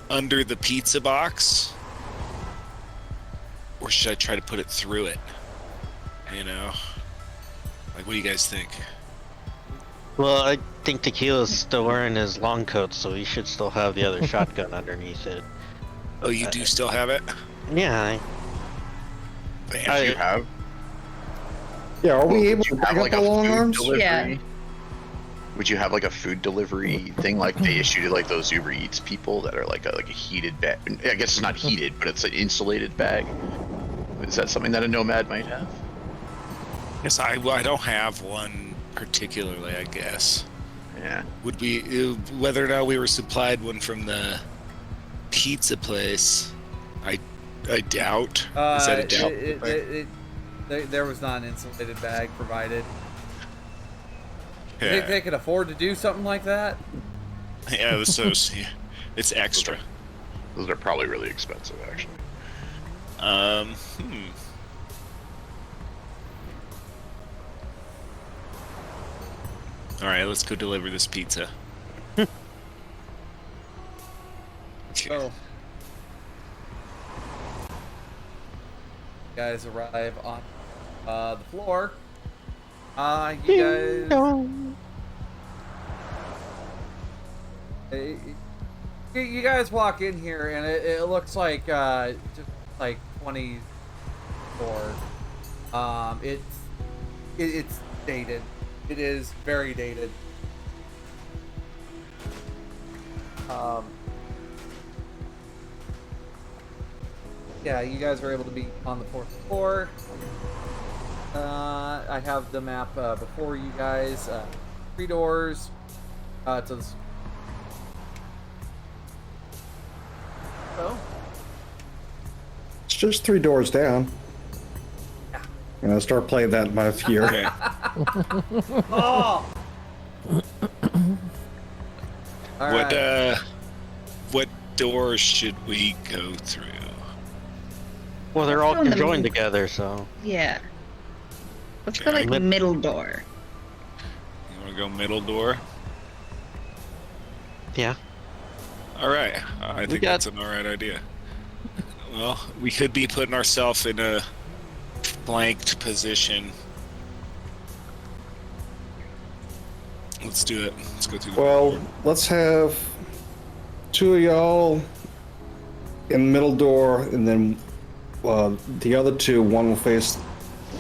under the pizza box. Or should I try to put it through it? You know? Like, what do you guys think? Well, I think Tequila's still wearing his long coat, so he should still have the other shotgun underneath it. Oh, you do still have it? Yeah. Do you have? Yeah, are we able Would to you have pick like up a the long food arms? delivery? Yeah. Would you have like a food delivery thing like they issue to like those Uber Eats people that are like a heated bag? I guess it's not heated, but it's an insulated bag. Is that something that a nomad might have? Yes, I don't have one particularly, I guess. Yeah. Would we, whether or not we were supplied one from the pizza place, I doubt. Is that a doubt? There was not an insulated bag provided. You Yeah. think they could afford to do something like that? Yeah, so it's extra. Those are probably really expensive, actually. All right, let's go deliver this pizza. Okay. So, you guys arrive on the floor. You guys walk in here, and it looks like just like 24. It's dated. It is very dated. Yeah, you guys are able to be on the 4th floor. I have the map before you guys. 3 doors to the. So. It's just 3 doors down. Yeah. And I start playing that in my fear. Okay. Oh. All right. What doors should we go through? Well, they're all Let's go in the conjoined middle. together, so. Yeah. Let's go Okay. like middle door. You want to go middle door? Yeah. All right. I think that's an all right idea. Well, we could be putting ourselves in a flanked position. Let's do it. Let's go through the Well, let's have 2 of y'all in the middle door, and then the other 2, one will face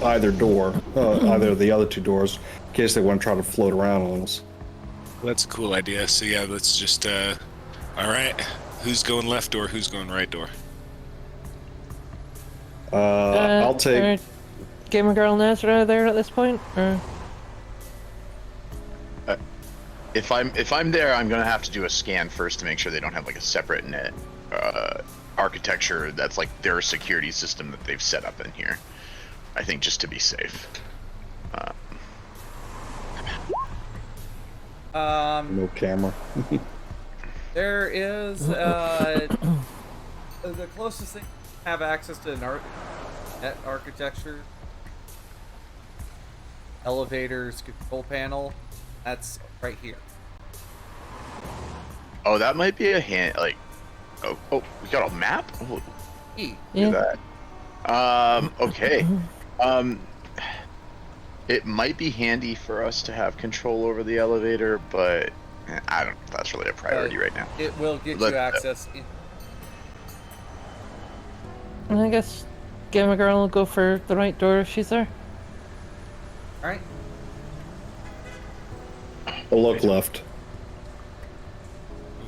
either door, either of the other 2 doors, in case they want to try to float around on us. That's a cool idea. So yeah, let's just all right. Who's going left door? Who's going right door? I'll take. Gamer Girl Nazra there at this point? Or? If I'm there, I'm gonna have to do a scan first to make sure they don't have like a separate net architecture that's like their security system that they've set up in here. I think just to be safe. No camera. There is the closest thing to have access to net architecture. Elevators control panel. That's right here. Oh, that might be a hand. Like, oh, we got a map. Oh, E. look at that. Okay. It might be handy for us to have control over the elevator, but I don't know if that's really a priority right now. It will get Let- you access. And I guess Gamer Girl will go for the right door if she's there. All right. I'll look left.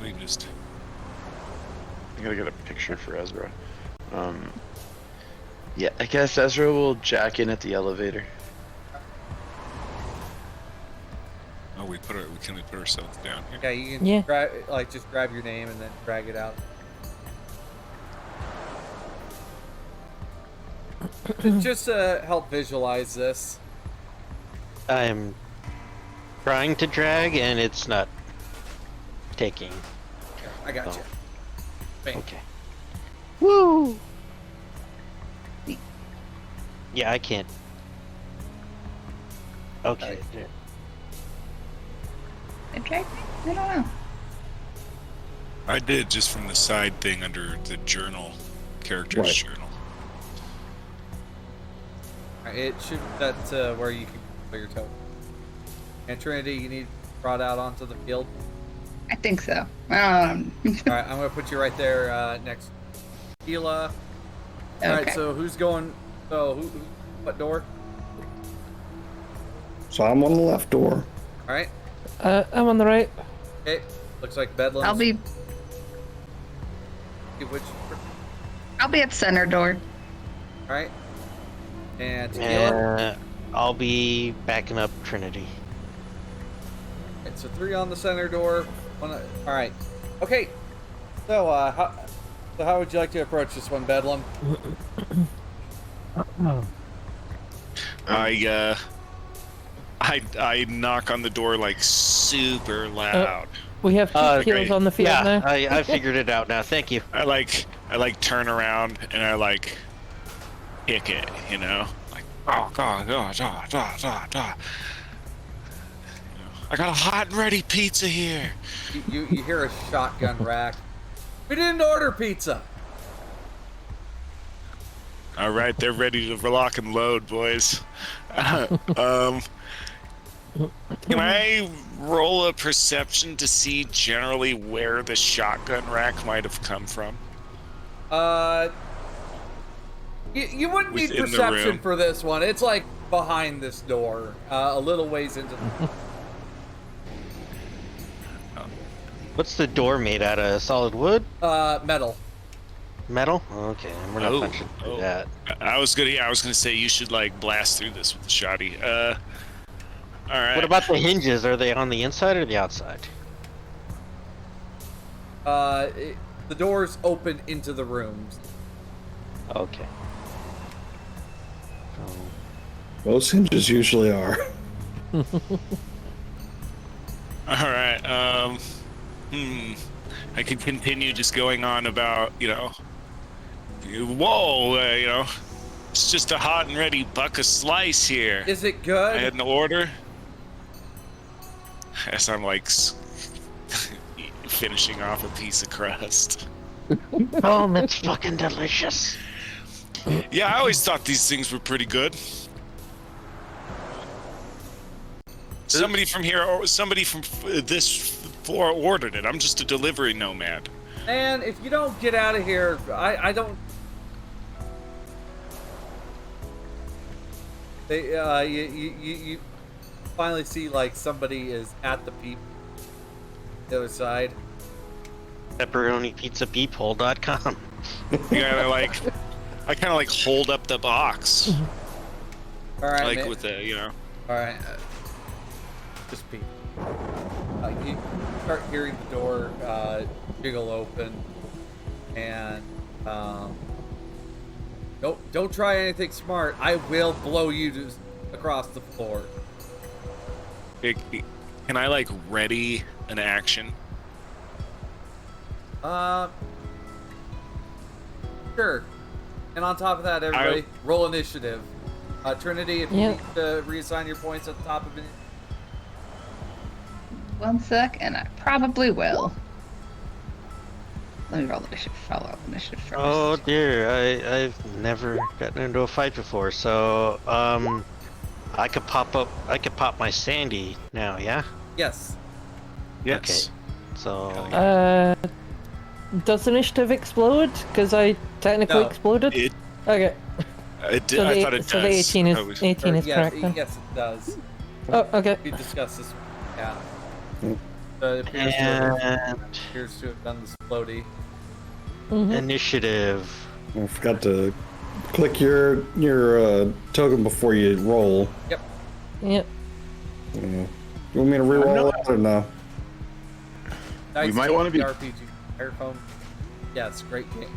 We just. I gotta get a picture for Ezra. Yeah, I guess Ezra will jack in at the elevator. Oh, can we put ourselves down here? Yeah, you can Yeah. just grab your name and then drag it out. Just to help visualize this. I'm trying to drag, and it's not taking. I got Oh. you. Bang. Okay. Woo! Yeah, I can't. Okay. Okay. I don't know. I did just from the side thing under the journal, character's Right. journal. Alright, it should that's where you can put your toe. And Trinity, you need brought out onto the field. I think so. Alright, I'm gonna put you right there next to Sheila. Alright, Okay. so who's going? So who? What door? So I'm on the left door. Alright. I'm on the right. Okay. Looks like Bedlam's. I'll be at center door. Alright. And Tequila. I'll be backing up Trinity. so 3 on the center door. 1. All right. Okay. So, how would you like to approach this one, Bedlam? I knock on the door like super loud. We have heat Great. kills on the field Yeah, now. I figured it out now. Thank you. I turn around and I like kick it, you know, like oh god, I got a hot and ready pizza here. You hear a shotgun rack. We didn't order pizza. All right, they're ready to lock and load, boys. Can I roll a perception to see generally where the shotgun rack might have come from? You wouldn't need Within the perception room. for this one. It's like behind this door, a little ways into. What's the door made out of? Solid wood? Metal. Metal? Okay, we're not punching through that. I was gonna say you should like blast through this with the shotty. All right. What about the hinges? Are they on the inside or the outside? The doors open into the rooms. Okay. Most hinges usually are. All right. I could continue just going on about, you know, whoa, you know, it's just a hot and ready buck of slice here. Is it good? I had an order. As I'm like finishing off a piece of crust. Oh, it's fucking delicious. Yeah, I always thought these things were pretty good. Somebody from here, or somebody from this floor ordered it. I'm just a delivery nomad. And if you don't get out of here, I don't. They you finally see like somebody is at the the other side. PepperoniPizzaPeephole.com. Yeah, I kind of like hold up the box, All right, like man. with the, you know. All right, just peek. You start hearing the door jiggle open, and don't try anything smart. I will blow you across the floor. Can I like ready an action? Sure. And on top of that, everybody, roll initiative. Trinity, if you need to reassign your points at the top of it. 1 sec, and I probably will. Let me roll initiative. Follow initiative first. Oh dear, I've never gotten into a fight before, so I could pop my Sandy now, yeah? Yes. Yes. Okay. So Does initiative explode? Because I technically No. exploded. Okay. It did. So I the, thought it so does. the 18 is I was- 18 is yeah, correct then. yes, it does. Oh, okay. We discussed this. Yeah. Mm. So it appears to have done this floaty. Mhm. initiative. I forgot to click your token before you roll. Yep. Yep. You want me to re-roll that or no? Nice might wanna be- RPG. Fire phone. Yeah, it's a great game.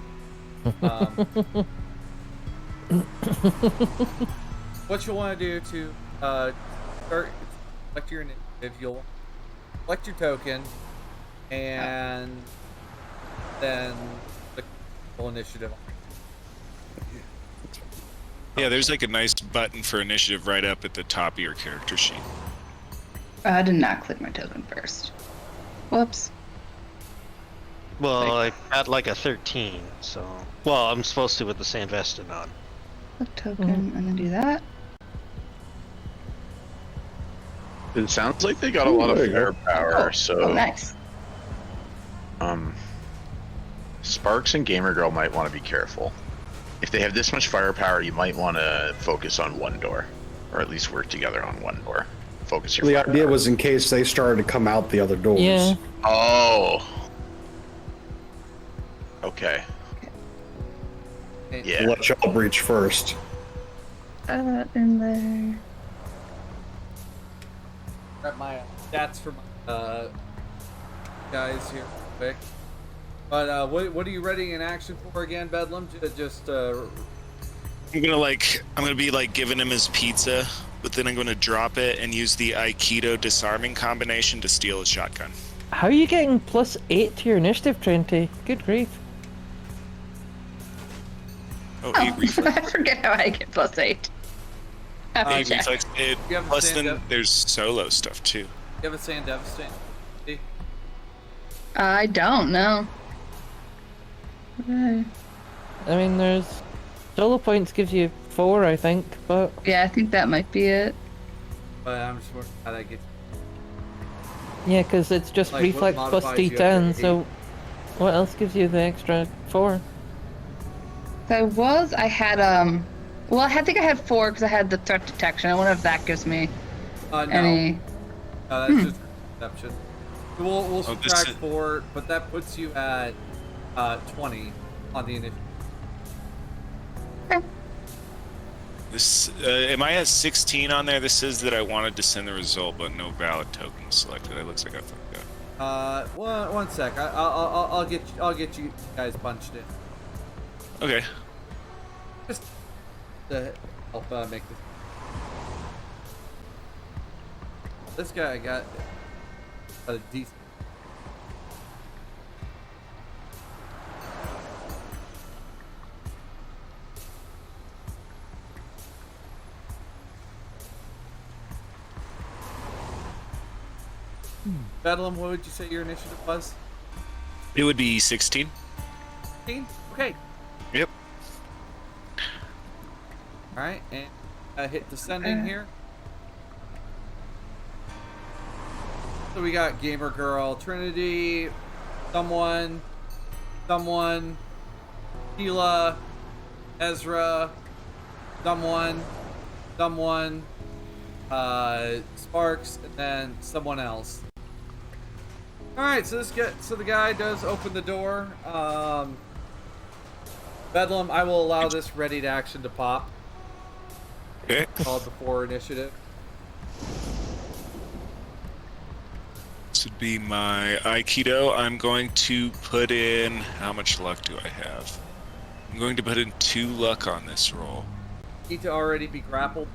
What you'll want to do to start select your initiative, you'll select your token, and then click roll initiative. Yeah, there's like a nice button for initiative right up at the top of your character sheet. I did not click my token first. Whoops. Well, I got like a 13, so... Well, I'm supposed to with the sand vested on. Click token and then do that. It sounds like they got a lot of there you go. firepower, so Oh, nice. Sparks and Gamer Girl might want to be careful. If they have this much firepower, you might want to focus on one door, or at least work together on one door. Focus your The firepower. idea was in case they started to come out the other doors. Yeah. Oh. Okay. And Yeah. Let y'all breach first. In there. grab my stats for my guys here quick. But what are you ready in action for again, Bedlam? Just I'm gonna be like giving him his pizza, but then I'm gonna drop it and use the Aikido disarming combination to steal his shotgun. How are you getting +8 to your initiative, Trenty? Good grief. Oh, Oh, 8 reflex. I forget how I get +8. Have to 8 check. reflex. You have a Plus, stand then up? there's solo stuff too. you have a sand devastating. I don't know. Okay. I mean, there's solo points gives you 4, I think, but Yeah, I think that might be it. But I'm just wondering how that gets. yeah, because it's just Like, what reflex plus modifies you up to D10. 8? So, what else gives you the extra 4? I had well, I think I had 4 because I had the threat detection. I wonder if that gives me No, any. that's just perception. We'll Oh, this subtract is- 4, but that puts you at 20 on the initiative. This am I at 16 on there? This says that I wanted to send the result, but no valid token was selected. It looks like I fucked up. One sec. I'll get you guys punched in. Okay. Just to help make this. This guy got a decent. Bedlam, what would you say your initiative was? It would be 16. 15? Okay. Yep. Alright, and hit descending here. So we got Gamer Girl, Trinity, someone, Sheila, Ezra, someone, Sparks, and then someone else. Alright, so the guy does open the door. Bedlam, I will allow this ready to action to pop. Okay. Called before initiative. This would be my Aikido. I'm going to put in... How much luck do I have? I'm going to put in 2 luck on this roll. Need to already be grappled.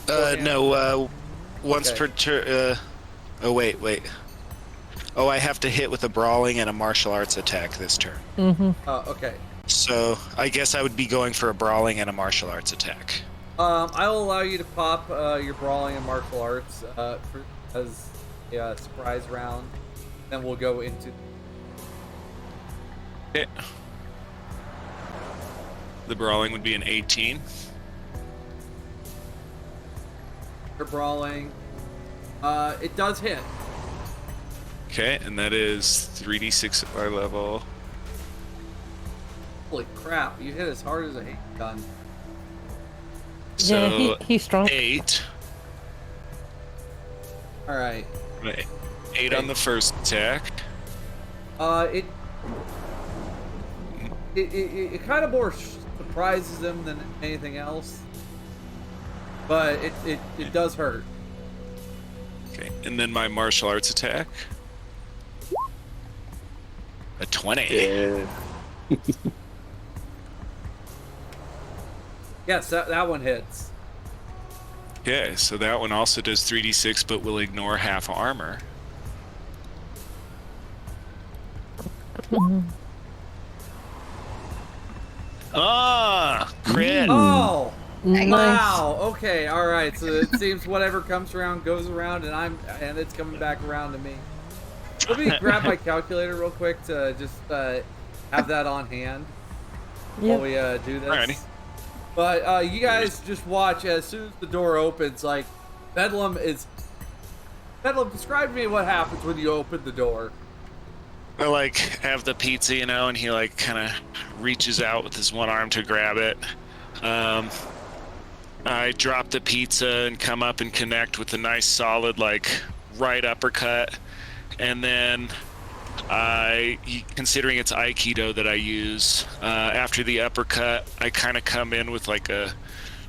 No, once Okay. per turn... oh, wait. Oh, I have to hit with a brawling and a martial arts attack this turn. Mm-hmm. Okay. So, I guess I would be going for a brawling and a martial arts attack. I will allow you to pop your brawling and martial arts as a surprise round. Then we'll go into. Okay. The brawling would be an 18. Your brawling. It does hit. Okay, and that is 3d6 at my level. Holy crap! You hit as hard as a hate gun. So, Yeah, he's strong. 8. All right. 8 on the first attack. It kind of more surprises him than anything else, but it does hurt. Okay, and then my martial arts attack. A 20. Yeah. Yes, that one hits. Okay, so that one also does 3d6, but will ignore half armor. Ah, crit. Oh! Nice. Wow. Okay. All right. So it seems whatever comes around goes around, and it's coming back around to me. Let me grab my calculator real quick to just have that on hand while we do this. Alrighty. But you guys just watch as soon as the door opens. Like Bedlam, describe to me what happens when you open the door. I like have the pizza, you know, and he like kind of reaches out with his one arm to grab it. I drop the pizza and come up and connect with a nice solid like right uppercut, and then considering it's Aikido that I use, after the uppercut, I kind of come in with like a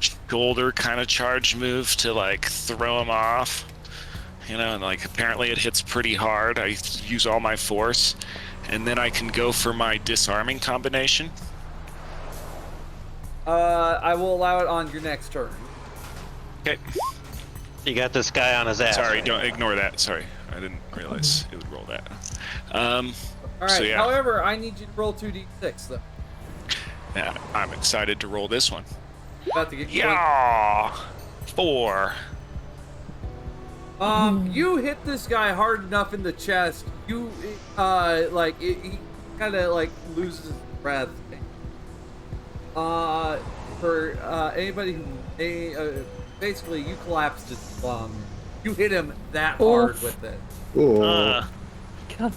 shoulder kind of charge move to like throw him off, you know, and like apparently it hits pretty hard. I use all my force, and then I can go for my disarming combination. I will allow it on your next turn. Okay. You got this guy on his ass. Sorry, right? don't ignore that. Sorry, I didn't realize it would roll that. All right. So, yeah. However, I need you to roll 2d6 though. Yeah, I'm excited to roll this one. About to get Yeah, 4. You hit this guy hard enough in the chest. You, he kind of like loses his breath. For anybody who, basically, you collapsed his lung. You hit him that hard with it. God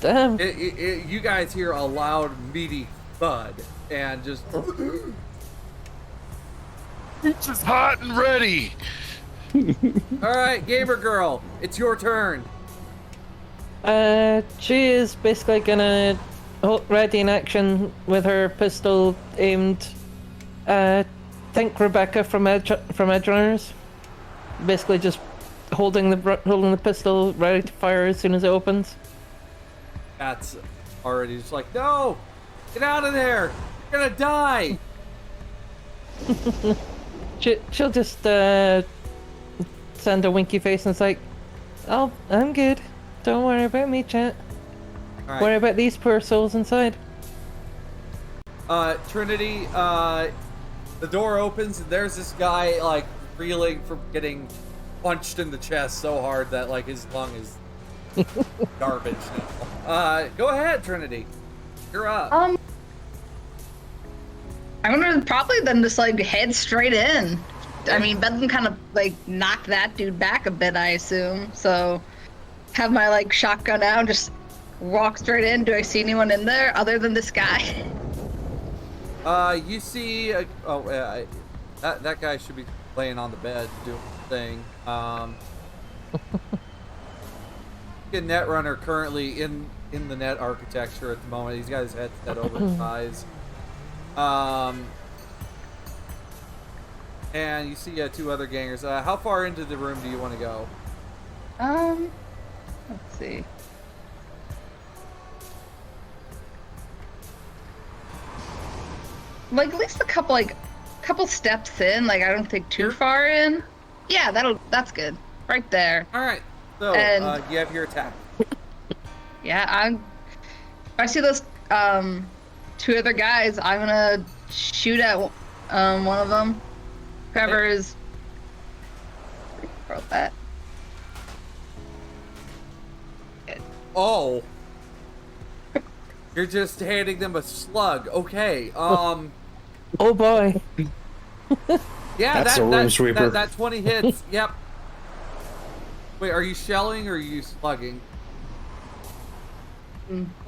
damn. You guys hear a loud, meaty thud, and just. Pizza's hot and ready. Alright, gamer girl, it's your turn. She is basically gonna ready in action with her pistol aimed. Think Rebecca from Edgerunners. Basically, just holding the pistol ready to fire as soon as it opens. That's already just like, no, get out of there, you're gonna die. She'll just send a winky face and it's like, oh, I'm good. Don't worry about me, chat. Right. Worry about these poor souls inside. Trinity, the door opens and there's this guy like reeling from getting punched in the chest so hard that like his lung is garbage now. Go ahead, Trinity. You're up. I'm gonna probably then just like head straight in. I mean, Bedlam kind of like knocked that dude back a bit, I assume. So have my like shotgun out and just walk straight in. Do I see anyone in there other than this guy? You see, that guy should be laying on the bed doing his thing. A Netrunner currently in the net architecture at the moment. He's got his head set over his eyes. And you see two other gangers. How far into the room do you want to go? Let's see. Like at least a couple steps in. Like I don't think too far in. Yeah, that's good. Right there. All right. So And- you have your attack. Yeah, I see those two other guys. I'm gonna shoot at one of them. Whoever is. Wrote that. Oh. You're just handing them a slug. Okay. Oh boy. Yeah, That's a room sweeper. That 20 hits. Yep. Wait, are you shelling or are you slugging?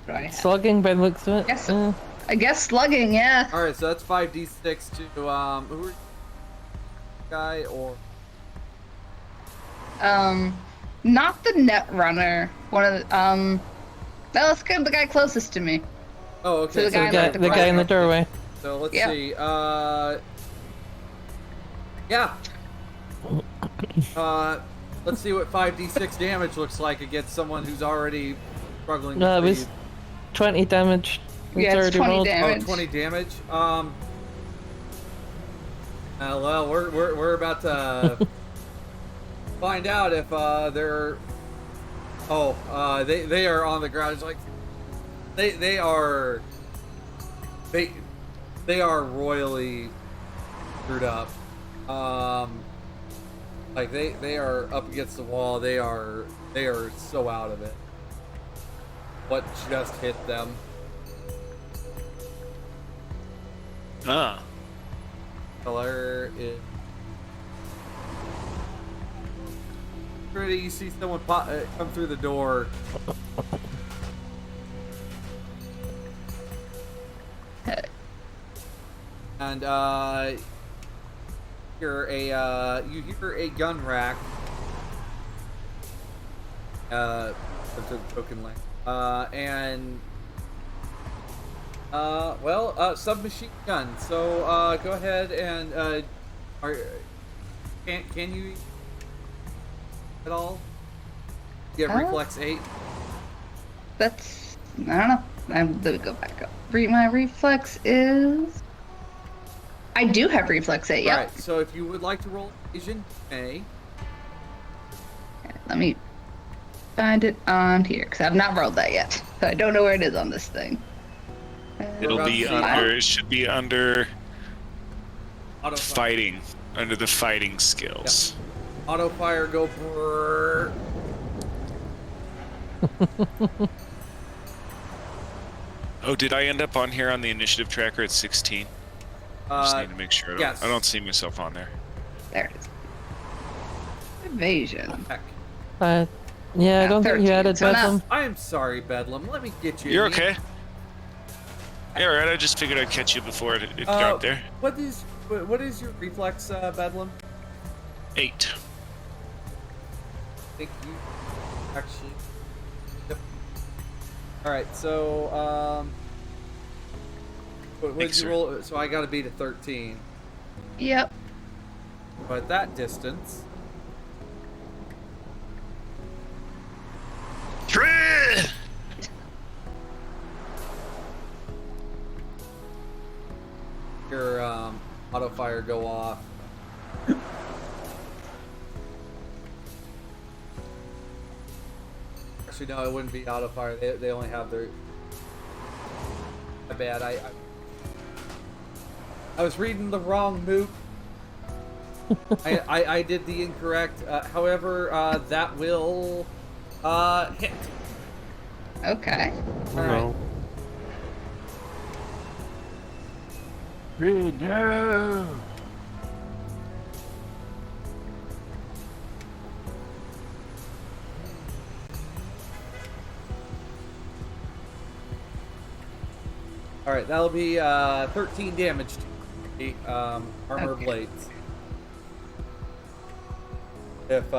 Right. Slugging by the looks of it. Yes. I guess slugging, yeah. All right, so that's 5d6 to who are you, guy or Not the net runner. One of the no, let's go to the guy closest to me. Oh, okay. So the The guy in the doorway. So let's Yep. see. Yeah. Let's see what 5d6 damage looks like against someone who's already struggling. No, it to was breathe. 20 damage. Yeah, it's 20 damage. Oh, 20 damage. Well, we're about to find out if they're. Oh, they are on the ground. It's like they are royally screwed up. Like they are up against the wall. They are so out of it. What just hit them? Color is pretty. You see someone come through the door. And you hear a gun rack. That's a token link. And submachine gun. So go ahead and can you at all? You have reflex 8. That's, I don't know. Let me go back up. My reflex is. I do have reflex 8. Yep. All right. So if you would like to roll evasion, you may. Let me find it on here because I've not rolled that yet, so I don't know where it is on this thing. It'll be under. It should be under Auto fighting. Under the fighting skills. Yep. Auto fire, go for. Oh, did I end up on here on the initiative tracker at 16? I just need to make sure. Yes. I don't see myself on there. There it is. Evasion. Heck. Yeah, I don't think you 13, added so now- Bedlam. I am sorry, Bedlam. Let me get you. You're okay. Yeah, right. I just figured I'd catch you before it got there. What is your reflex, Bedlam? 8. I think you actually. Yep. All right, so what did Thanks, you sir. roll? So I got to beat a 13. Yep. But at that distance, your auto fire go off. Actually, no, it wouldn't be auto fire. They only have their. My bad. I was reading the wrong moot. I did the incorrect. However, that will hit. Okay. All right. All right, that'll be 13 damage to the armor Okay. blades. If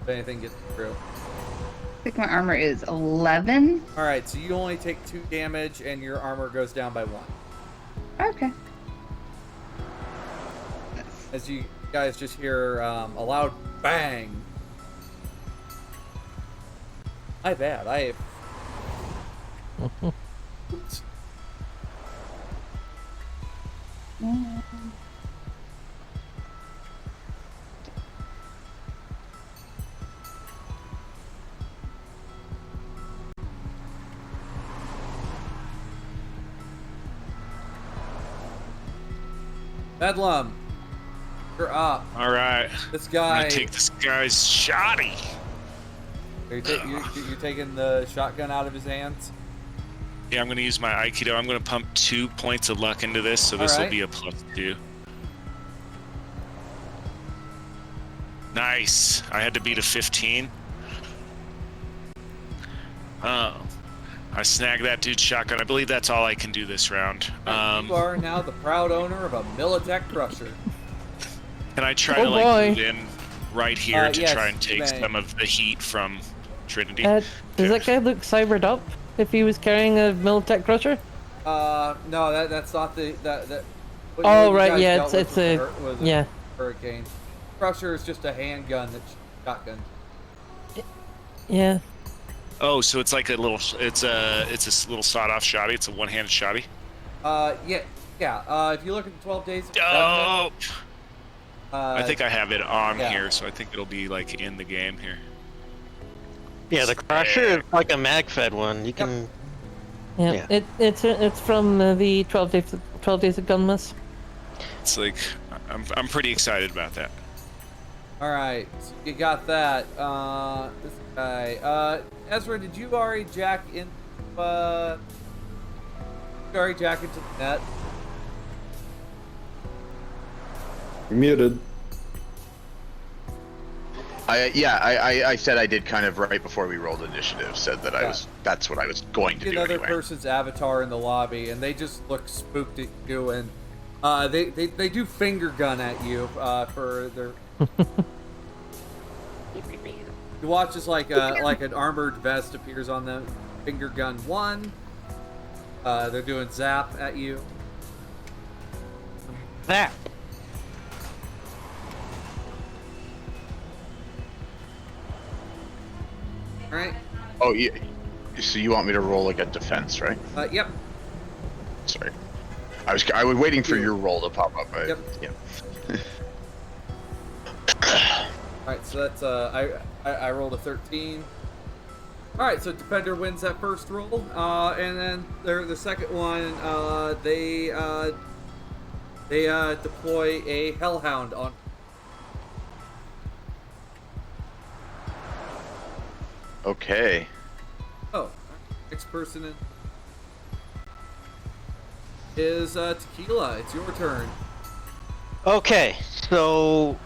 anything gets through. I think my armor is 11. All right, so you only take 2 damage, and your armor goes down by 1. Okay. As you guys just hear a loud bang. My bad. I have. Oops. Bedlam, you're up. All right. This I'm guy. gonna take this guy's shotty. You're taking the shotgun out of his hands. Yeah, I'm gonna use my Aikido. I'm gonna pump 2 points of luck into this, so this will Alright. be a +2. Nice. I had to beat a 15. Oh. I snagged that dude's shotgun. I believe that's all I can do this round. You are now the proud owner of a Militech Crusher. Can I try Oh to like boy. move in right here to yes, try and take you may. some of the heat from Trinity? Does that guy look cybered up if he was carrying a Militech Crusher? No, that's not the that. What Oh, you right, guys yeah, dealt it's with a- was a yeah. Hurricane. Crusher is just a handgun that's shotgun. Yeah. Oh, so it's like a little. It's a little sawed-off shotty. It's a one-handed shotty. Yeah. If you look at the 12 days. Of Oh. Judgment, I think I have it on yeah. here, so I think it'll be like in the game here. Yeah, the Crusher is like a mag-fed one. You can. Yeah. Yeah. It's from the 12 days of Gunmas. It's like I'm pretty excited about that. All right, so you got that. This guy. Ezra, did you already jack in? Jack into the net? You're muted. I said I did kind of right before we rolled initiative. Said that that's what I was going to do Another anyway. person's avatar in the lobby, and they just look spooked at you, and they do finger gun at you for their. You watch as like an armored vest appears on them. Finger gun 1. They're doing zap at you. That. All right. Oh, yeah. So you want me to roll like a defense, right? Yep. Sorry. I was waiting for your roll to pop up. Yep. Yeah. All right, so that's I rolled a 13. All right, so defender wins that first roll, and then the second one, they deploy a hellhound on. Okay. Oh, next person in is Tequila. It's your turn. Okay, so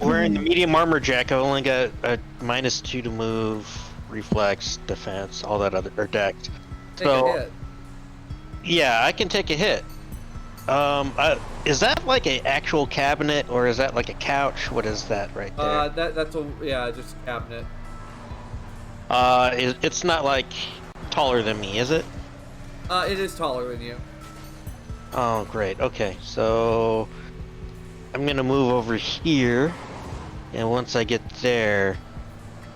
wearing the medium armor jack, I've only got a -2 to move, reflex, defense, all that other dex. Take a hit. Yeah, I can take a hit. Is that like an actual cabinet or is that like a couch? What is that right there? That's just a cabinet. It's not like taller than me, is it? It is taller than you. Oh, great. Okay, so I'm gonna move over here, and once I get there,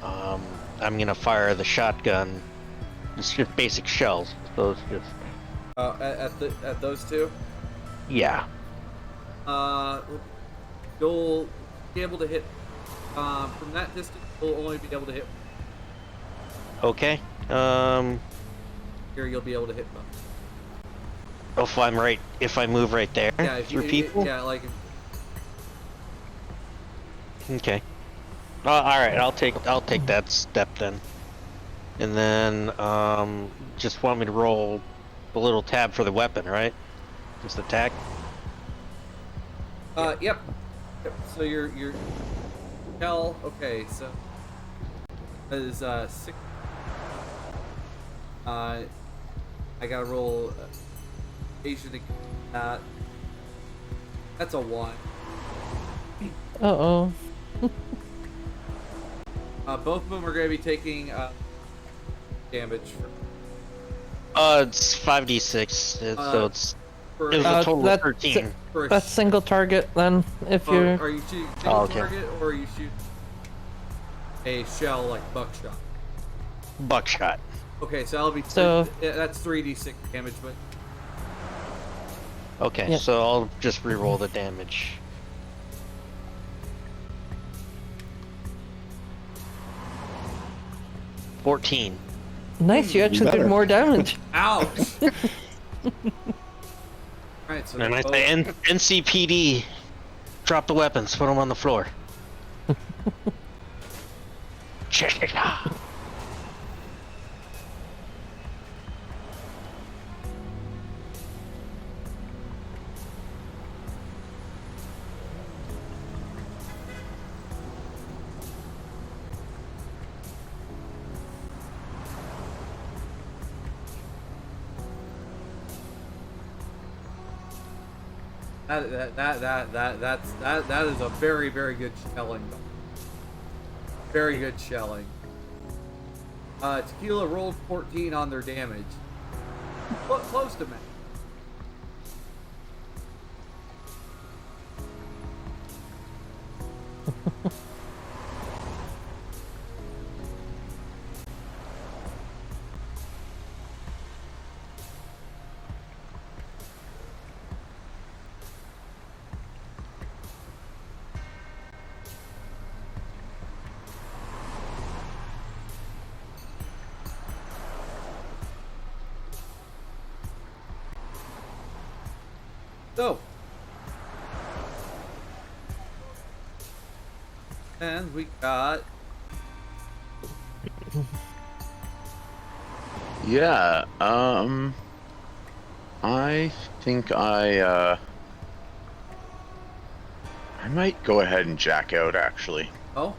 I'm gonna fire the shotgun. It's just basic shells, so it's just. At those two. Yeah. You'll be able to hit. From that distance, you'll only be able to hit. Okay. Here, you'll be able to hit both. If I move right there Yeah, if through you, people. Yeah, like. Okay. All right. I'll take that step then. And then just want me to roll the little tab for the weapon, right? Just attack. Yep. So your hell. Okay, so that is 6. I gotta roll Asian to get that. That's a 1. Uh-oh. Both of them are gonna be taking damage. It's 5d6, so it's For it was a total of 13. That's single target then, if you're... Are you shooting single target, or are you shooting a shell like buckshot? Buckshot. Okay, so that'll be that's 3d6 damage, but Okay, Yeah. so I'll just re-roll the damage. $14. Nice, you actually did Better. more damage. ouch! Alright, so And I both- say NCPD, drop the weapons, put them on the floor. That is a very, very good shelling. Very good shelling. Tequila rolled 14 on their damage. Close to me. So, and we got Yeah. I think I might go ahead and jack out actually. oh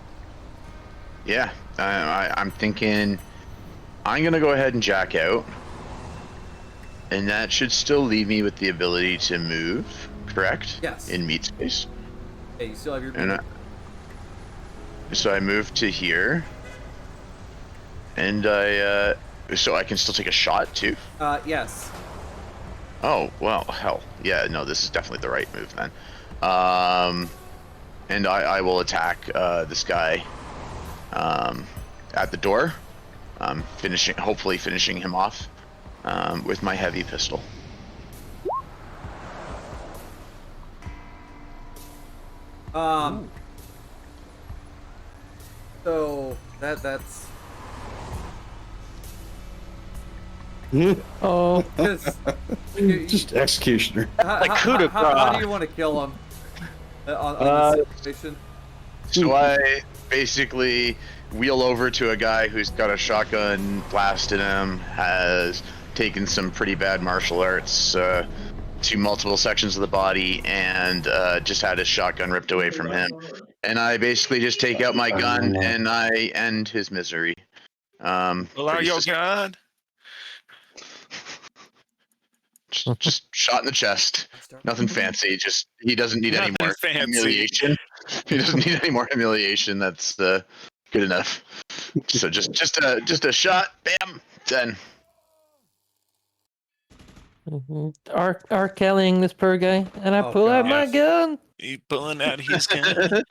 Yeah. I'm thinking I'm gonna go ahead and jack out. And that should still leave me with the ability to move, correct? Yes. In meat space. hey, you still have your And so I move to here. And so I can still take a shot too? yes. Oh, well, hell. Yeah, no, this is definitely the right move then. And I will attack this guy. at the door, hopefully finishing him off with my heavy pistol. So that's Oh, just Just executioner. how do you want to kill him on this situation? So I basically wheel over to a guy who's got a shotgun blast in him, has taken some pretty bad martial arts to multiple sections of the body, and just had his shotgun ripped away from him. And I basically just take out my gun and I end his misery. Allow pretty your sus- gun. just shot in the chest. Nothing fancy. Just he doesn't need any Nothing more fancy. humiliation. He doesn't need any more humiliation. That's good enough. So just a shot. Bam. Done. R. Kellying this poor guy, and I Oh, pull out God. my gun. He pulling out his gun.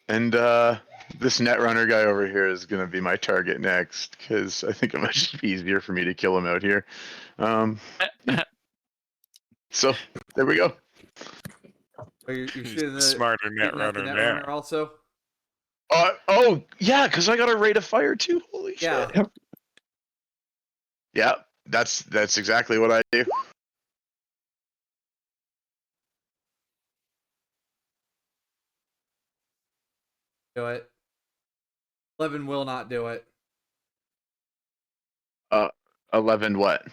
And this netrunner guy over here is gonna be my target next, because I think it might just be easier for me to kill him out here. Yeah. So there we go. Are you Who's shooting the the smarter shooting at the netrunner netrunner there? also? Oh yeah, because I got a rate of fire too. Holy Yeah. shit. Yeah, that's exactly what I do. Do it. 11 will not do it. 11 what?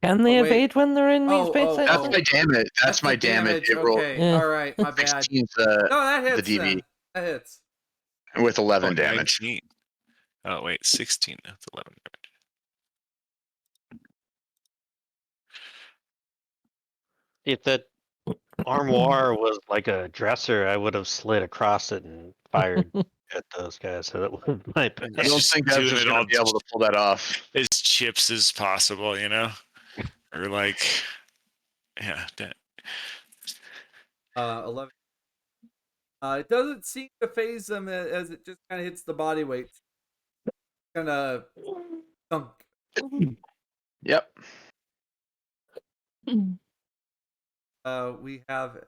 Can they Oh, wait. evade when they're in meat space? oh. That's my damage. That's my the damage. It rolled Okay, Yeah. all right, my bad. 16's No, that hits. the DV Then. That hits. with 11 damage. 19. Oh wait, 16. That's 11 damage. If that armoire was like a dresser, I would have slid across it and fired at those guys. So that was my bad. I don't think doing Ev's it gonna all be able to pull that off. as chips as possible, you know, or like, yeah. 11. It doesn't seem to phase them as it just kind of hits the body weight. Kind of thunk. Yep. We have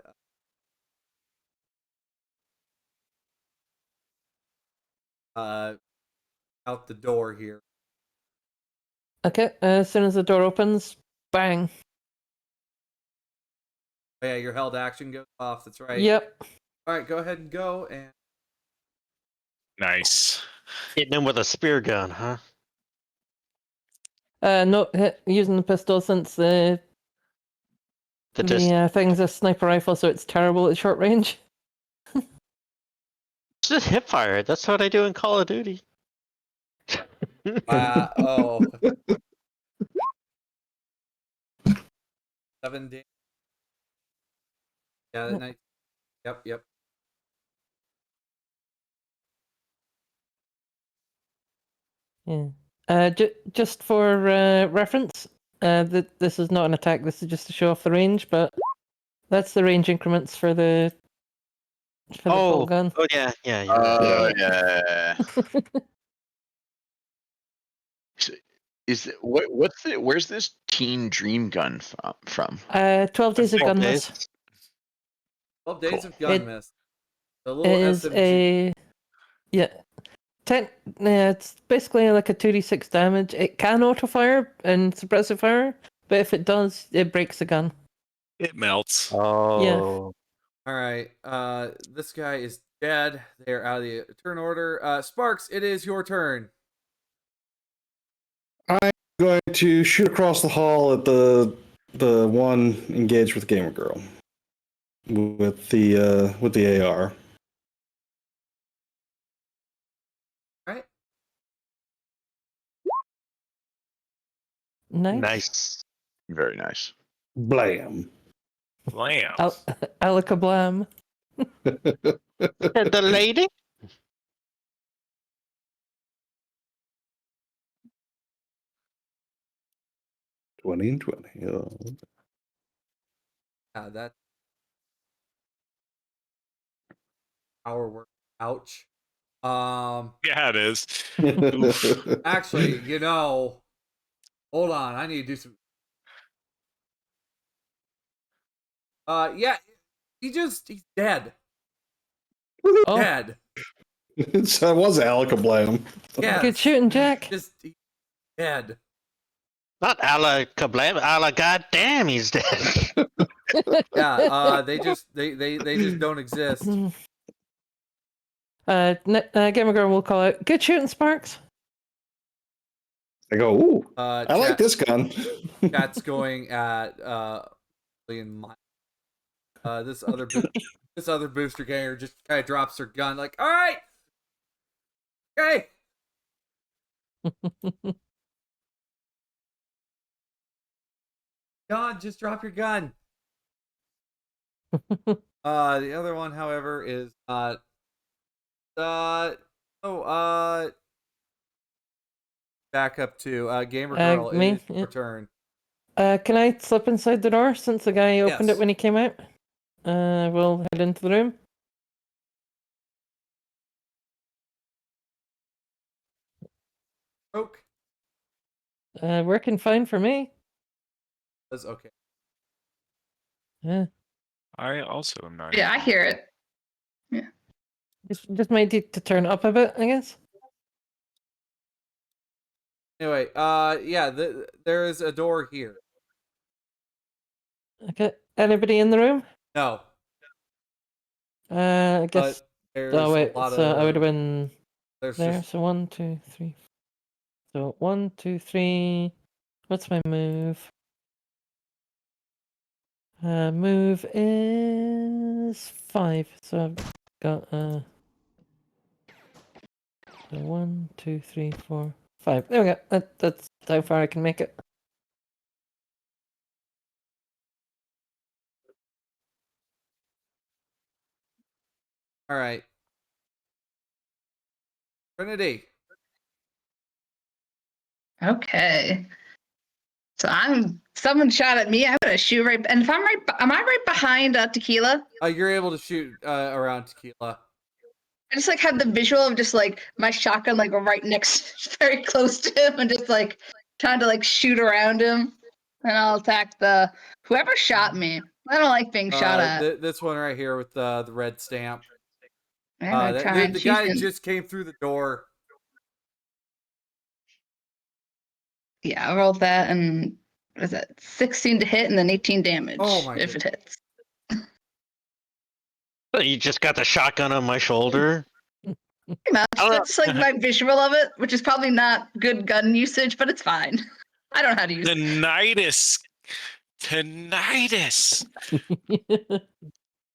out the door here. Okay, as soon as the door opens, bang. Oh, yeah, your held action goes off. That's right. Yep. All right, go ahead and go. And Nice. Hitting him with a spear gun, huh? No, using the pistol since the thing's a sniper rifle, so it's terrible at short range. Just hip fire. That's what I do in Call of Duty. oh. 7 damage. Yeah, that night. Yep. Yeah. Just for reference, this is not an attack. This is just to show off the range, but that's the range increments for the bolt gun. Oh yeah. You're right. Yeah. Where's this Teen Dream gun from? 12 days of 12 gun days. miss. 12 days Cool. of gun It- miss. The It little is SMG. it's basically like a 2d6 damage. It can auto fire and suppressive fire, but if it does, it breaks the gun. It melts. Oh. All right. This guy is dead. They're out of the turn order. Sparks, it is your turn. I'm going to shoot across the hall at the one engaged with Gamer Girl with the AR. All right. Nice. Very nice. Blam. Blam. Alakablam. The lady? $20 and $20. Oh. That power work. Ouch. Yeah, it is. Actually, hold on. I need to do some. Yeah, he's dead. Oh, Dead. So it was Alakablam. Yes. good shooting, Jack. He's dead. Not a la kablam, a la goddamn, he's dead. Yeah. They just don't exist. Gamer Girl will call out. Good shooting, Sparks. I go, ooh, I I like this gun. Chat's going at this other booster ganger just kind of drops her gun like, all right, okay. God, just drop your gun. The other one, however, is back up to Gamer Girl. Me? It is your turn. Can I slip inside the door since the guy opened Yes. it when he came out? We'll head into the room. Oak. Working fine for me. That's okay. Yeah. I also am not. Yeah, I hear it. Just might need to turn up a bit, I guess. Anyway, yeah, there is a door here. Okay. Anybody in the room? No. I guess. But there's Oh wait, a lot so of I would have been there's there. just So 1, 2, 3. So 1, 2, 3. What's my move? Move is 5. So I've got so 1, 2, 3, 4, 5. There we go. That's how far I can make it. all right. Trinity. Okay. So someone shot at me. I'm gonna shoot right. And if am I right behind Tequila? You're able to shoot around Tequila. I just like had the visual of just like my shotgun like right next, very close to him, and just like trying to like shoot around him. And I'll attack the whoever shot me. I don't like being shot at. This one right here with the red stamp. I'm gonna try and The shoot guy him. just came through the door. Yeah, I rolled that, and what is that 16 to hit, and then 18 damage if it hits. You just got the shotgun on my shoulder. Pretty much. That's like my visual of it, which is probably not good gun usage, but it's fine. I don't know how to use it. Tinnitus.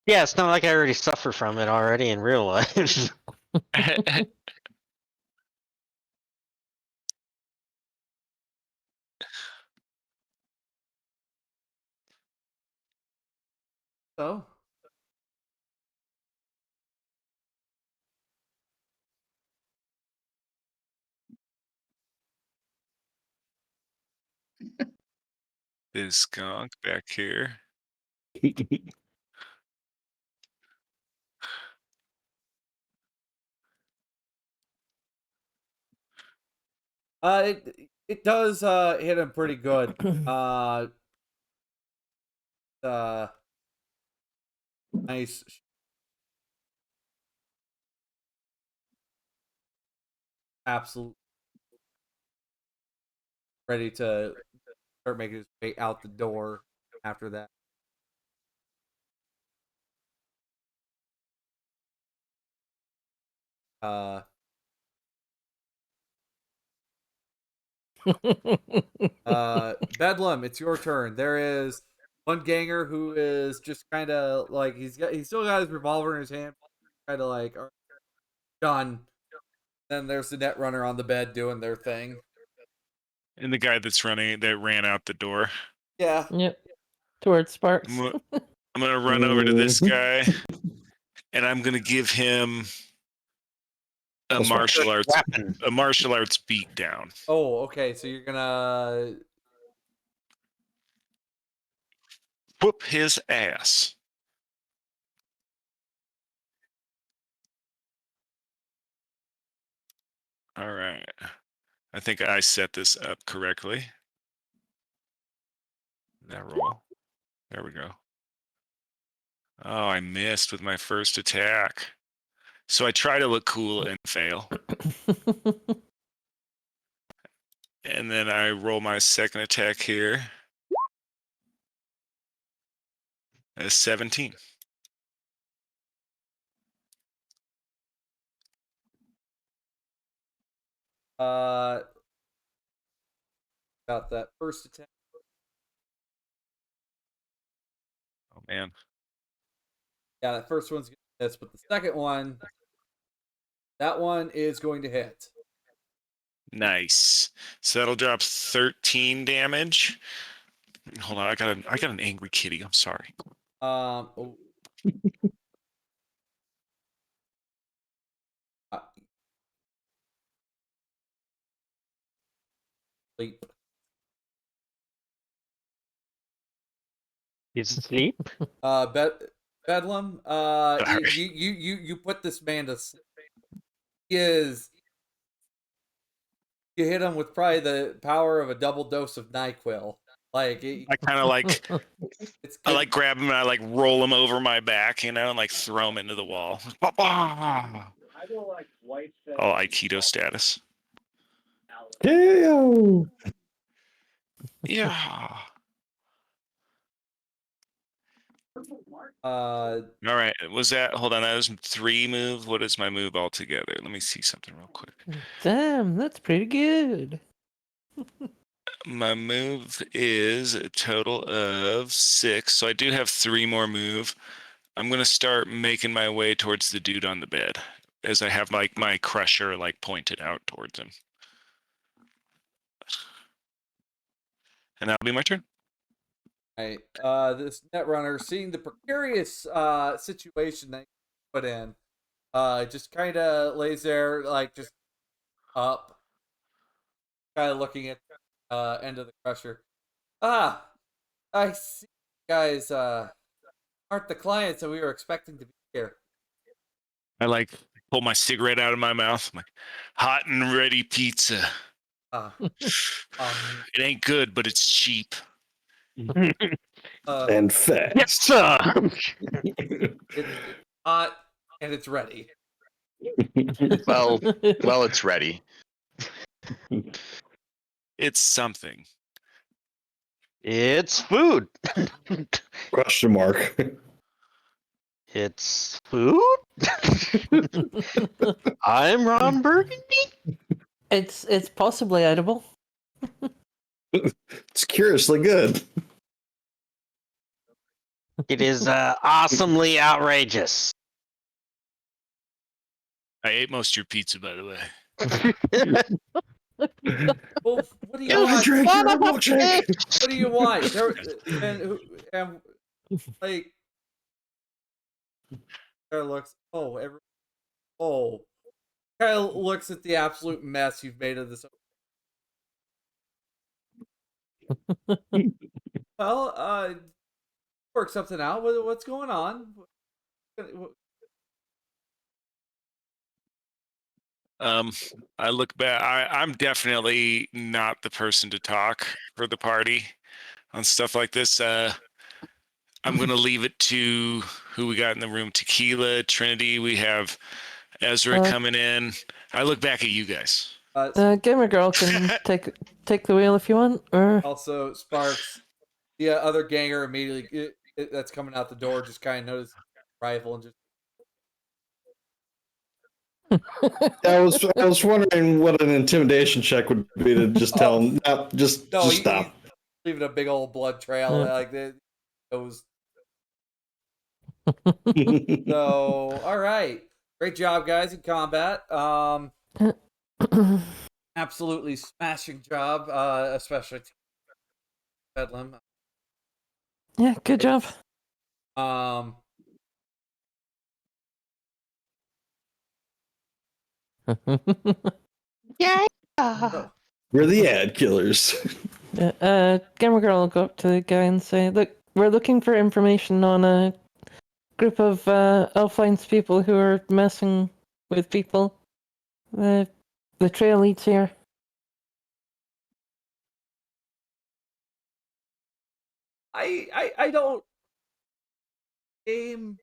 Yeah, it's not like I already suffer from it already in real life. So This skunk back here. it does hit him pretty good. Nice. Absolutely ready to start making his way out the door after that. Bedlam, it's your turn. There is one ganger who is just kind of like he's still got his revolver in his hand, kind of like "All right, done." Then there's the net runner on the bed doing their thing. And the guy that ran out the door. Yeah. Yep. Towards Sparks. I'm gonna run over to this guy, and I'm gonna give him a martial arts beatdown. Oh, okay. So you're gonna Whoop his ass. All right. I think I set this up correctly. That roll. There we go. Oh, I missed with my first attack. So I try to look cool and fail. And then I roll my second attack here. As 17. About that first attack. Oh man. Yeah, that first one's gonna miss, but the second one, that one is going to hit. Nice. So that'll drop 13 damage. Hold on, I got an angry kitty. I'm sorry. Oh. Sleep. He's asleep. Bedlam. Sorry. You put this man to sleep. He is. You hit him with probably the power of a double dose of NyQuil. Like I kind of like it's I good. like grab him and I like roll him over my back, and like throw him into the wall. Oh, Aikido status. KO. Yeah. Uh, All right. Was that? Hold on. That was 3 moves. What is my move altogether? Let me see something real quick. Damn, that's pretty good. My move is a total of 6, so I do have 3 more move. I'm gonna start making my way towards the dude on the bed, as I have like my crusher like pointed out towards him. And that'll be my turn. right. This netrunner, seeing the precarious situation that you put in, just kind of lays there, like just up, kind of looking at end of the crusher. Ah, I see you guys aren't the clients that we were expecting to be here. I like pull my cigarette out of my mouth. I'm like, hot and ready pizza. It ain't good, but it's cheap. And fast. Yes, sir. It's hot and it's ready. Well, it's ready. It's something. It's food. Question mark. It's food. I'm Ron Burgundy. It's possibly edible. It's curiously good. It is awesomely outrageous. I ate most of your pizza, by the way. Well, what do you Go want? drink Son your of a milkshake. What do you want? And like, kind of looks. Kind of looks at the absolute mess you've made of this. Well, work something out. What's going on? I look back. I'm definitely not the person to talk for the party on stuff like this. I'm gonna leave it to who we got in the room. Tequila, Trinity. We have Ezra coming in. I look back at you guys. Gamer girl can take the wheel if you want, or Also, Sparks, the other ganger immediately that's coming out the door just kind of noticed the rifle and just. I was wondering what an intimidation check would be to just tell him, no, just stop. Leaving a big old blood trail like it was. So, all right, great job, guys, in combat. Absolutely smashing job, especially Bedlam. yeah, good job. Yeah. We're the ad killers. Gamer girl will go up to the guy and say, "Look, we're looking for information on a group of Elflines people who are messing with people. They the trail leads here. I don't aim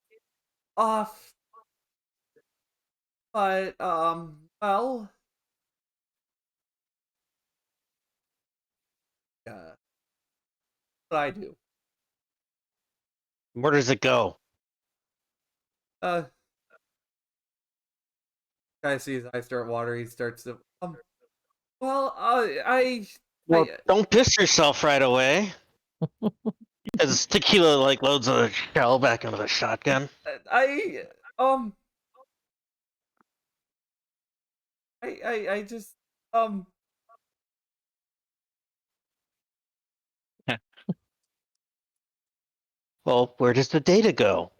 off, but well, what I do. Where does it go? Guy sees I start watering. He starts to well, Well, don't piss yourself right away. As Tequila like loads a shell back into the shotgun. I just Well, where does the data go?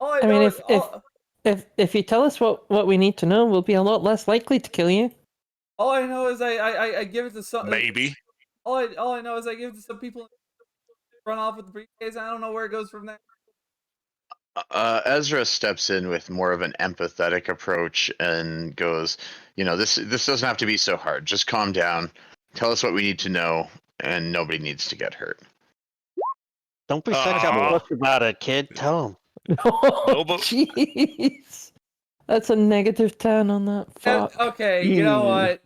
all I know mean, is, if you tell us what we need to know, we'll be a lot less likely to kill you. all I know is I give it to some Maybe. all I know is I give it to some people, run off with the briefcase. I don't know where it goes from there. Ezra steps in with more of an empathetic approach and goes, this doesn't have to be so hard. Just calm down. Tell us what we need to know, and nobody needs to get hurt. Don't be such a puss about it, kid. Tell him. Oh, jeez. That's a -10 on that. Fuck. Okay, you know what?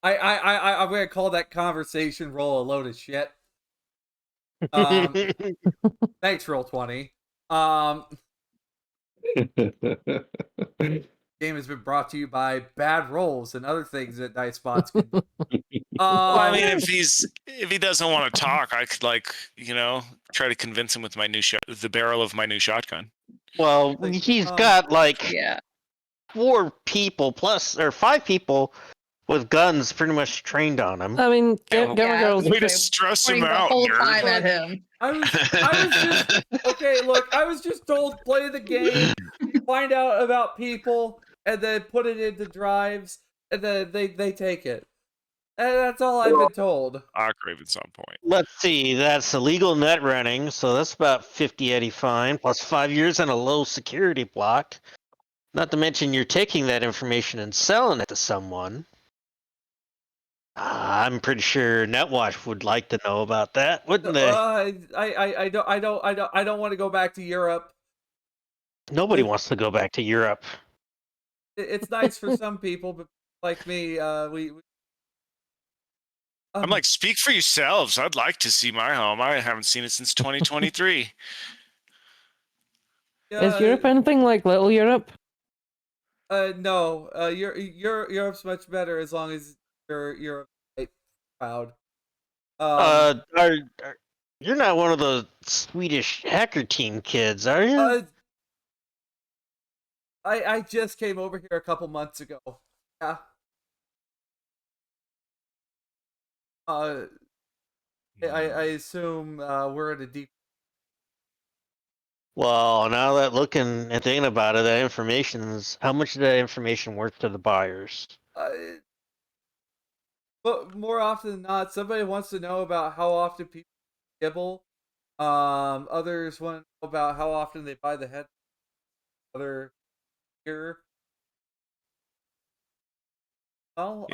I'm gonna call that conversation roll a load of shit. Thanks, Roll20. Game has been brought to you by bad rolls and other things that dice spots can do. Well, I mean, if he doesn't want to talk, I could try to convince him with my new the barrel of my new shotgun. Well, he's got Yeah. 4 people plus or 5 people with guns pretty much trained on him. I mean, Yeah, Gamer Girl's way to stress him Pointing the out, whole nerd. time at him. I was just okay. Look, I was just told play the game, find out about people, and then put it into drives, and then they take it. And that's all I've been told. Raven's on point. Let's see, that's illegal net running, so that's about 50 Eddie fine, plus 5 years and a low security block. Not to mention you're taking that information and selling it to someone. I'm pretty sure NetWatch would like to know about that, wouldn't they? I don't want to go back to Europe. Nobody wants to go back to Europe. It's nice for some people, but like me, we I'm like, speak for yourselves. I'd like to see my home. I haven't seen it since 2023. Is Europe anything like Little Europe? No. Europe's much better as long as you're proud. You're not one of the Swedish hacker team kids, are you? I just came over here a couple months ago. Yeah. I assume we're in a deep. Well, now that looking and thinking about it, that information's how much is that information worth to the buyers? But more often than not, somebody wants to know about how often people kibble. Others want to know about how often they buy the head. Other here. Well,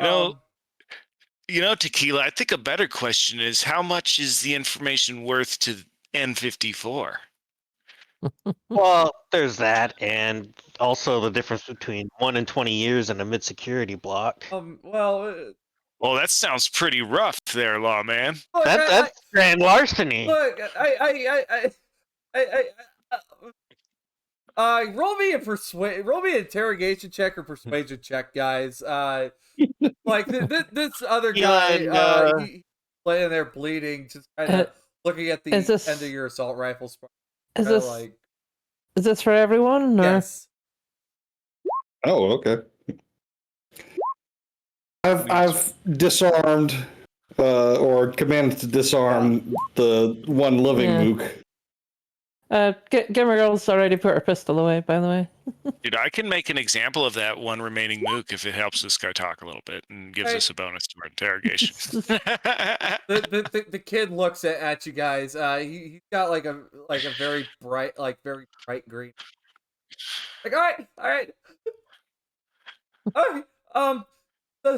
Tequila, I think a better question is how much is the information worth to N54? Well, there's that, and also the difference between 1 and 20 years and a mid-security block. Well, that sounds pretty rough there, lawman. Look, That's grand larceny. Look, roll me an interrogation check or persuasion check, guys. Like this other guy, he laying there bleeding, just kind of looking at the end of your assault rifle. Is this for everyone? Or? Yes. Oh, okay. I've disarmed or commanded to disarm the one living mook. Gamer Girl's already put her pistol away, by the way. Dude, I can make an example of that one remaining mook if it helps this guy talk a little bit and gives us a bonus to our interrogation. the kid looks at you guys. He's got like a very bright green. Like, all right. Alright,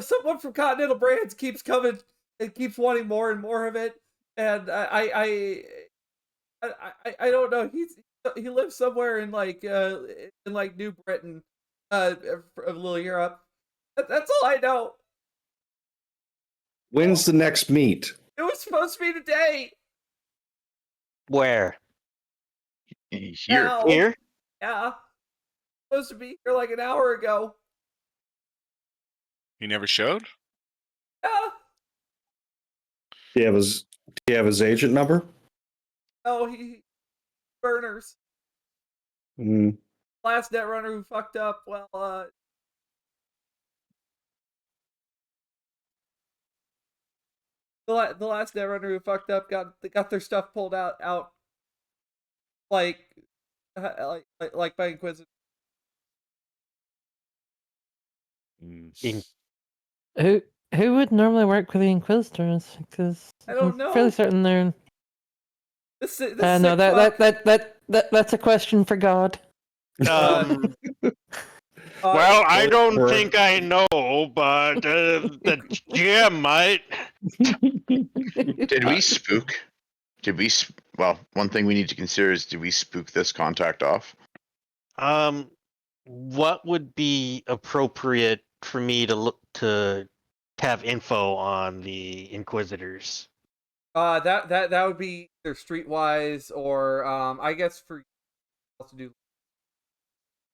someone from Continental Brands keeps coming and keeps wanting more and more of it, and I don't know. He lives somewhere in like New Britain, of Little Europe. That's all I know. When's the next meet? It was supposed to be today. Where? Here. Now. Here? Yeah, supposed to be here like an hour ago. He never showed? Yeah. Do you have his agent number? Oh, he burners. Mm. Last netrunner who fucked up. Well, the last netrunner who fucked up got their stuff pulled out like by Inquisitor. Who would normally work with the Inquisitors? Because I don't I'm know. fairly certain they're. This No, that's a question for God. Well, I don't think I know, but the GM might. Did we spook? Well, one thing we need to consider is, did we spook this contact off? What would be appropriate for me to look to have info on the Inquisitors? That would be either streetwise or I guess for you to do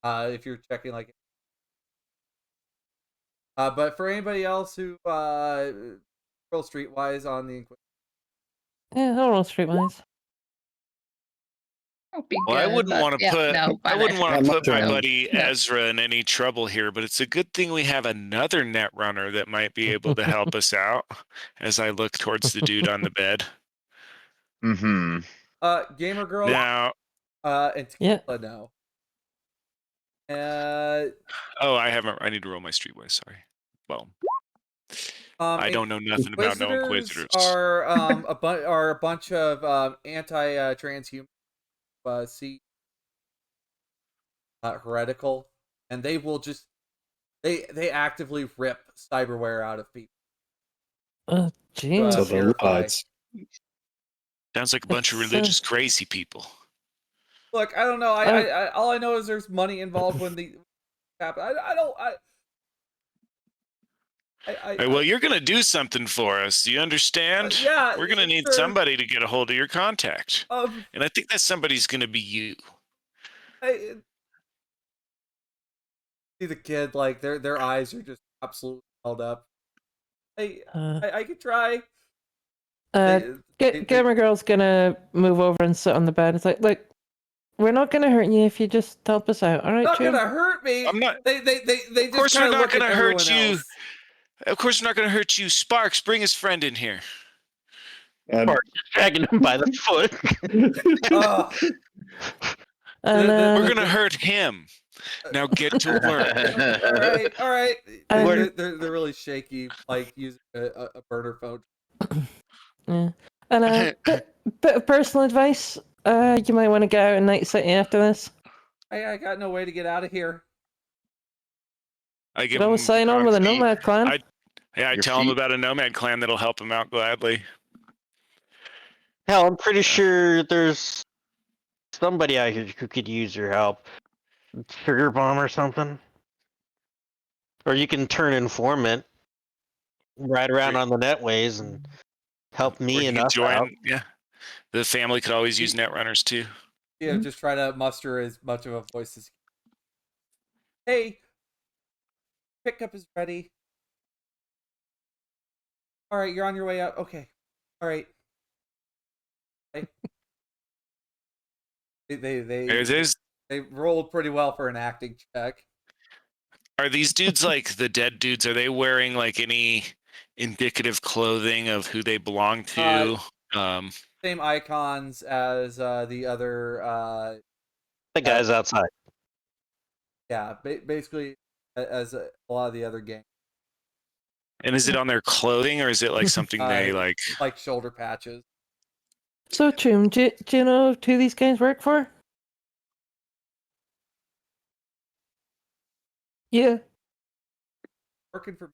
if you're checking like but for anybody else who roll streetwise on the Inquisitor. Yeah, I'll roll streetwise. Well, I wouldn't want to put I wouldn't want to put my turn. buddy Ezra in any trouble here, but it's a good thing we have another netrunner that might be able to help us out. As I look towards the dude on the bed. Mm-hmm. Gamer girl. Now, and Tequila now. oh, I need to roll my streetwise. Sorry. Well, I don't know nothing about no Inquisitors. Are a bunch of anti-transhuman heretical, and they will just they actively rip cyberware out of people. Jeez. So the odds. Sounds like a bunch of religious crazy people. Look, I don't know. I all I know is there's money involved when the happen. Well, you're gonna do something for us. Do you understand? Yeah, we're gonna need somebody to get a hold of your contact, and I think that somebody's gonna be you. See the kid, like their eyes are just absolutely held up. I could try. Gamer Girl's gonna move over and sit on the bed. It's like, look, we're not gonna hurt you if you just help us out. All right, not Jim? gonna hurt me. I'm not. They Of just course, we're kind of not look at gonna hurt everyone you. else. Of course, we're not gonna hurt you. Sparks, bring his friend in here. Sparks is dragging him by the foot. We're gonna hurt him. Now get to work. All right. They're really shaky, like using a burner phone. Yeah. And bit of personal advice. You might want to get out in Night City after this. I got no way to get out of here. I give him sign on with a nomad clan. I tell him about a nomad clan that'll help him out gladly. Hell, I'm pretty sure there's somebody out here who could use your help. Sugar bomb or something. Or you can turn informant, ride around on the netways and help me and us out. Yeah, the family could always use netrunners too. Yeah, just try to muster as much of a voice as. Hey, pickup is ready. All right, you're on your way out. Okay, all right. They rolled pretty well for an acting check. Are these dudes like the dead dudes? Are they wearing like any indicative clothing of who they belong to? Same icons as the other. The guys outside. Yeah, basically as a lot of the other gangs. And is it on their clothing, or is it like something they like? Like shoulder patches. So, Choom, do you know who these guys work for? Yeah. working for.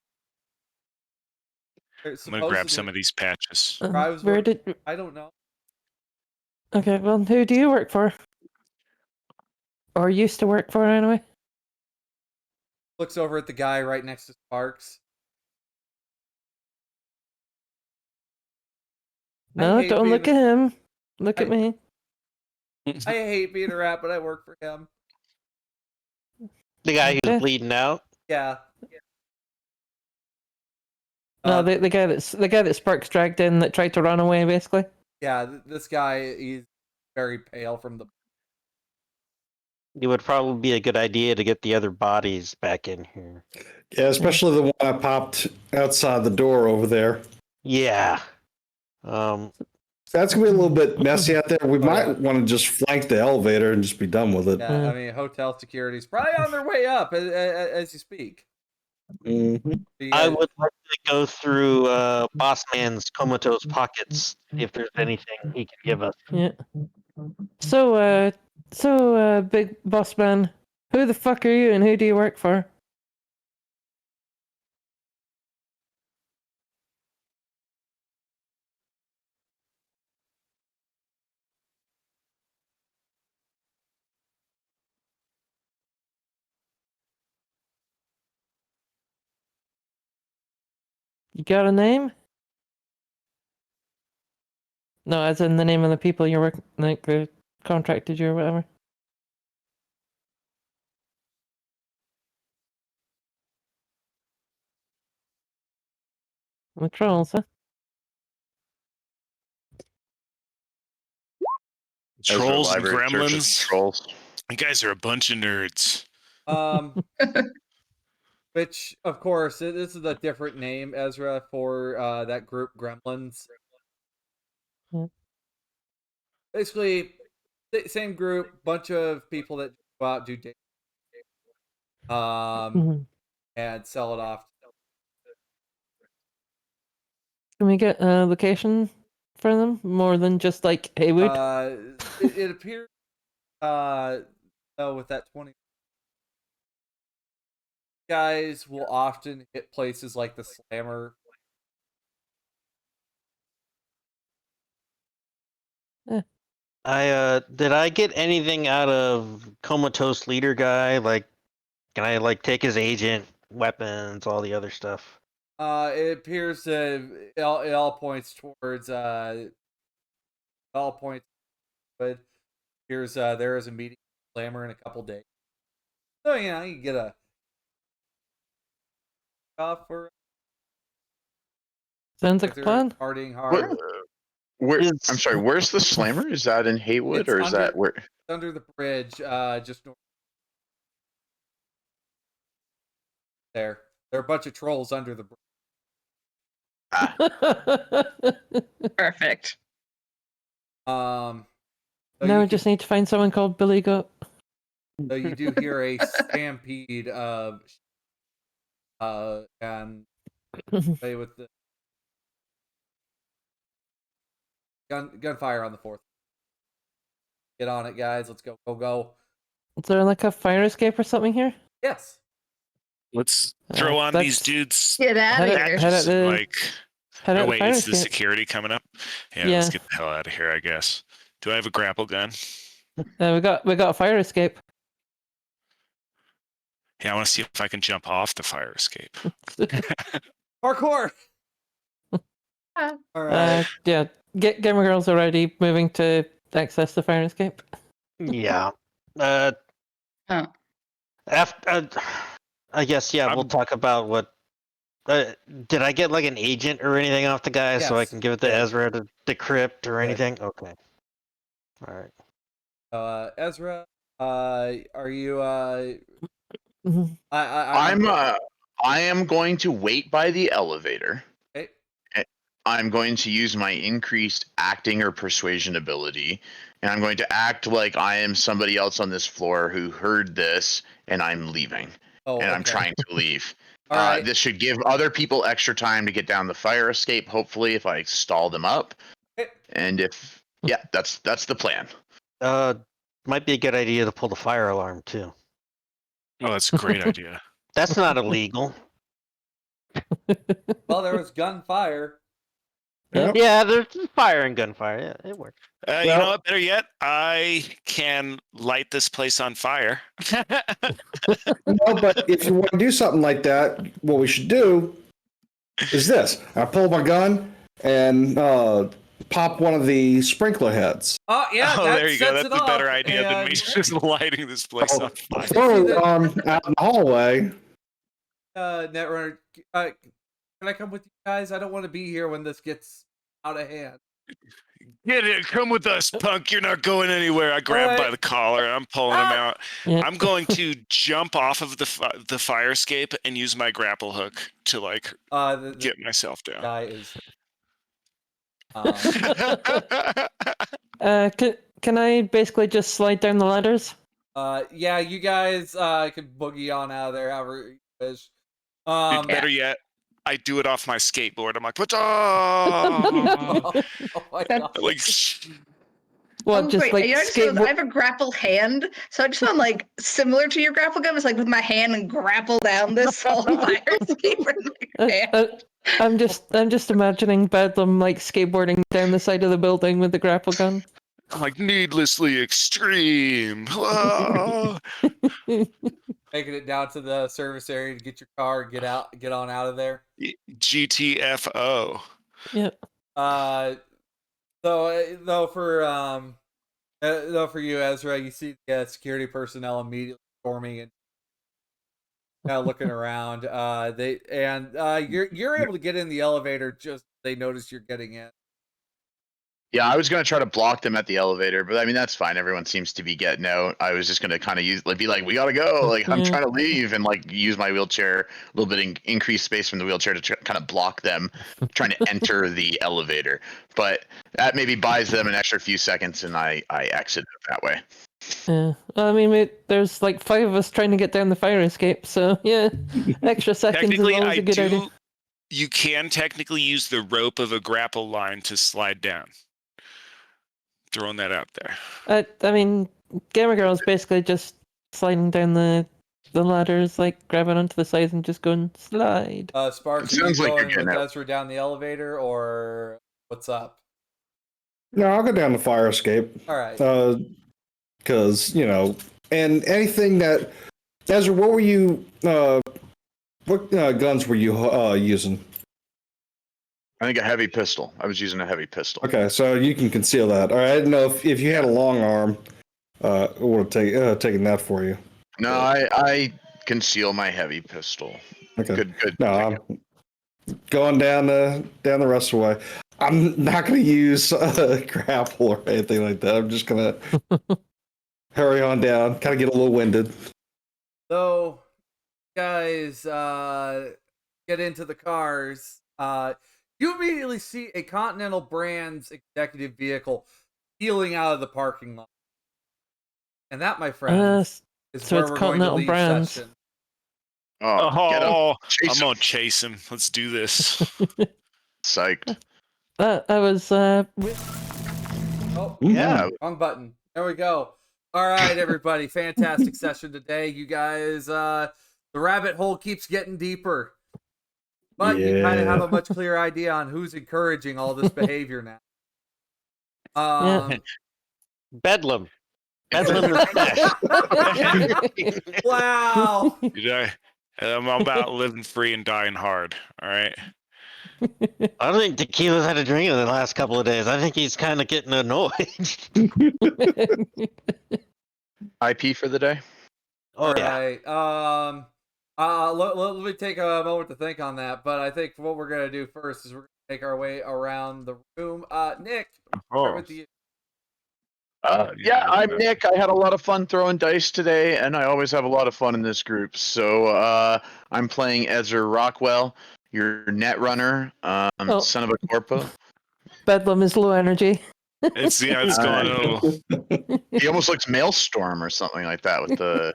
I'm gonna grab some of these patches. I was Where working, did? I don't know. Okay, well, who do you work for? Or used to work for, anyway? Looks over at the guy right next to Sparks. No, hate don't being look at him. Look at me. I hate being a rat, but I work for him. The guy who's Okay. bleeding out. Yeah. No, the guy that Sparks dragged in that tried to run away, basically. Yeah, this guy, he's very pale from the. It would probably be a good idea to get the other bodies back in here. Yeah, especially the one I popped outside the door over there. Yeah. That's gonna be a little bit messy out there. We might yeah. want to just flank the elevator and just be done with it. Yeah, I mean, hotel security's probably on their way up as you speak. Mm-hmm. I would like to go through Boss Man's comatose pockets, see if there's anything he can give us. Yeah. So, big boss man, who the fuck are you and who do you work for? You got a name? No, as in the name of the people you're working, like the contracted you or whatever. The trolls, huh? Trolls and Library searches gremlins. Trolls. You guys are a bunch of nerds. Which, of course, this is a different name, Ezra, for that group, Gremlins. Yeah. Basically, same group, bunch of people that go out, do dating, and sell it off. Can we get a location for them more than just like Haywood? It appears, with that 20 guys will often hit places like the Slammer. Did I get anything out of comatose leader guy? Like, can I like take his agent, weapons, all the other stuff? It appears it all points towards but here's there is a meeting with Slammer in a couple days. So you can get a off for Sounds like a plan. Partying hard. I'm sorry, where's the Slammer? Is that in Haywood or is that where? Under the bridge, just north. There are a bunch of trolls under the bridge. Perfect. So now we just need to find someone called Billy Goat. So you do hear a stampede of and play with the gunfire on the fourth. Get on it, guys. Let's go. Is there like a fire escape or something here? Yes. Let's throw on these dudes. Get out of here. Oh wait, is the security coming up? Yeah, Yeah. let's get the hell out of here, I guess. Do I have a grapple gun? We got a fire escape. Yeah, I want to see if I can jump off the fire escape. Parkour. All right. Yeah. Gamer Girl's already moving to access the fire escape. Yeah. After, I guess we'll talk about what. Did I get like an agent or anything off the guy so I can give it to Ezra to decrypt or anything? Okay. All right. Ezra, are you? I am going to wait by the elevator. Okay. I'm going to use my increased acting or persuasion ability, and I'm going to act like I am somebody else on this floor who heard this, and I'm leaving. I'm trying to leave. All right. This should give other people extra time to get down the fire escape, hopefully, if I stall them up. Okay. And that's the plan. Might be a good idea to pull the fire alarm too. Oh, that's a great idea. That's not illegal. Well, there was gunfire. Yeah, there's fire and gunfire. Yeah, it works. You know what? Better yet, I can light this place on fire. No, but if you want to do something like that, what we should do is this. I pull my gun and pop one of the sprinkler heads. Oh yeah, Oh, that there you go. sets That's it a better off, idea than me and, just lighting this place on fire. Throw it out in the hallway. Netrunner, can I come with you guys? I don't want to be here when this gets out of hand. Get it. Come with us, punk. You're not going anywhere. I grab him by the collar and I'm pulling him out. Yeah. I'm going to jump off of the fire escape and use my grapple hook to like The get myself down. guy is. Can I basically just slide down the ladders? Yeah, you guys can boogie on out of there however you wish. Dude, better yet, I do it off my skateboard. I'm like, what's up? Oh my God. Like, Well, just wait, like you know, I just realized I skateboard. have a grapple hand, so I just want like similar to your grapple gun. It's like with my hand and grapple down this whole fire escape with my hand. I'm just imagining Bedlam like skateboarding down the side of the building with the grapple gun. I'm like needlessly extreme. Whoa. Making it down to the service area to get your car, get on out of there. GTFO. Yeah. Though for you, Ezra, you see the security personnel immediately storming and kind of looking around. You're able to get in the elevator just as they notice you're getting in. Yeah, I was gonna try to block them at the elevator, but I mean that's fine. Everyone seems to be getting out. I was just gonna kind of be like, we gotta go. Like I'm trying to leave and like use my wheelchair a little bit, increase space from the wheelchair to kind of block them trying to enter the elevator. But that maybe buys them an extra few seconds, and I exit that way. Yeah. Well, I mean, there's like 5 of us trying to get down the fire escape, so yeah, extra seconds is Technically, always a good idea. You can technically use the rope of a grapple line to slide down. Throwing that out there. I mean, Gamer Girl's basically just sliding down the ladders, like grabbing onto the sides and just going slide. Sparks, are you going with Ezra down the elevator, or what's up? No, I'll go down the fire escape. All right. Because and anything that Ezra, what were you? What guns were you using? I think a heavy pistol. I was using a heavy pistol. Okay, so you can conceal that. All right, I didn't know if you had a long arm, it would have taken that for you. No, I conceal my heavy pistol. Okay. Good. No, I'm going down the rest of the way. I'm not going to use grapple or anything like that. I'm just going to hurry on down. Kind of get a little winded. So, guys, get into the cars. You immediately see a Continental Brands executive vehicle peeling out of the parking lot. And that, my friends, is so where it's we're Continental going to leave Brands. session. Oh, Chase I'm him. gonna chase him. Let's do this. Psyched. I was Oh, Yeah. wrong button. There we go. All right, everybody. Fantastic session today. You guys, the rabbit hole keeps getting deeper. But you kind of have a much clearer idea on who's encouraging all this behavior now. Bedlam. Bedlam is best. Wow. I'm about living free and dying hard. All right. I don't think Tequila's had a drink in the last couple of days. I think he's kind of getting annoyed. IP for the day. Oh, yeah. Right. Let me take a moment to think on that. But I think what we're gonna do first is we're gonna make our way around the room. Nick, start with you. Yeah, I'm Nick. I had a lot of fun throwing dice today, and I always have a lot of fun in this group. So I'm playing Ezra Rockwell, your Netrunner, son of a corpo. Bedlam is low energy. It's going. He almost looks Maelstrom or something like that with the.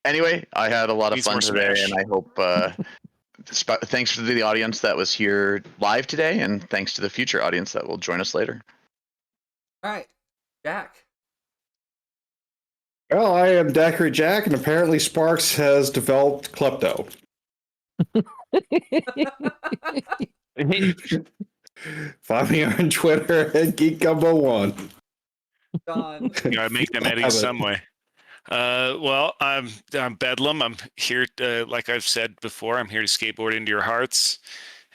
Anyway, I had a lot of fun today, and I hope. Thanks to the audience that was here live today, and thanks to the future audience that will join us later. All right, Jack. Well, I am Daiquiri Jack, and apparently Sparks has developed klepto. Find me on Twitter at GeekGumbo1. Done. Gotta make them Have eddies it. some way. Well, I'm Bedlam. I'm here, like I've said before, I'm here to skateboard into your hearts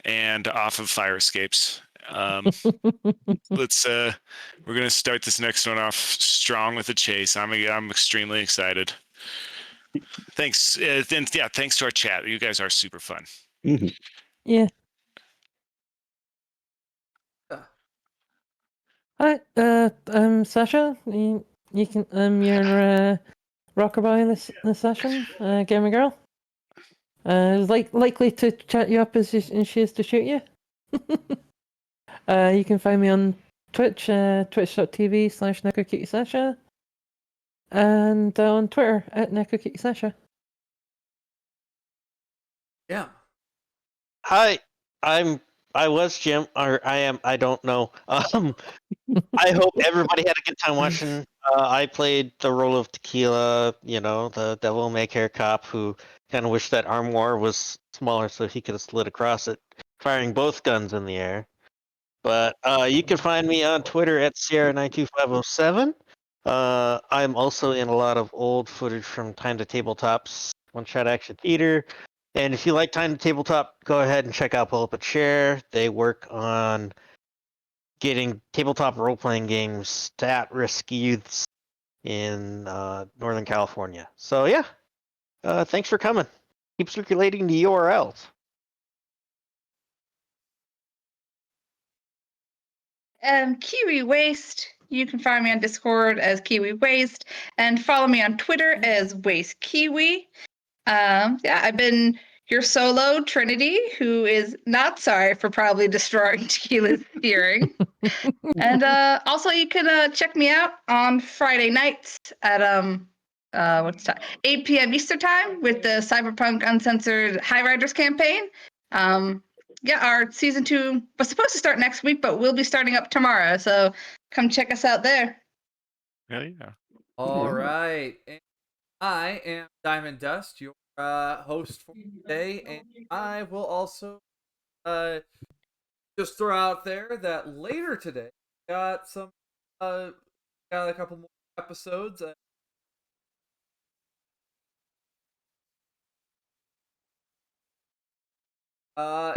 and off of fire escapes. We're gonna start this next one off strong with a chase. I'm extremely excited. Thanks. Thanks to our chat. You guys are super fun. Mhm. Yeah. Hi, I'm Sasha. You can your rocker boy in this session, gamer girl. Is likely to chat you up as she is to shoot you. You can find me on Twitch, twitch.tv/NekoKittySasha, and on Twitter at NekoKittySasha. Yeah. Hi, I was Jim, or I am. I don't know. I hope everybody had a good time watching. I played the role of Tequila, the devil may care cop who kind of wished that armoire was smaller so he could have slid across it, firing both guns in the air. But you can find me on Twitter at Sierra92507. I'm also in a lot of old footage from Time to Tabletop's One Shot Action Theater. And if you like Time to Tabletop, go ahead and check out Pull Up a Chair. They work on getting tabletop role-playing games to at-risk youths in Northern California. So yeah, thanks for coming. Keep circulating the URLs. Kiwi Waste. You can find me on Discord as Kiwi Waste and follow me on Twitter as Waste Kiwi. I've been your solo Trinity, who is not sorry for probably destroying Tequila's hearing. And also, you can check me out on Friday nights at what's time? 8 p.m. Eastern time with the Cyberpunk Uncensored High Riders campaign. Our season 2 was supposed to start next week, but we'll be starting up tomorrow. So come check us out there. Hell yeah. All right. And I am Diamond Dust, your host for today, and I will also just throw out there that later today got a couple more episodes.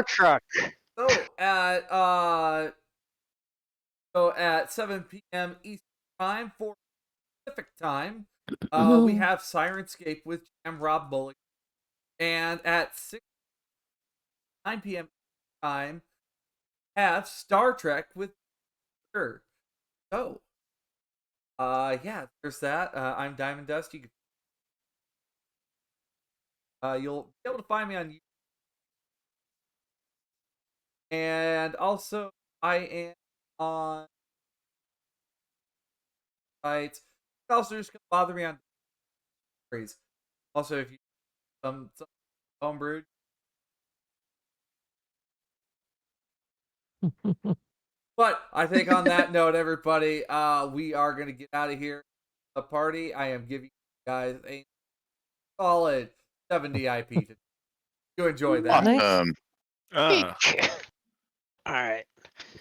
Truck. So at 7 p.m. Eastern time, 4 Pacific time, we have Sirenscape with Jam Rob Mulligan, and at 9 p.m. time, have Star Trek with her. So, there's that. I'm Diamond Dust. You'll be able to find me on YouTube. And also, I am on sites. Also, just bother me on stories. Also, if you some homebrewed. But I think on that note, everybody, we are gonna get out of here. The party. I am giving you guys a solid 70 IP. You enjoy that. Nice. All right.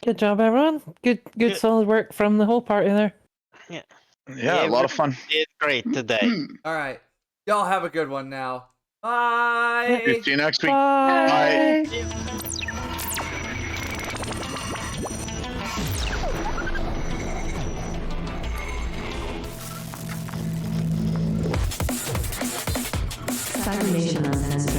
Good job, everyone. Good solid work from the whole party there. Yeah, a lot of fun. It's great today. All right. Y'all have a good one now. Bye. See you next week. Bye. Cyber Nation Uncensored